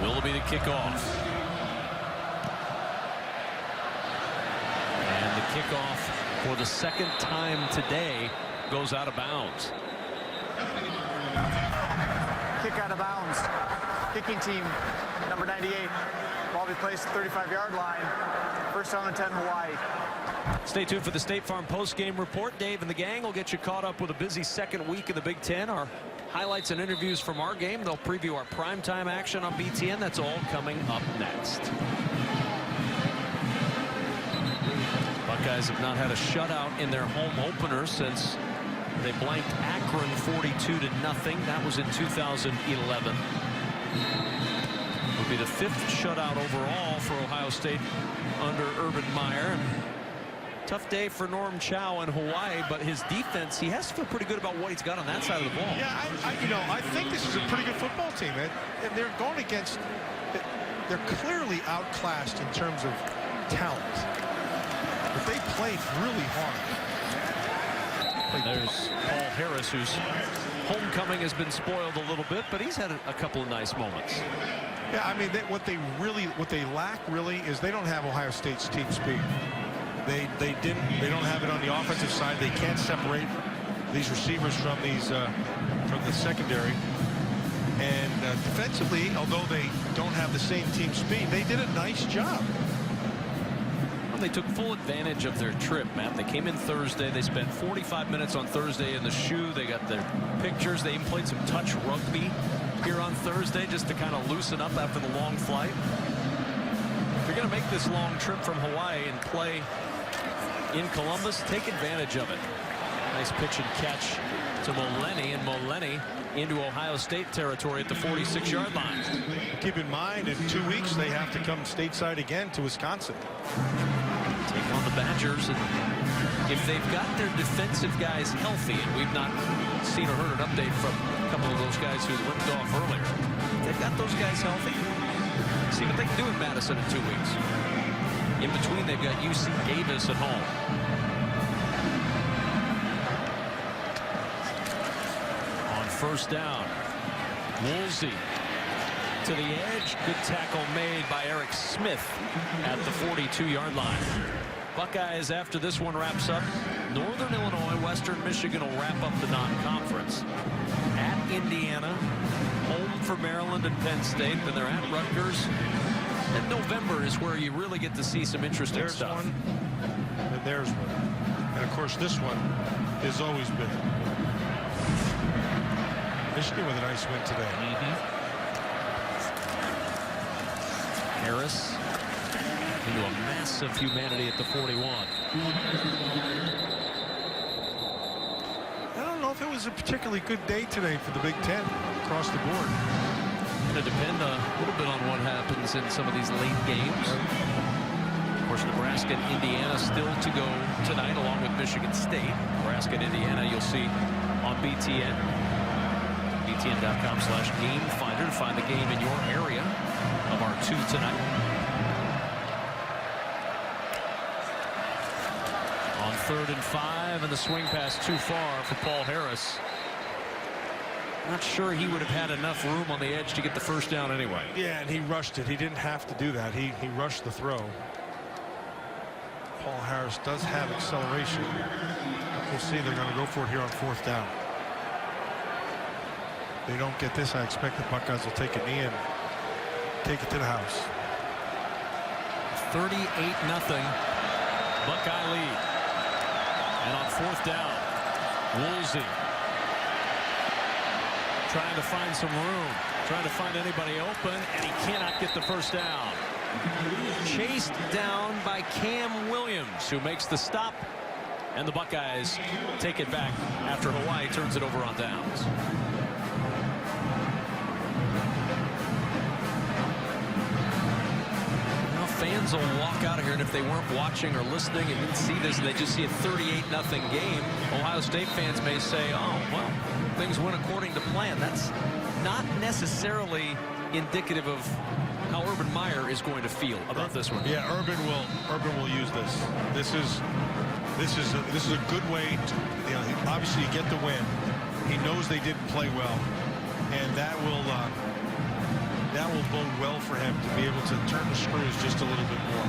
Willoughby to kick off. And the kickoff for the second time today goes out of bounds. Kick out of bounds. Kicking team, number 98. Ball be placed at the 35-yard line. First down and 10, Hawaii. Stay tuned for the State Farm post-game report. Dave and the gang will get you caught up with a busy second week of the Big Ten. Our highlights and interviews from our game. They'll preview our primetime action on BTN. That's all coming up next. Buckeyes have not had a shutout in their home opener since they blanked Akron 42-0. That was in 2011. It'll be the 5th shutout overall for Ohio State under Urban Meyer. Tough day for Norm Chow in Hawaii, but his defense, he has to feel pretty good about what he's got on that side of the ball. Yeah, I think this is a pretty good football team, and they're going against, they're clearly outclassed in terms of talent, but they played really hard. There's Paul Harris, whose homecoming has been spoiled a little bit, but he's had a couple of nice moments. Yeah, I mean, what they lack really is they don't have Ohio State's team speed. They don't have it on the offensive side. They can't separate these receivers from the secondary. And defensively, although they don't have the same team speed, they did a nice job. Well, they took full advantage of their trip, Matt. They came in Thursday. They spent 45 minutes on Thursday in the shoe. They got their pictures. They even played some touch rugby here on Thursday just to kind of loosen up after the long flight. If you're going to make this long trip from Hawaii and play in Columbus, take advantage of it. Nice pitch and catch to Mullenny, and Mullenny into Ohio State territory at the 46-yard line. Keep in mind, in 2 weeks, they have to come stateside again to Wisconsin. Take on the Badgers, and if they've got their defensive guys healthy, and we've not seen or heard an update from a couple of those guys who limped off earlier, if they've got those guys healthy, see what they can do in Madison in 2 weeks. In between, they've got UC Davis at home. On first down, Woolsey to the edge. Good tackle made by Eric Smith at the 42-yard line. Buckeyes, after this one wraps up, Northern Illinois, Western Michigan will wrap up the non-conference. At Indiana, home for Maryland and Penn State, then they're at Rutgers. And November is where you really get to see some interesting stuff. One, and there's one. And of course, this one has always been. Michigan with a nice win today. Harris into a massive humanity at the 41. I don't know if it was a particularly good day today for the Big Ten across the board. Going to depend a little bit on what happens in some of these late games. Of course, Nebraska and Indiana still to go tonight, along with Michigan State. Nebraska and Indiana you'll see on BTN. BTN.com/gamefinder to find the game in your area of our 2 tonight. On 3rd and 5, and the swing pass too far for Paul Harris. Not sure he would have had enough room on the edge to get the first down anyway. Yeah, and he rushed it. He didn't have to do that. He rushed the throw. Paul Harris does have acceleration. We'll see. They're going to go for it here on 4th down. If they don't get this, I expect the Buckeyes will take a knee and take it to the house. 38-0 Buckeye lead. And on 4th down, Woolsey trying to find some room, trying to find anybody open, and he cannot get the first down. Chased down by Cam Williams, who makes the stop, and the Buckeyes take it back after Hawaii turns it over on downs. Now fans will walk out of here, and if they weren't watching or listening and didn't see this, and they just see a 38-0 game, Ohio State fans may say, oh, well, things went according to plan. That's not necessarily indicative of how Urban Meyer is going to feel about this one. Yeah, Urban will use this. This is a good way to, obviously you get the win. He knows they didn't play well, and that will bode well for him to be able to turn the screws just a little bit more.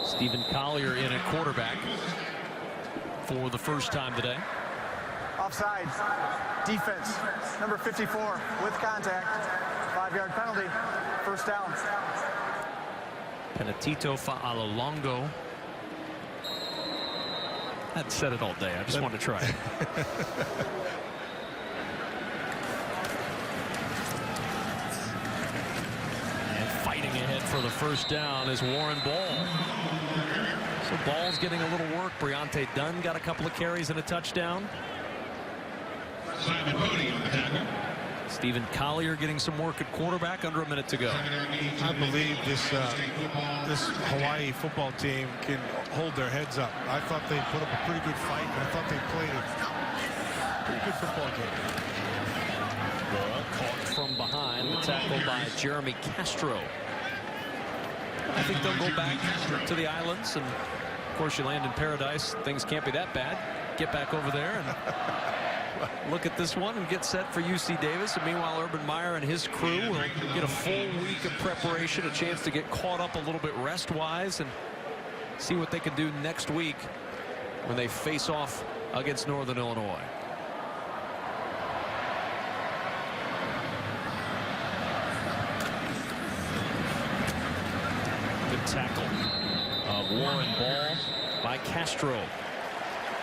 Stephen Collier in at quarterback for the first time today. Offside. Defense. Number 54 with contact. 5-yard penalty. First down. Penitito Fa'alolongo. I hadn't said it all day. I just wanted to try it. And fighting ahead for the first down is Warren Ball. So Ball's getting a little work. Briante Dunn got a couple of carries and a touchdown. Stephen Collier getting some work at quarterback, under a minute to go. I believe this Hawaii football team can hold their heads up. I thought they put up a pretty good fight, and I thought they played a pretty good football game. Ball caught from behind, the tackle by Jeremy Castro. I think they'll go back to the islands, and of course you land in paradise. Things can't be that bad. Get back over there and look at this one and get set for UC Davis. And meanwhile, Urban Meyer and his crew will get a full week of preparation, a chance to get caught up a little bit rest-wise and see what they can do next week when they face off against Northern Illinois. Good tackle of Warren Ball by Castro.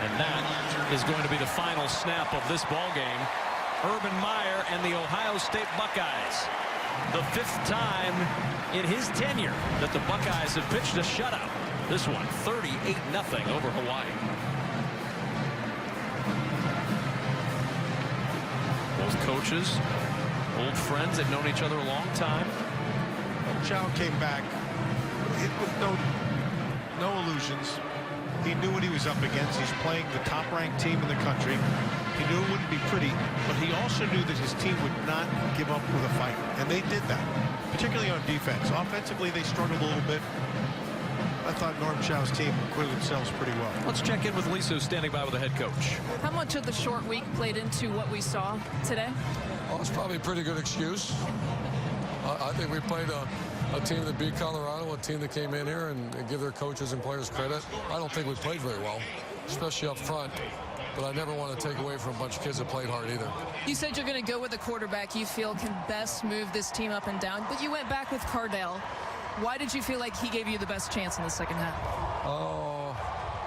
And that is going to be the final snap of this ball game. Urban Meyer and the Ohio State Buckeyes. The 5th time in his tenure that the Buckeyes have pitched a shutout. This one 38-0 over Hawaii. Both coaches, old friends, they've known each other a long time. Chow came back with no illusions. He knew what he was up against. He's playing the top-ranked team in the country. He knew it wouldn't be pretty, but he also knew that his team would not give up with a fight, and they did that, particularly on defense. Offensively, they struggled a little bit. I thought Norm Chow's team acquitted themselves pretty well. Let's check in with Lisa, standing by with the head coach. How much of the short week played into what we saw today? Well, it's probably a pretty good excuse. I think we played a team that beat Colorado, a team that came in here and give their coaches and players credit. I don't think we played very well, especially up front. But I never want to take away from a bunch of kids that played hard either. You said you're going to go with the quarterback you feel can best move this team up and down, but you went back with Cardell. Why did you feel like he gave you the best chance in the second half? Oh,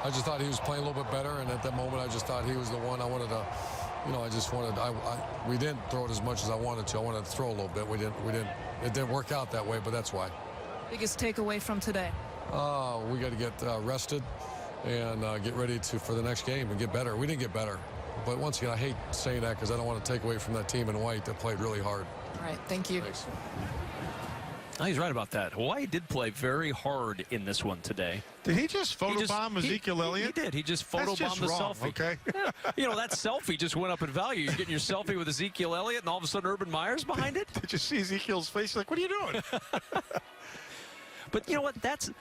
I just thought he was playing a little bit better, and at that moment I just thought he was the one I wanted to, you know, we didn't throw it as much as I wanted to. I wanted to throw a little bit. It didn't work out that way, but that's why. Biggest takeaway from today? We got to get rested and get ready for the next game and get better. We didn't get better. But once again, I hate saying that because I don't want to take away from that team in white that played really hard. All right, thank you. Thanks. He's right about that. Hawaii did play very hard in this one today. Did he just photobomb Ezekiel Elliott? He did. He just photobombed the wrong, selfie. Okay. You know, that selfie just went up in value. You're getting your selfie with Ezekiel Elliott, and all of a sudden Urban Meyer's behind it. Did you see Ezekiel's face? Like, what are you doing? But you know what? That's.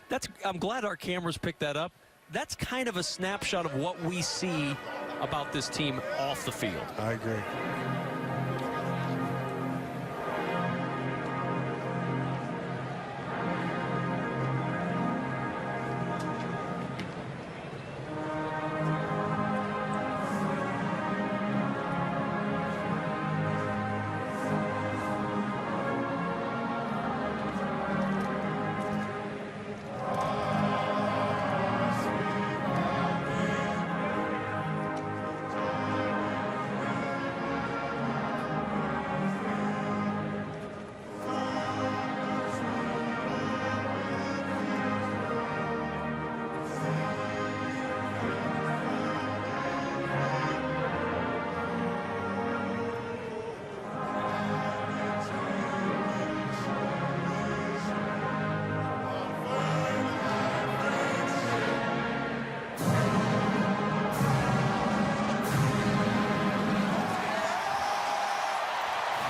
I'm glad our cameras picked that up. That's kind of a snapshot of what we see about this team off the field. I agree.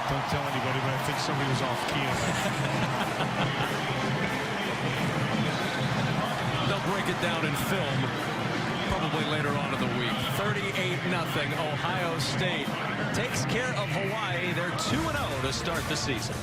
Don't tell anybody, but I think somebody was off key. They'll break it down in film probably later on in the week. 38-0. Ohio State takes care of Hawaii. They're 2-0 to start the season.